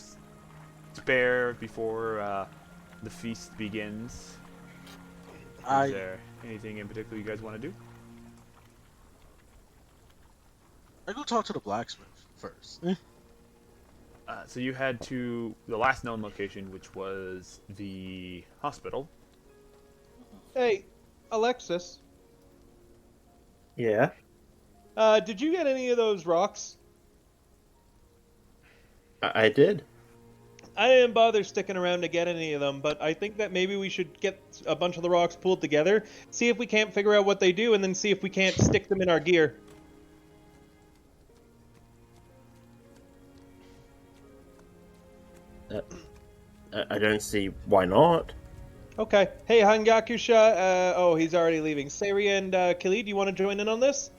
spare before the feast begins. Is there anything in particular you guys want to do? I go talk to the blacksmith first. So you head to the last known location, which was the hospital. Hey, Alexis. Yeah. Did you get any of those rocks? I did. I didn't bother sticking around to get any of them, but I think that maybe we should get a bunch of the rocks pulled together, see if we can't figure out what they do, and then see if we can't stick them in our gear. I don't see why not. Okay. Hey, Hangakusha. Oh, he's already leaving. Sari and Khalid, do you want to join in on this?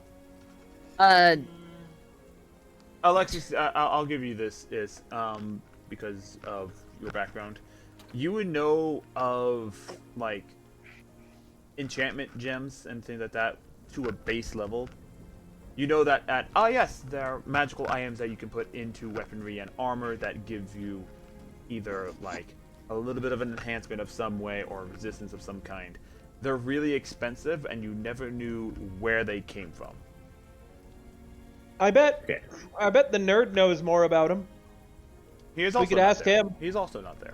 Alexis, I'll give you this because of your background, you would know of like enchantment gems and things like that to a base level. You know that yes, there are magical items that you can put into weaponry and armor that gives you either like a little bit of an enhancement of some way or resistance of some kind. They're really expensive, and you never knew where they came from. I bet. Okay. I bet the nerd knows more about him. He is We also could not ask there. him. He's also not there.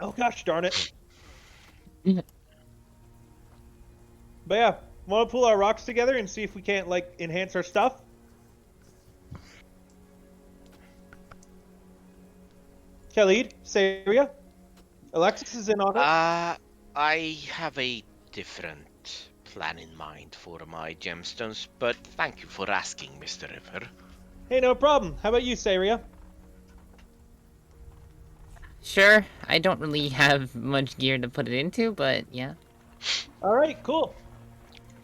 Oh gosh darn it. But yeah, want to pull our rocks together and see if we can't like enhance our stuff? Khalid, Saria, Alexis is in on it. I have a different plan in mind for my gemstones, but thank you for asking, Mr. River. Hey, no problem. How about you, Saria? Sure, I don't really have much gear to put it into, but yeah. All right, cool.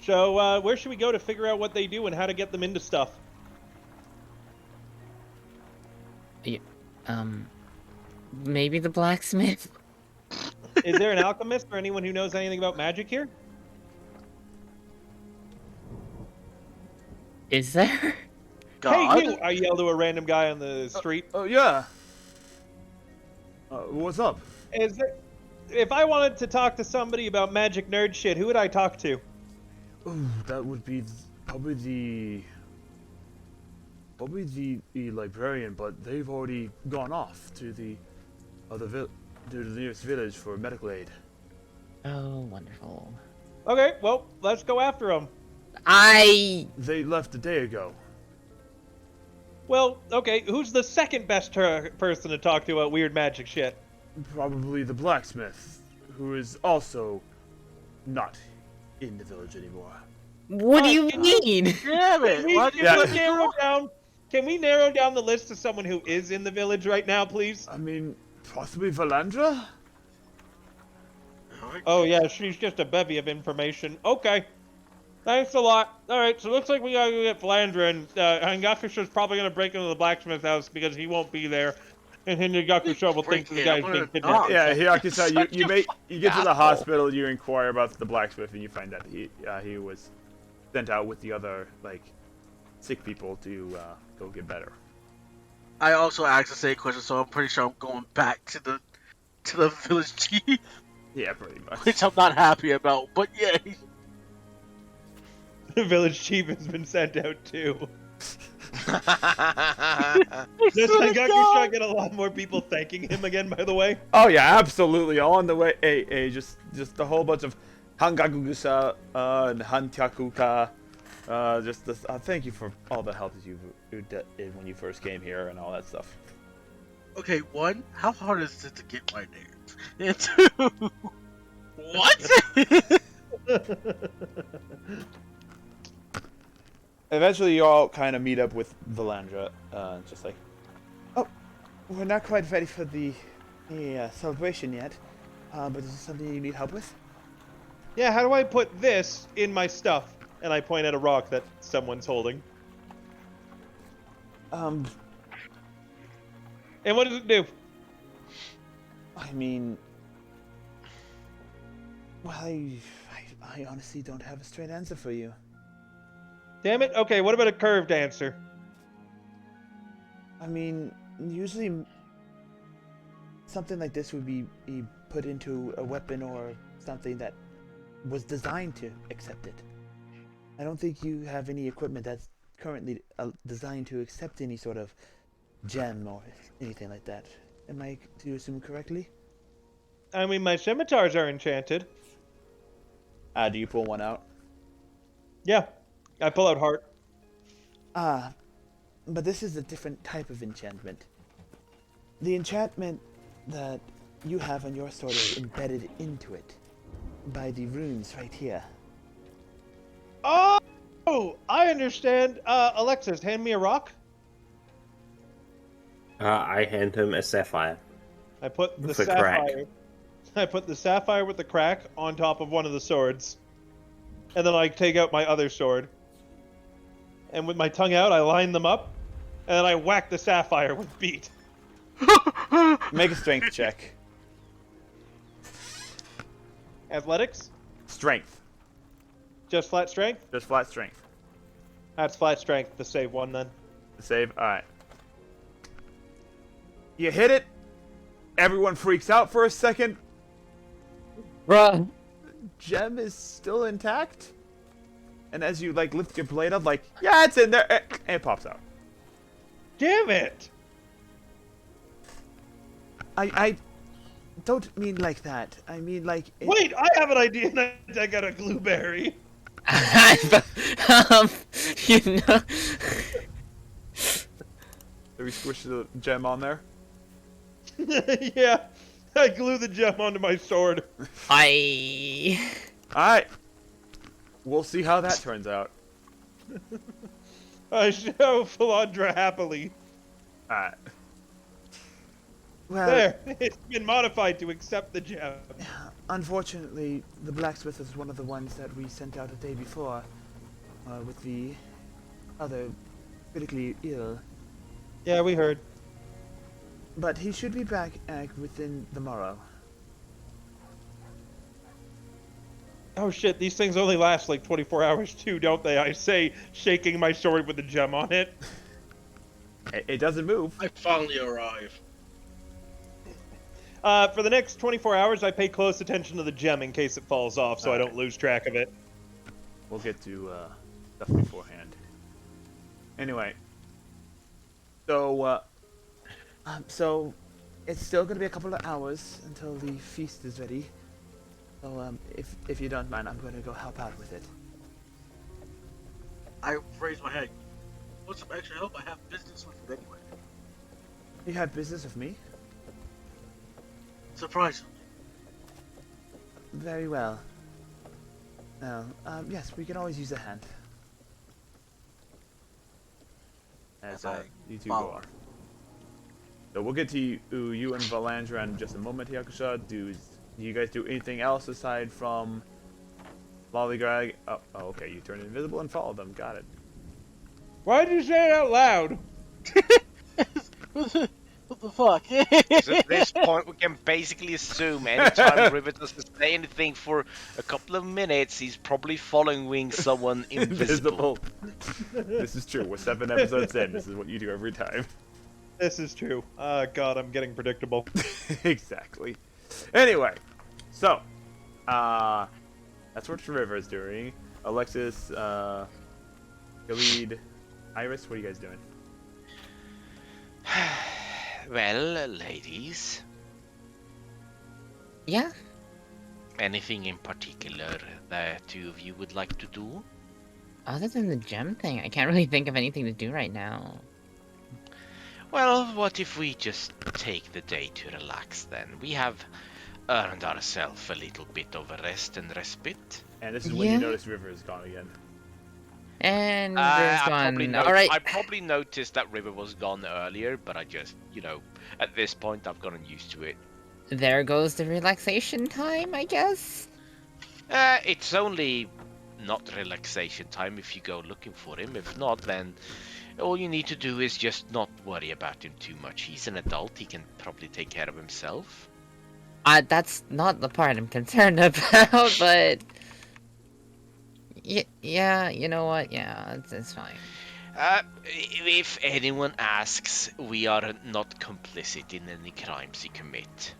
So, where should we go to figure out what they do and how to get them into stuff? Maybe the blacksmith? Is there an alchemist or anyone who knows anything about magic here? Is there? God. Hey, you! I yell to a random guy on the street. Oh yeah. What's up? Is there... If I wanted to talk to somebody about magic nerd shit, who would I talk to? Ooh, that would be probably the librarian, but they've already gone off to the nearest village for medical aid. Oh, wonderful. Okay, well, let's go after him. They left a day ago. Well, okay, who's the second best person to talk to about weird magic shit? Probably the blacksmith, who is also not in the village anymore. What do you mean? Damn it! Why do you Can let we me narrow go? down? Can we narrow down the list to someone who is in the village right now, please? I mean, possibly Valandra? Oh yeah, she's just a bevy of information. Okay. Thanks a lot. Alright, so looks like we gotta go get Flandra, and Hangakusha's probably gonna break into the blacksmith's house because he won't be there. And then Hangakusha will think the guy's being kidnapped. Yeah, Hyakusa, you get to the hospital, you inquire about the blacksmith, and you find out he was sent out with the other like sick people to go get better. I also asked the same question, so I'm pretty sure I'm going back to the village chief, Yeah, pretty much. which I'm not happy about. But yeah, The village chief has been sent out too. Does This Hangakusha get a lot more people thanking him again, by the way? Oh yeah, absolutely. On the way, just a whole bunch of Hangakugusa and Hantakuka. Thank you for all the help that you did when you first came here and all that stuff. Okay, one, how hard is it to get my name? And two, what? Eventually, you all kind of meet up with Valandra, just like, oh, we're not quite ready for the celebration yet, but is this something you need help with? Yeah, how do I put this in my stuff? And I point at a rock that someone's holding. And what does it do? I mean, well, I honestly don't have a straight answer for you. Damn it. Okay, what about a curved answer? I mean, usually something like this would be put into a weapon or something that was designed to accept it. I don't think you have any equipment that's currently designed to accept any sort of gem or anything like that. Am I to assume correctly? I mean, my scimitars are enchanted. Do you pull one out? Yeah, I pull out heart. But this is a different type of enchantment. The enchantment that you have on your sword is embedded into it by the runes right here. Oh, I understand. Alexis, hand me a rock. I hand him a sapphire. I put the With a sapphire. crack. I put the sapphire with the crack on top of one of the swords, and then I take out my other sword. And with my tongue out, I line them up, and then I whack the sapphire with beat. Make a strength check. Athletics? Strength. Just flat strength? Just flat strength. That's flat strength, the save one then. The save. All right. You hit it. Everyone freaks out for a second. Bruh. Gem is still intact. And as you like lift your blade up, like, yeah, it's in there, and it pops out. Damn it! I don't mean like that. I mean like. Wait, I have an idea and I got a blueberry. You know. Do we squish the gem on there? Yeah, I glue the gem onto my sword. I. Alright. We'll see how that turns out. I show Philandra happily. Alright. Well, There, it's been modified to accept the gem. unfortunately, the blacksmith was one of the ones that we sent out a day before, with the other critically ill. Yeah, we heard. But he should be back within the morrow. Oh shit, these things only last like 24 hours too, don't they? I say, shaking my sword with the gem on it. It doesn't move. I finally arrive. For the next 24 hours, I pay close attention to the gem in case it falls off, so I don't lose track of it. We'll get to stuff beforehand. Anyway. So it's still gonna be a couple of hours until the feast is ready. So if you don't mind, I'm gonna go help out with it. I raise my head. Want some extra help? I have business with it anyway. You have business with me? Surprisingly. Very well. Now, yes, we can always use a hand. As you two go follow. off. So we'll get to you and Valandra in just a moment, Yakusha. Do you guys do anything else aside from Lollygag? Oh, okay, you turn invisible and follow them. Got it. Why did you say it out loud? What the fuck? So at this point, we can basically assume anytime River doesn't say anything for a couple of minutes, he's probably following someone invisible. This is true. We're 7 episodes in. This is what you do every time. This is true. God, I'm getting predictable. Exactly. Anyway, so that's what River is doing. Alexis, Khalid, Iris, what are you guys doing? Well, ladies, Yeah. anything in particular that two of you would like to do? Other than the gem thing, I can't really think of anything to do right now. Well, what if we just take the day to relax then? We have earned ourselves a little bit of a rest and respite. And this is when Yeah. you notice River is gone again. And I there's one. Alright. I probably noticed that River was gone earlier, but I just, at this point I've gotten used to it. There goes the relaxation time, I guess. It's only not relaxation time if you go looking for him. If not, then all you need to do is just not worry about him too much. He's an adult, he can probably take care of himself. That's not the part I'm concerned about, but... Yeah, you know what? Yeah, it's fine. If anyone asks, we are not complicit in any crimes he commit.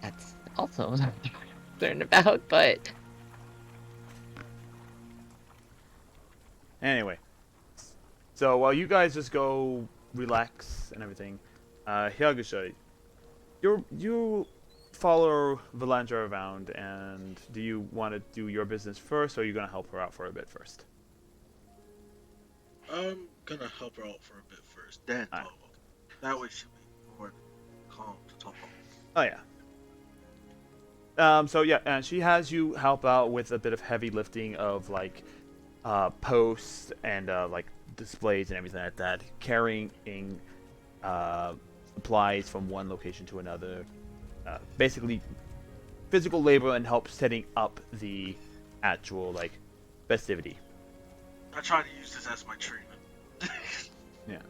That's also what I'm concerned about, but... Anyway, so while you guys just go relax and everything, Hyakusha, you follow Valandra around, and do you want to do your business first, or are you gonna help her out for a bit first? I'm gonna help her out for a bit first, then Alright. okay. That way she'll be more calm to talk about. Oh yeah. So yeah, and she has you help out with a bit of heavy lifting of like posts and like displays and everything like that, carrying supplies from one location to another. Basically, physical labor and help setting up the actual like festivity. I try to use this as my treatment. Yeah.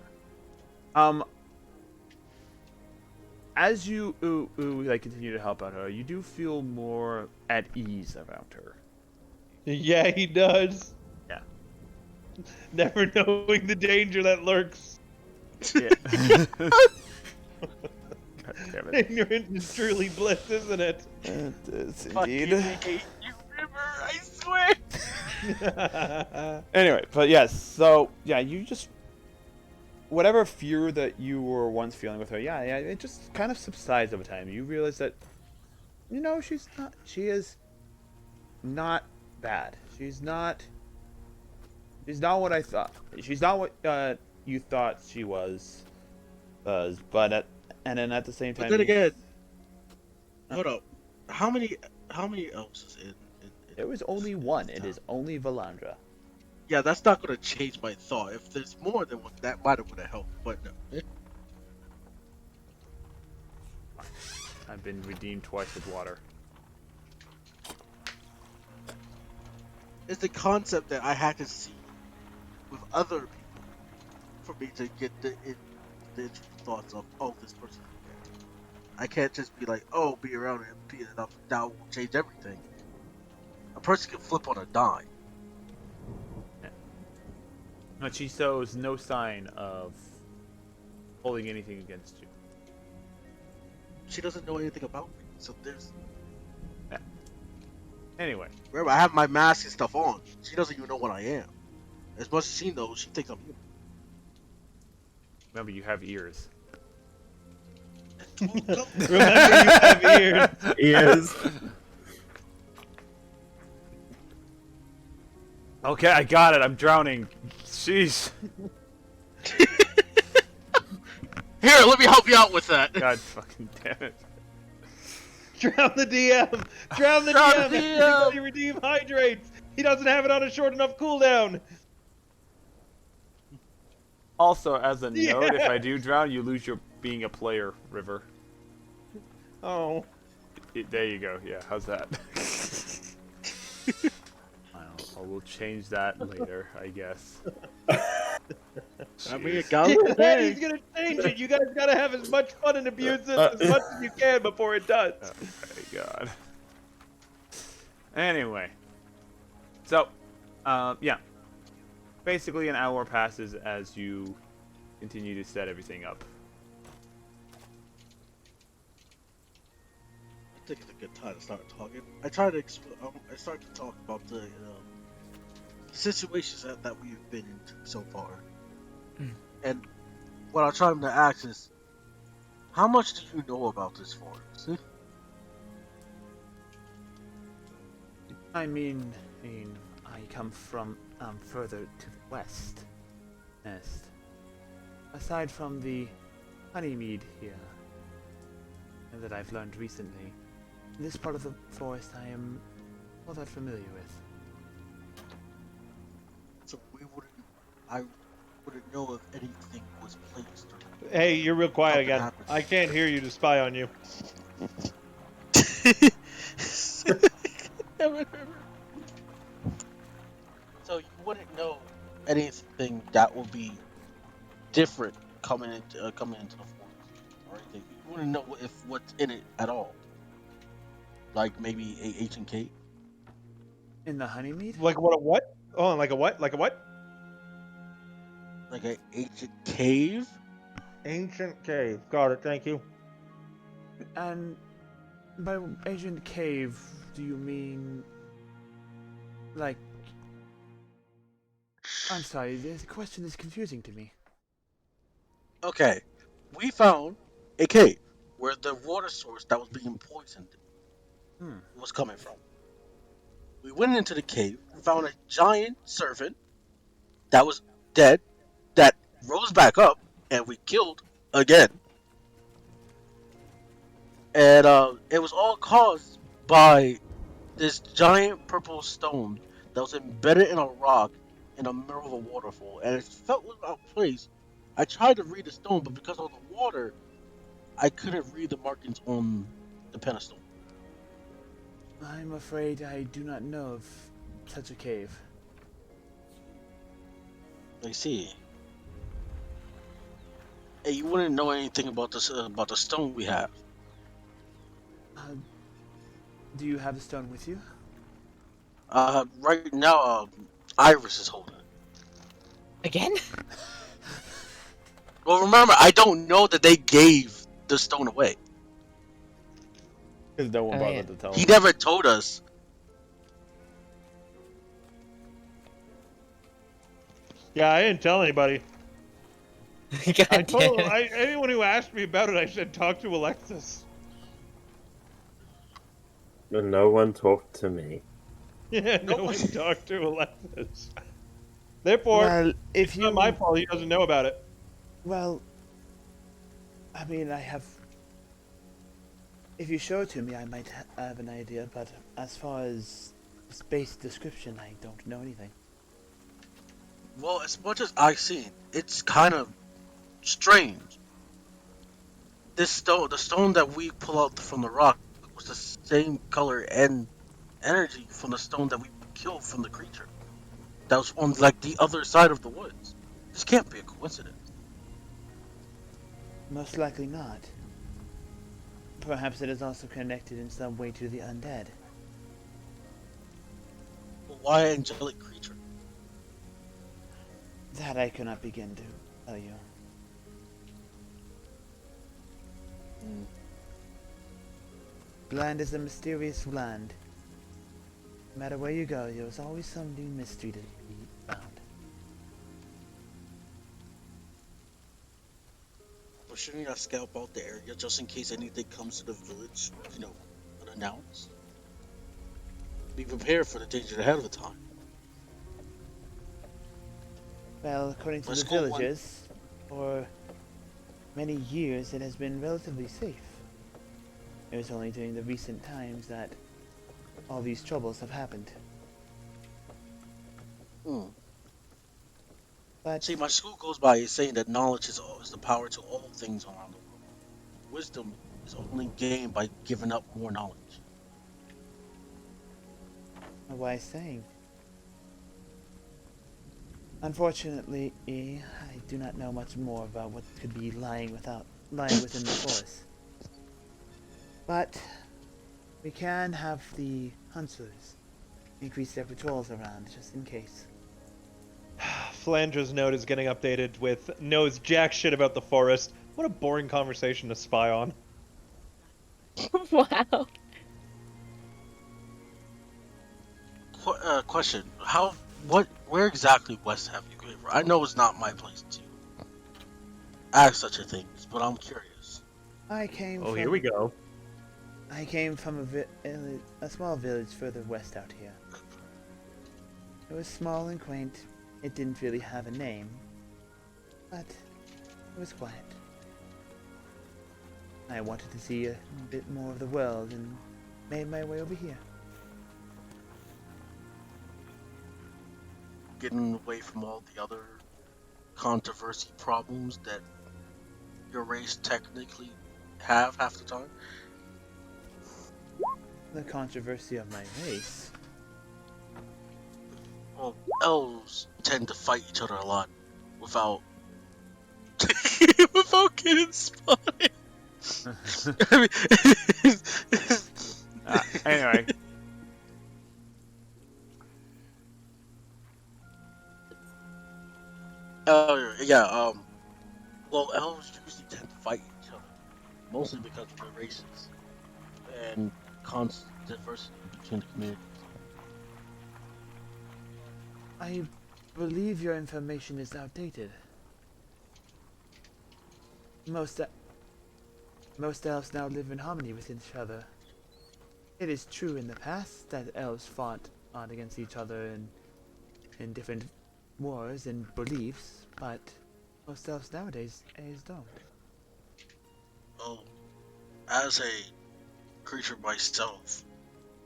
as you like continue to help out her, you do feel more at ease around her. Yeah, he does. Yeah. Never knowing the danger that lurks. Yeah. God damn it. Ignorance is truly bliss, isn't it? It is Fucking indeed. hate you, River. I swear. Anyway, but yes, so yeah, you just whatever fear that you were once feeling with her, yeah, it just kind of subsides over time. You realize that she is not bad. She's not what I thought. She's not what you thought she was, but then at the same time. But then again, hold up. How many elves is in? There was only one. It is only Valandra. Yeah, that's not gonna change my thought. If there's more than one, that might have would have helped. But no. I've been redeemed twice with water. It's the concept that I had to see with other people for me to get the thoughts of, oh, this person. I can't just be like, oh, be around him, be enough. That will change everything. A person can flip on a dime. But she shows no sign of holding anything against you. She doesn't know anything about me, so there's. Anyway, Remember, I have my mask and stuff on. She doesn't even know what I am. As much as she knows, she thinks I'm human. remember you have ears. Remember, you have ears. Ears. Okay, I got it. I'm drowning. Jeez. Here, let me help you out with that. God fucking damn it. Drown the DM. Drown the Drown DM. the DM. Everybody redeem hydrates. He doesn't have it on a short enough cooldown. Also, as a note, if Yeah. I do drown, you lose your being a player, River. Oh. There you go. Yeah, how's that? I will change that later, I guess. I mean, Jeez. God, He's gonna change it. You guys gotta have as much fun and abuse this as much as you can before it does. Oh my god. Anyway. So, yeah. Basically an hour passes as you continue to set everything up. I think it's a good time to start talking. I try to I start to talk about the situations that we've been into so far, and what I'm trying to ask is, how much do you know about this forest? I mean, I come from further to the west. Yes. Aside from the honeymead here that I've learned recently, this part of the forest I am not that familiar with. So I wouldn't know if anything was placed. Or Hey, you're real quiet something again. happened. I can't hear you to spy on you. So you wouldn't know anything that would be different coming into the forest or anything. You wouldn't know if what's in it at all. Like maybe a ancient cave. In the honeymead? Like what? A what? Oh, like a what? Like a what? Like an ancient cave. Ancient cave. Got it. Thank you. And by ancient cave, do you mean like? I'm sorry, the question is confusing to me. Okay, we found a cave where the water source that was being poisoned was coming from. We went into the cave and found a giant serpent that was dead, that rose back up, and we killed again. And it was all caused by this giant purple stone that was embedded in a rock in the middle of a waterfall, and it felt out of place. I tried to read the stone, but because of the water, I couldn't read the markings on the pedestal. I'm afraid I do not know of such a cave. I see. Hey, you wouldn't know anything about the stone we have. Uh, do you have the stone with you? Right now, Iris is holding it. Again? Well, remember, I don't know that they gave the stone away. Because no one Oh, yeah. bothered to tell He him. never told us. Yeah, I didn't tell anybody. I God damn told it. anyone who asked me about it, I said talk to Alexis. And no one talked to me. Yeah, no Nope. one talked to Alexis. Therefore, Well, if it's not my you... fault he doesn't know about it. Well, I mean, I have... If you show it to me, I might have an idea, but as far as space description, I don't know anything. Well, as much as I've seen, it's kind of strange. This stone, the stone that we pull out from the rock, was the same color and energy from the stone that we killed from the creature. That was on like the other side of the woods. This can't be a coincidence. Most likely not. Perhaps it is also connected in some way to the undead. But why an angelic creature? That I cannot begin to tell you. Hmm. Land is a mysterious land. No matter where you go, there's always some new mystery to be found. But shouldn't I scalp out the area just in case anything comes to the village, unannounced? Be prepared for the danger ahead of the time. Well, according to Let's the go one. villagers, for many years it has been relatively safe. It was only during the recent times that all these troubles have happened. Hmm. But See, my school goes by saying that knowledge is the power to all things around the world. Wisdom is only gained by giving up more knowledge. a wise saying. Unfortunately, I do not know much more about what could be lying within the forest. But we can have the hunters increase their patrols around just in case. Flandra's note is getting updated with knows jack shit about the forest. What a boring conversation to spy on. Wow. Question: where exactly west have you been? I know it's not my place to ask such a thing, but I'm curious. I came Oh, from here we go. I came from a small village further west out here. It was small and quaint. It didn't really have a name, but it was quiet. I wanted to see a bit more of the world and made my way over here. Getting away from all the other controversy problems that your race technically have half the time. The controversy of my race. Well, elves tend to fight each other a lot without without getting spotted. I mean, Anyway, yeah. Well, elves usually tend to fight each other, mostly because of their races and constant diversity between the communities. I believe your information is outdated. Most most elves now live in harmony with each other. It is true in the past that elves fought against each other in different wars and beliefs, but most elves nowadays don't. Well, as a creature myself,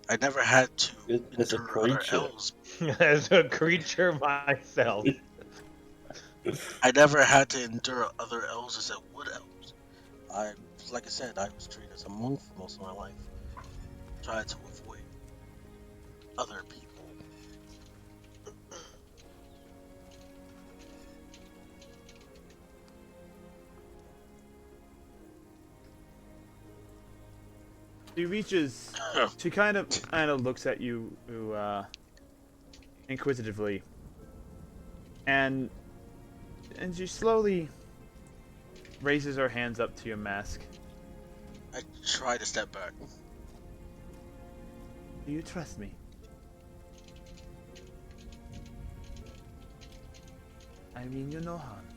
I never had to As a endure other creature. elves. As a creature myself. I never had to endure other elves as a wood elves. I, like I said, I was treated as a monk for most of my life. Tried to avoid other people. She reaches. She kind of looks at you, inquisitively, and she slowly raises her hands up to your mask. I try to step back. Do you trust me? I mean you no harm.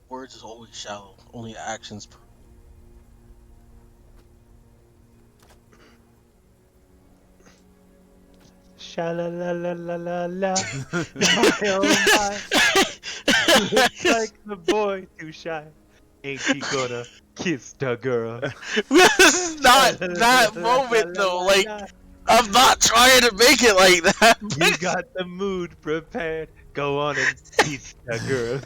Words is always shallow. Only actions. Sha la la la la la la. My oh my. Looks like the boy too shy. Ain't he gonna kiss the girl? This is not that moment though. Like, I'm not trying to make it like that. You got the mood prepared. Go on and kiss the girl.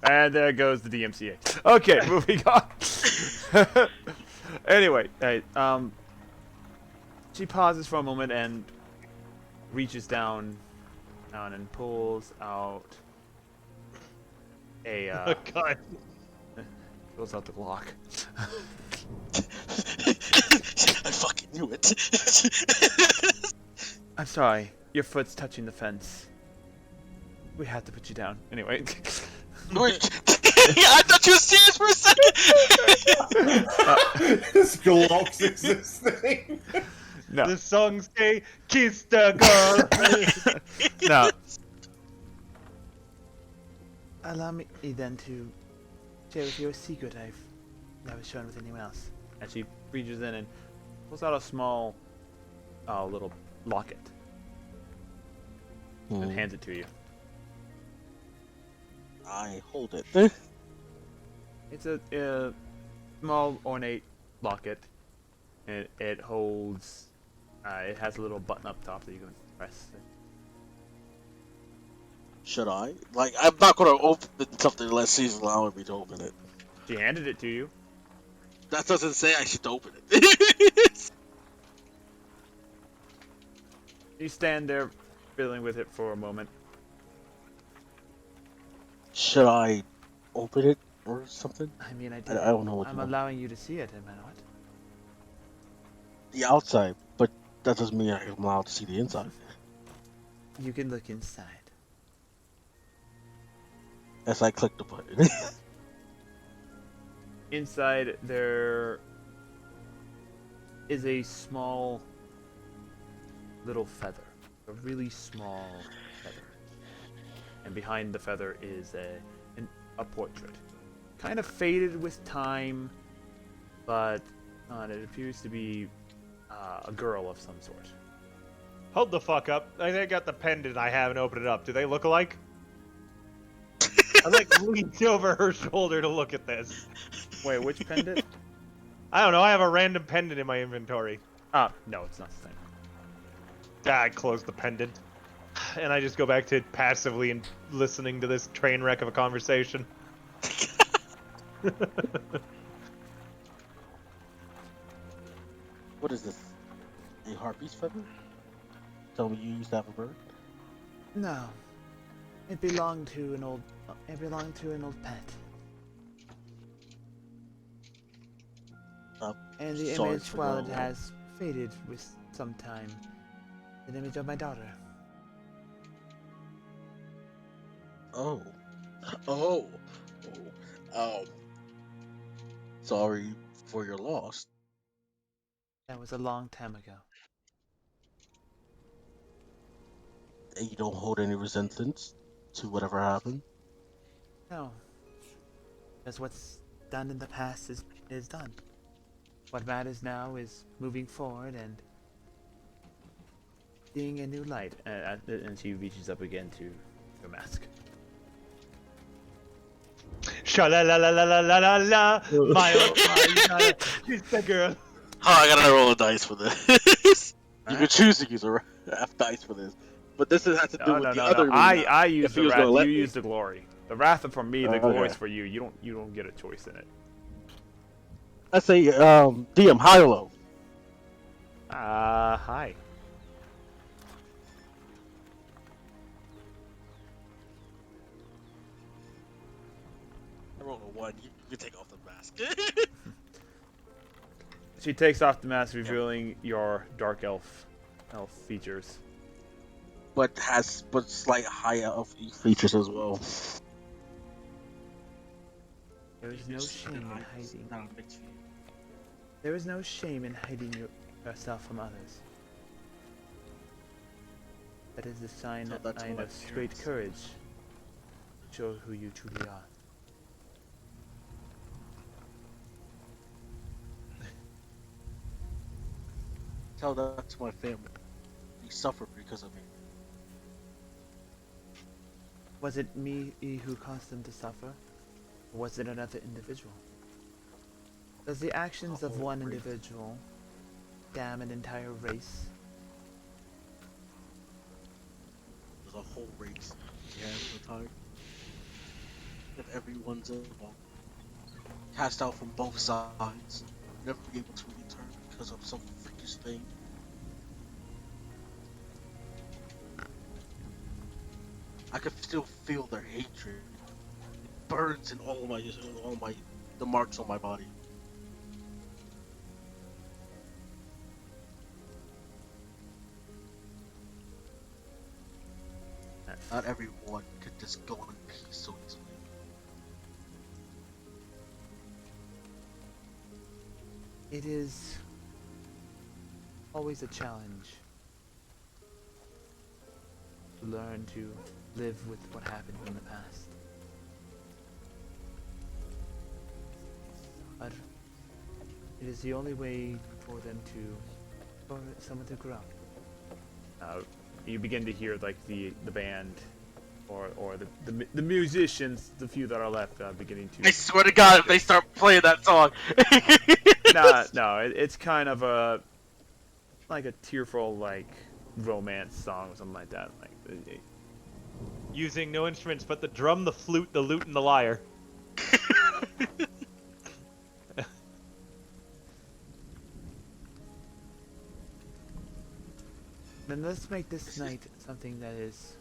And there goes the DMCA. Okay, moving on. Anyway, hey, she pauses for a moment and reaches down and pulls out a Oh god. pulls out the Glock. I fucking knew it. I'm sorry, your foot's touching the fence. We had to put you down. Anyway. Wait, I thought you were serious for a second. This Glock's existing. No. The songs say, kiss the girl. No. Allow me then to share with you a secret I've never shown with anyone else. And she reaches in and pulls out a small, little locket and hands it to you. I hold it. It's a small ornate locket. It holds. It has a little button up top that you can press. Should I? Like, I'm not gonna open something unless she's allowing me to open it. She handed it to you. That doesn't say I should open it. You stand there, fiddling with it for a moment. Should I open it or something? I mean, I don't know what I'm you want. allowing you to see it, am I not? The outside, but that doesn't mean I'm allowed to see the inside. You can look inside. As I click the button. Inside there is a small little feather. A really small feather. And behind the feather is a portrait. Kind of faded with time, but it appears to be a girl of some sort. Hold the fuck up. I think I got the pendant I haven't opened it up. Do they look alike? I like leaned over her shoulder to look at this. Wait, which pendant? I don't know. I have a random pendant in my inventory. No, it's not the same. I close the pendant. And I just go back to passively and listening to this train wreck of a conversation. What is this? A harpy's feather? Tell me you used to have a bird? No. It belonged to an old pet. And the Sorry image, for while the- it has faded with some time, an image of my daughter. Oh. Oh. Sorry for your loss. That was a long time ago. And you don't hold any resentment to whatever happened? No. Because what's done in the past is done. What matters now is moving forward and seeing a new light. And she reaches up again to your mask. Sha la la la la la la la la. My oh my, you gotta kiss the girl. Oh, I gotta roll a dice for this. You can choose to use a half dice for this. But this has to do with the other. I use If he the was wrath. gonna let You me. use the glory. The wrath is for me. The Oh, glory's okay. for you. You don't get a choice in it. I say, DM, high or low? Hi. roll a 1. You take off the mask. She takes off the mask, revealing your dark elf features. but slight higher of features as well. There is no shame in hiding. Not a mixed feed. There is no shame in hiding yourself from others. That is a sign Tell that to my of great parents. courage. Show who you truly are. Tell that to my family. They suffered because of me. Was it me who caused them to suffer? Or was it another individual? Does the actions of one race. individual damn an entire race? There's a whole race. Yeah, the time. If everyone's involved. Cast out from both sides. Never be able to return because of some freakish thing. I can still feel their hatred. It burns in all the marks on my body. Not everyone could just go in peace so easily. It is always a challenge to learn to live with what happened in the past. But it is the only way for someone to grow. You begin to hear like the band or the musicians, the few that are left, beginning to. I swear to God, if they start playing that song. No, it's kind of a tearful romance song or something like that. Using no instruments but the drum, the flute, the lute, and the lyre. Then let's make this night something that is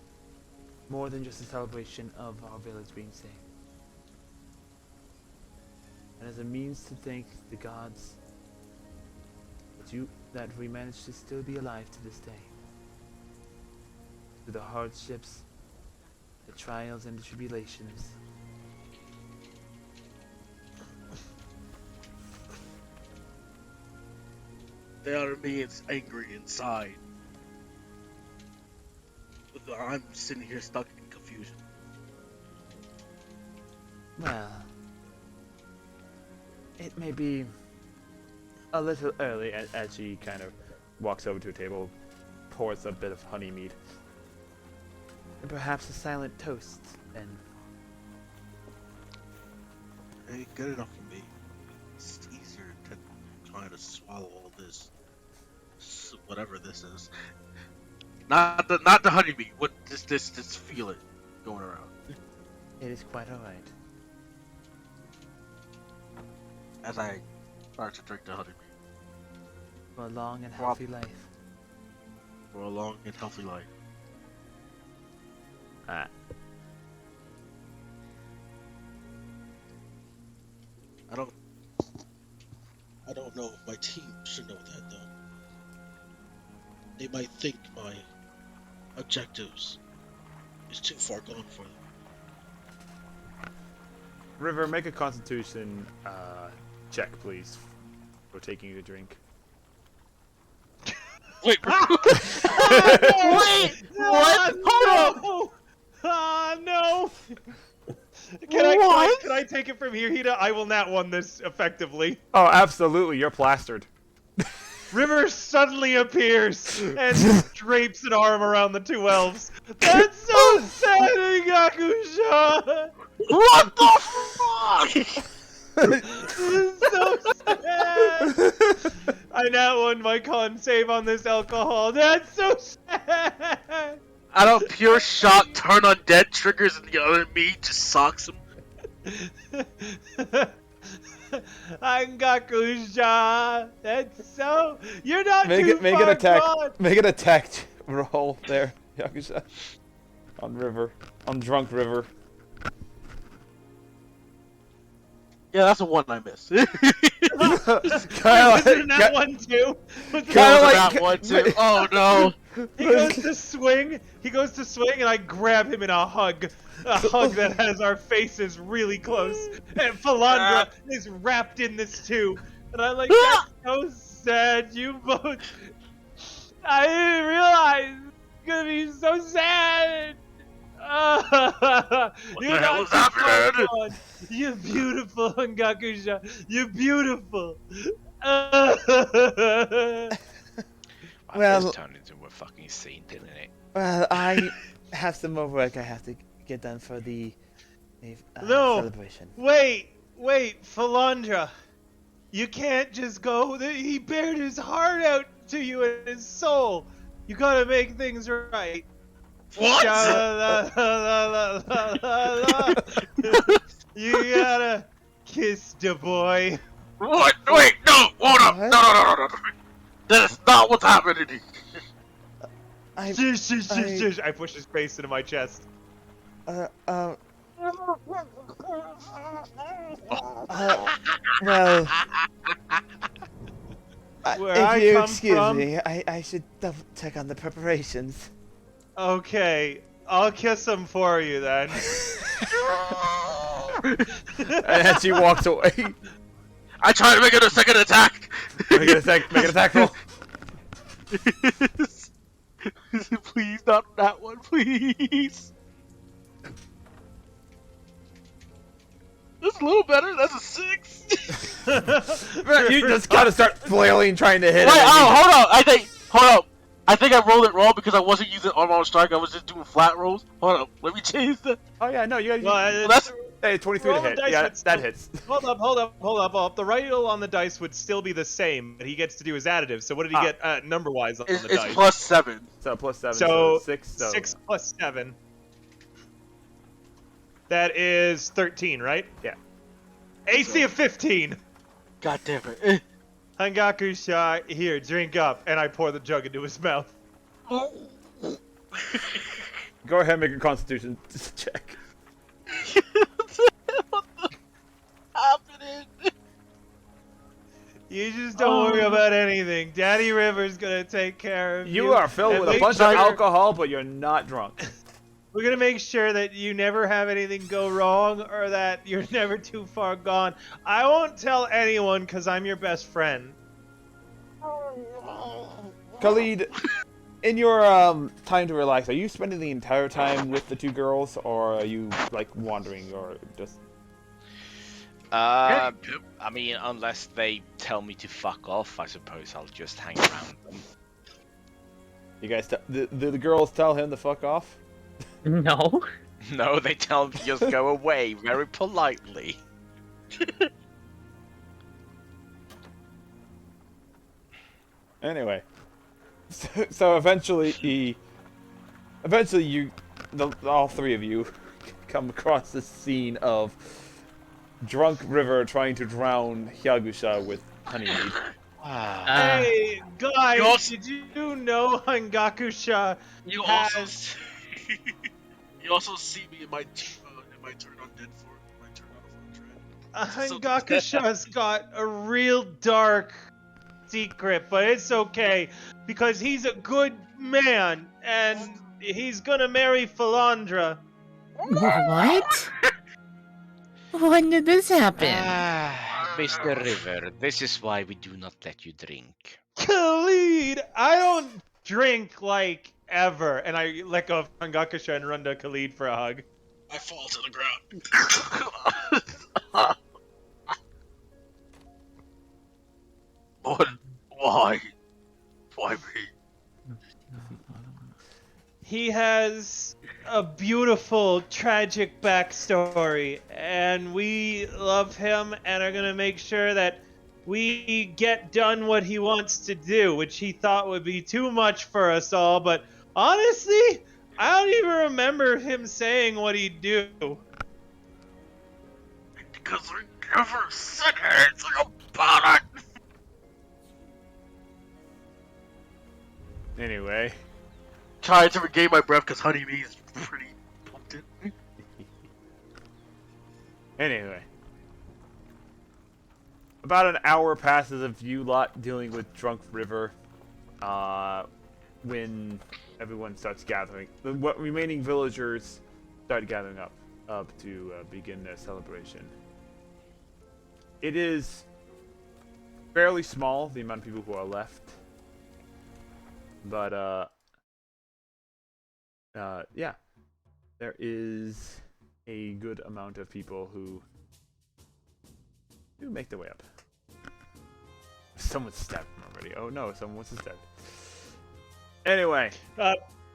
more than just a celebration of our village being safe. And as a means to thank the gods that we managed to still be alive to this day. Through the hardships, the trials and the tribulations. They are me, it's angry inside. I'm sitting here stuck in confusion. Well, it may be a little early as she kind of walks over to a table, pours a bit of honey mead, and perhaps a silent toast, and It ain't good enough for me. It's easier to try to swallow all this, whatever this is. Not the honeybee. What this feeling going around? it is quite alright. As I start to drink the honeybee For a long and healthy life. for a long and healthy life. Ah. I don't know if my team should know that though. They might think my objectives is too far gone for them. River, make a constitution check, please, for taking a drink. Wait, Wait! What? No! Ah, no! Can I take it from here, Hida? I will not won this effectively. Oh, absolutely, you're plastered. River suddenly appears and drapes an arm around the two elves. That's so sad, Gakusha! what the fuck? This is so sad! I now won my con save on this alcohol. That's so sad! Out of pure shock, turn on dead triggers and the other me just socks him. Angakusha! That's so... You're not Make too it far attack. gone! Make an attack roll there, Yakusha. On River, on drunk River. Yeah, that's the one I missed. Kinda Was it in that like, one too? Was it Kinda like- that one too. Oh no. He goes to swing. He goes to swing, and I grab him in a hug that has our faces really close. And Philandra is wrapped in this too. And I'm like, that's so sad. You both. I didn't realize it's gonna be so sad. the hell is happening? You're beautiful, Hangakusha. You're beautiful. Well- this turned into a fucking scene, didn't it? Well, I have some more work I have to get done for the No. celebration. Wait, Philandra. You can't just go. He bared his heart out to you and his soul. You gotta make things right. What? You gotta kiss the boy. What? Wait, no, hold up. What? No. That's not what's happening. Shush. I push his face into my chest. Well, Where if I you come excuse from- me, I should double check on the preparations. Okay, I'll kiss him for you then. And she walks away. I tried to make it a second attack. Make an attack roll. Please, not that one, please. That's a little better. That's a 6. You just gotta start flailing, trying to hit Wait, it. hold on. Hold up. I think I rolled it wrong because I wasn't using unarmed strike. I was just doing flat rolls. Hold up. Let me change that. Oh yeah, no, you gotta. Well, that's- Hey, 23 to roll the hit. dice Yeah, would that still- hits. Hold up. The roll on the dice would still be the same, but he gets to do his additive. So what did he get number-wise on the It's dice? +7. So +7. So 6. So 6 plus 7. That is 13, right? Yeah. AC of 15. God damn it. Hangakusha, here, drink up, and I pour the jug into his mouth. Go ahead and make a Constitution check. Happening. You just don't worry about anything. Daddy River's gonna take care of you. You are filled and with a make bunch sure- of alcohol, but you're not drunk. We're gonna make sure that you never have anything go wrong, or that you're never too far gone. I won't tell anyone, because I'm your best friend. Khalid, in your time to relax, are you spending the entire time with the two girls, or are you like wandering, or just? I mean, unless they tell me to fuck off, I suppose I'll just hang around them. You guys, the girls tell him to fuck off? No. No, they tell me to just go away very politely. Anyway, so eventually all three of you come across the scene of drunk River trying to drown Hyagusha with honeymead. Hey, guys, You also- did you know Hangakusha You has... also, you also see me in my turn on dead form, my turn on full dread. Hangakusha's got a real dark secret, but it's okay, because he's a good man, and he's gonna marry Philandra. What? When did this happen? Mr. River, this is why we do not let you drink. Khalid, I don't drink like ever, and I let go of Hangakusha and run to Khalid for a hug. I fall to the ground. Why? Why me? He has a beautiful, tragic backstory, and we love him and are gonna make sure that we get done what he wants to do, which he thought would be too much for us all, but honestly, I don't even remember him saying what he'd do. Because I never said anything about it. Anyway, Trying to regain my breath because honeybee is pretty potent. anyway, about an hour passes of you lot dealing with Drunk River, when everyone starts gathering. The remaining villagers start gathering up to begin their celebration. It is fairly small, the amount of people who are left, but yeah, there is a good amount of people who do make their way up. Someone stabbed him already. Oh no, someone wants to stab. Anyway.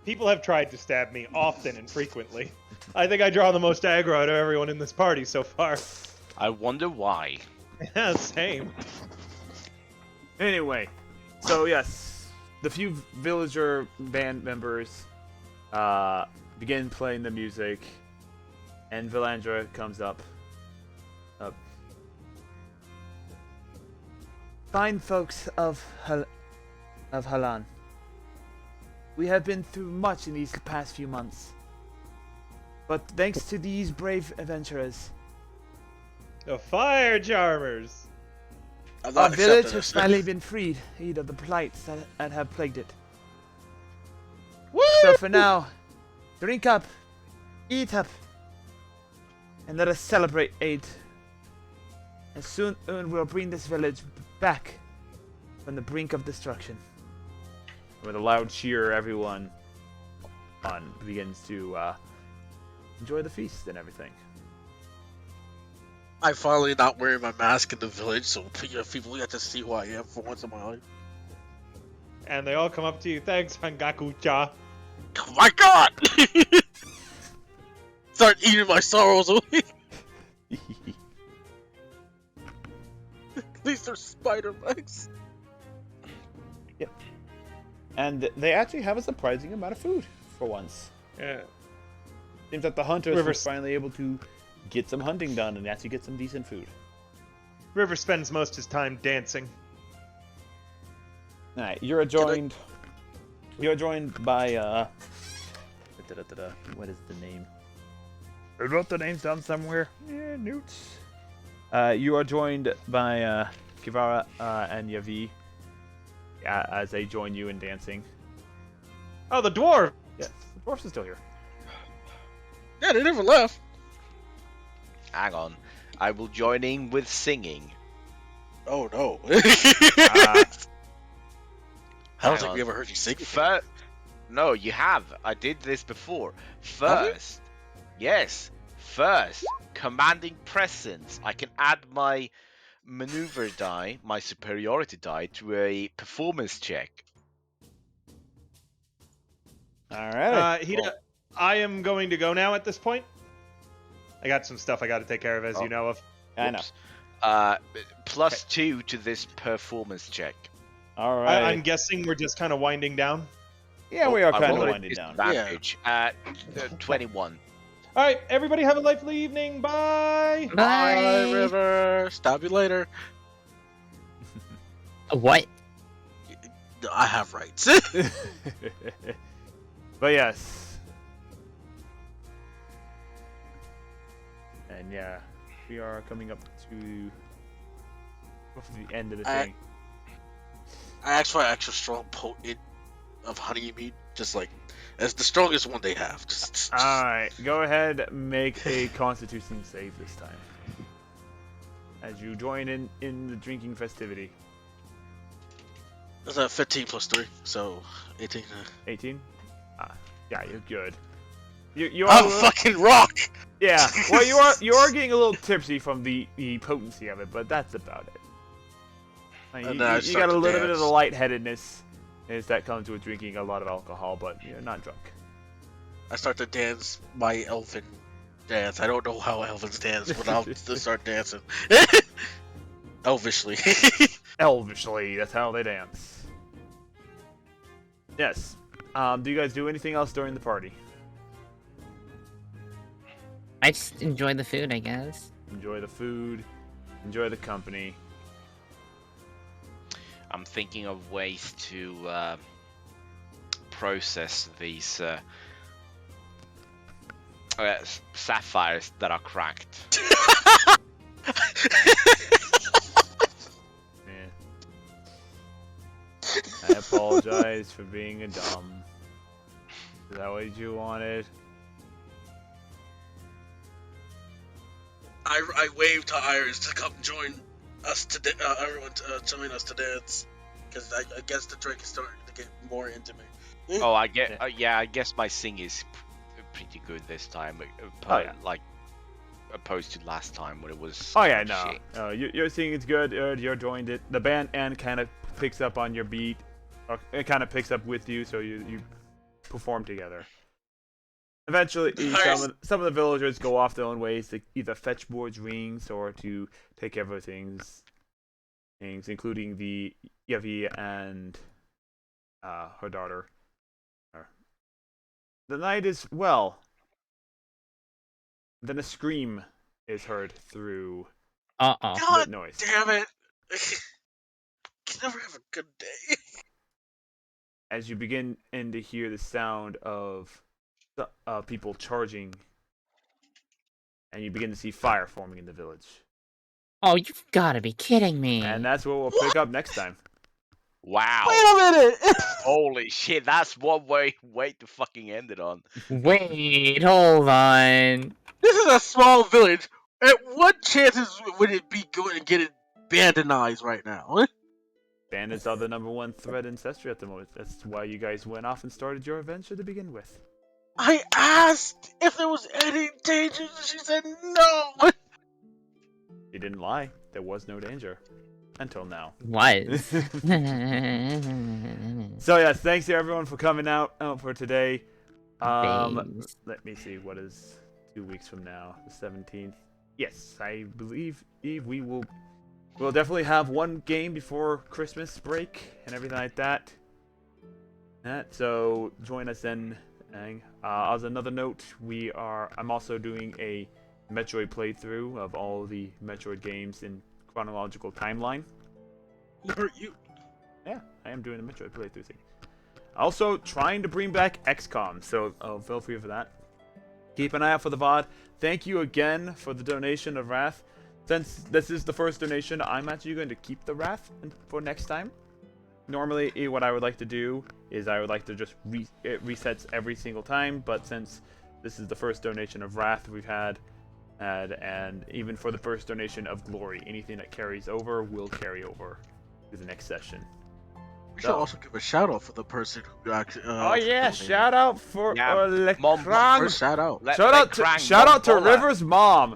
People have tried to stab me often and frequently. I think I draw the most aggro out of everyone in this party so far. I wonder why. Yeah, same. Anyway, so yes, the few villager band members begin playing the music, and Villandra comes up. Fine folks of Helan. We have been through much in these past few months. But thanks to these brave adventurers, The fire charmers. I'm Our not village accepting has this. finally been freed of the blights that have plagued it. Woo! So for now, drink up, eat up, and let us celebrate aid. And soon we'll bring this village back from the brink of destruction. with a loud cheer, everyone begins to enjoy the feast and everything. I'm finally not wearing my mask in the village, so people get to see who I am for once in my life. And they all come up to you. Thanks, Hangaku-cha. Oh my god! Start eating my sorrows away. These are spider legs. And they actually have a surprising amount of food for once. Yeah. Seems that the hunters River- were finally able to get some hunting done and actually get some decent food. River spends most of his time dancing. Alright, you're joined. You're joined by what is the name? I wrote the names down somewhere. Yeah, Newts. You are joined by Kivara and Yavi as they join you in dancing. Oh, the dwarf! Yes, the dwarfs are still here. Yeah, they never left. Hang on. I will join in with singing. Oh no. Ah. I don't Hang think on. we ever heard you sing. No, you have. I did this before. First, commanding presence. I can add my maneuver die, my superiority die, to a performance check. Alright. I am going to go now at this point. I got some stuff I got to take care of, as Oh. you know of. I know. Oops. Plus 2 to this performance check. Alright. I'm guessing we're just kind of winding down. Yeah, we are I kind of rolled a winding down. disadvantage. 21. All right, everybody have a lively evening. Bye. Bye, River. Stop you later. What? I have rights. But yes. And yeah, we are coming up to roughly the end of the thing. I asked for an extra strong potent of honey meat, just like as the strongest one they have. Just Alright, go ahead, make a constitution save this time. As you join in the drinking festivity. That's a 15 plus 3, so 18. 18? Yeah, you're good. You I'm are fucking rock! yeah, well you are getting a little tipsy from the potency of it, but that's about it. Like, And you then I you start got a to little bit of dance. the lightheadedness as that comes with drinking a lot of alcohol, but you're not drunk. I start to dance my elfin dance. I don't know how elfins dance, but I'll just start dancing. Elvishly. Elvishly, that's how they dance. Yes. Do you guys do anything else during the party? I just enjoy the food, I guess. Enjoy the food, enjoy the company. I'm thinking of ways to process these sapphires that are cracked. apologize for being a dumb. Is that what you wanted? I waved to Iris to come join us today. Everyone join us to dance, because I guess the drink is starting to get more intimate. Oh, I get. Yeah, I guess my sing is pretty good this time. Like opposed to last time when it was. Oh yeah, no. shit. Your singing is good. You're joined it. The band and kind of picks up on your beat. Or it kind of picks up with you, so you perform together. Eventually, some of the villagers go off their own ways to either fetch boards, rings, or to take care of things, including the Yevi and her daughter. The night is well. Then a scream is heard through God the noise. damn it! Can never have a good day. As you begin to hear the sound of people charging, and you begin to see fire forming in the village. Oh, you've got to be kidding me. And that's what we'll pick up next time. Wow. Wait a minute! Holy shit! That's one way to fucking end it on. Wait, hold on. This is a small village. At what chances would it be going to get it banditized right now? Bandits are the #1 threat in Cestria at the moment. That's why you guys went off and started your adventure to begin with. I asked if there was any danger. She said no. You didn't lie. There was no danger. Until now. Was. So yes, thanks to everyone for coming out for today. Thanks. Let me see, what is 2 weeks from now? The 17th. Yes, I believe we'll definitely have one game before Christmas break and everything like that. So join us then. As another note, I'm also doing a Metroid playthrough of all the Metroid games in chronological timeline. Are you? Yeah, I am doing a Metroid playthrough thing. Also trying to bring back XCOM, so feel free for that. Keep an eye out for the VOD. Thank you again for the donation of Wrath. Since this is the first donation, I'm actually going to keep the Wrath for next time. Normally, what I would like to do is I would like to just it resets every single time, but since this is the first donation of Wrath we've had, and even for the first donation of Glory, anything that carries over will carry over to the next session. We should also give a shout out for the person who actually. Oh yeah, shout out for Mom, First shout out. Shout out to River's mom.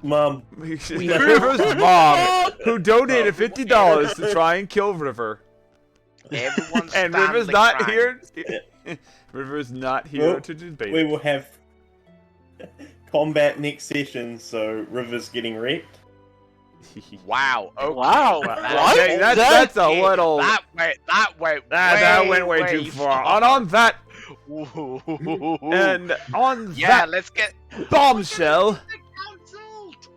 River's mom, who donated $50 to try and kill River. Everyone's And River's not here. River's not here to debate. We will have combat next session, so River's getting wrecked. Wow. Okay. Wow. Okay, that's a little. That went way too far. And on that. And on that. Let's get bombshell.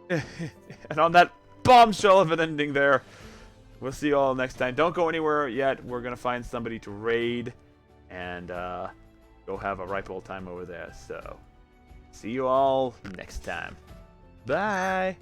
And on that bombshell of an ending there. We'll see you all next time. Don't go anywhere yet. We're going to find somebody to raid and go have a ripe old time over there. So, see you all next time. Bye.